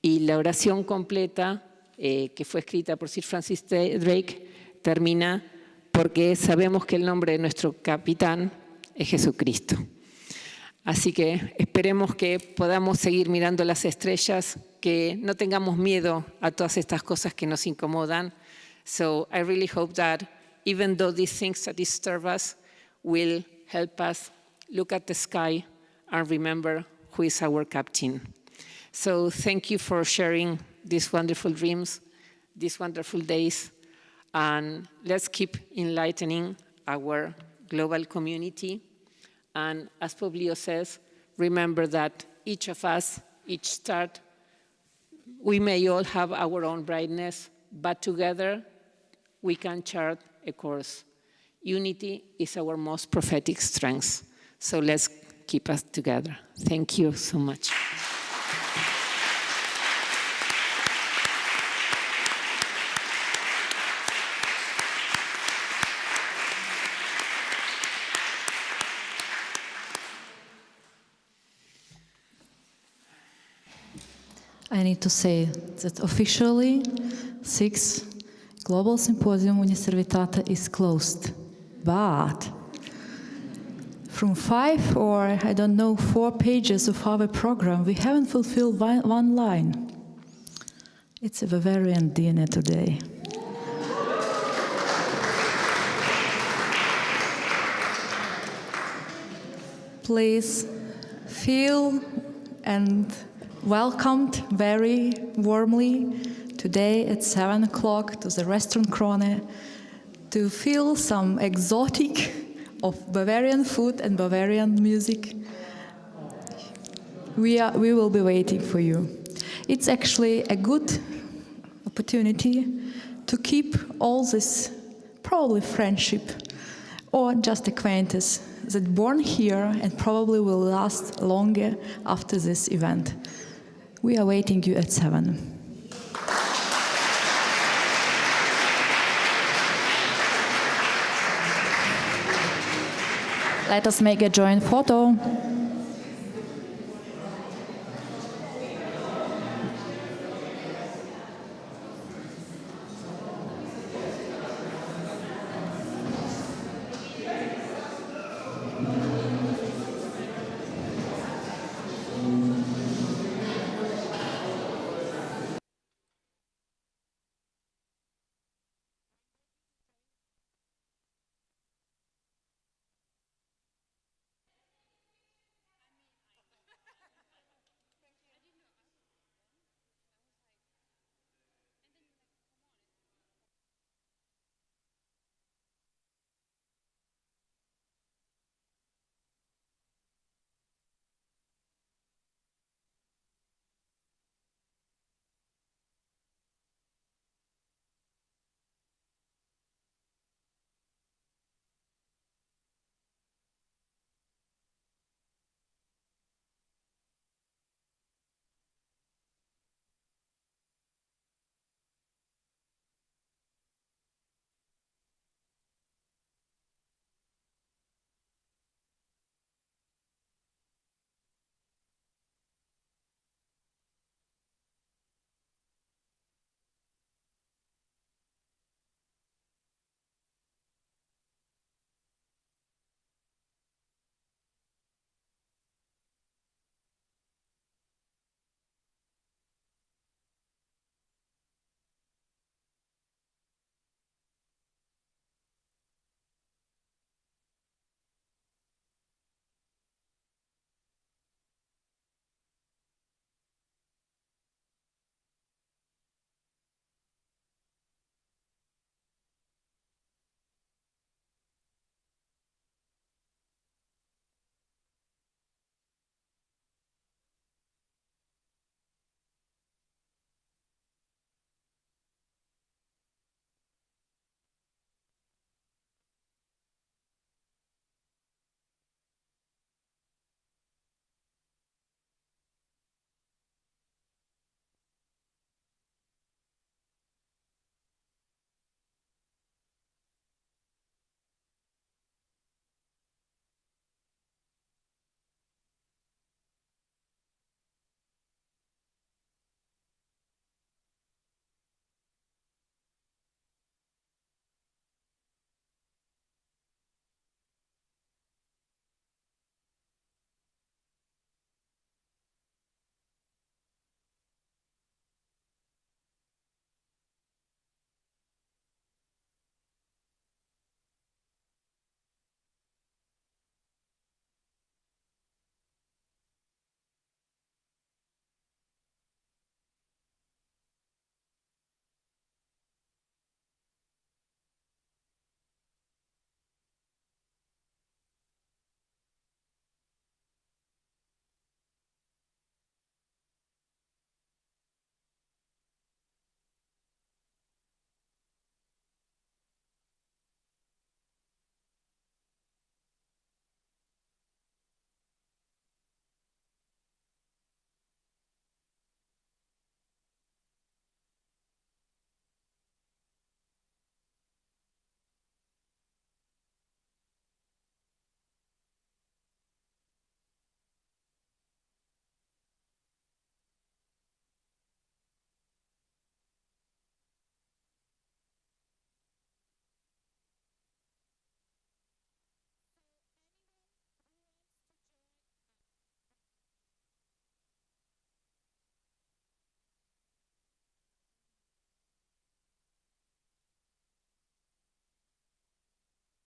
Y la oración completa, que fue escrita por Sir Francis Drake, termina porque sabemos que el nombre de nuestro capitán es Jesucristo. Así que esperemos que podamos seguir mirando las estrellas, que no tengamos miedo a todas estas cosas que nos incomodan. So I really hope that even though these things that disturb us will help us look at the sky and remember who is our captain. So thank you for sharing these wonderful dreams, these wonderful days, and let's keep enlightening our global community. And as Publio says, remember that each of us, each star, we may all have our own brightness, but together we can chart a course. Unity is our most prophetic strength. So let's keep us together. Thank you so much. I need to say that officially 6th Global Symposium Uniservitate is closed. But from 5 or, I don't know, 4 pages of our program, we haven't fulfilled one line. It's a Bavarian dinner today. Please feel and welcomed very warmly today at 7 o'clock to the restaurant Krone. to feel some exotic of Bavarian food and Bavarian music, we will be waiting for you. It's actually a good opportunity to keep all this probably friendship or just acquaintance that born here and probably will last longer after this event. We are waiting you at 7. Let us make a joint photo.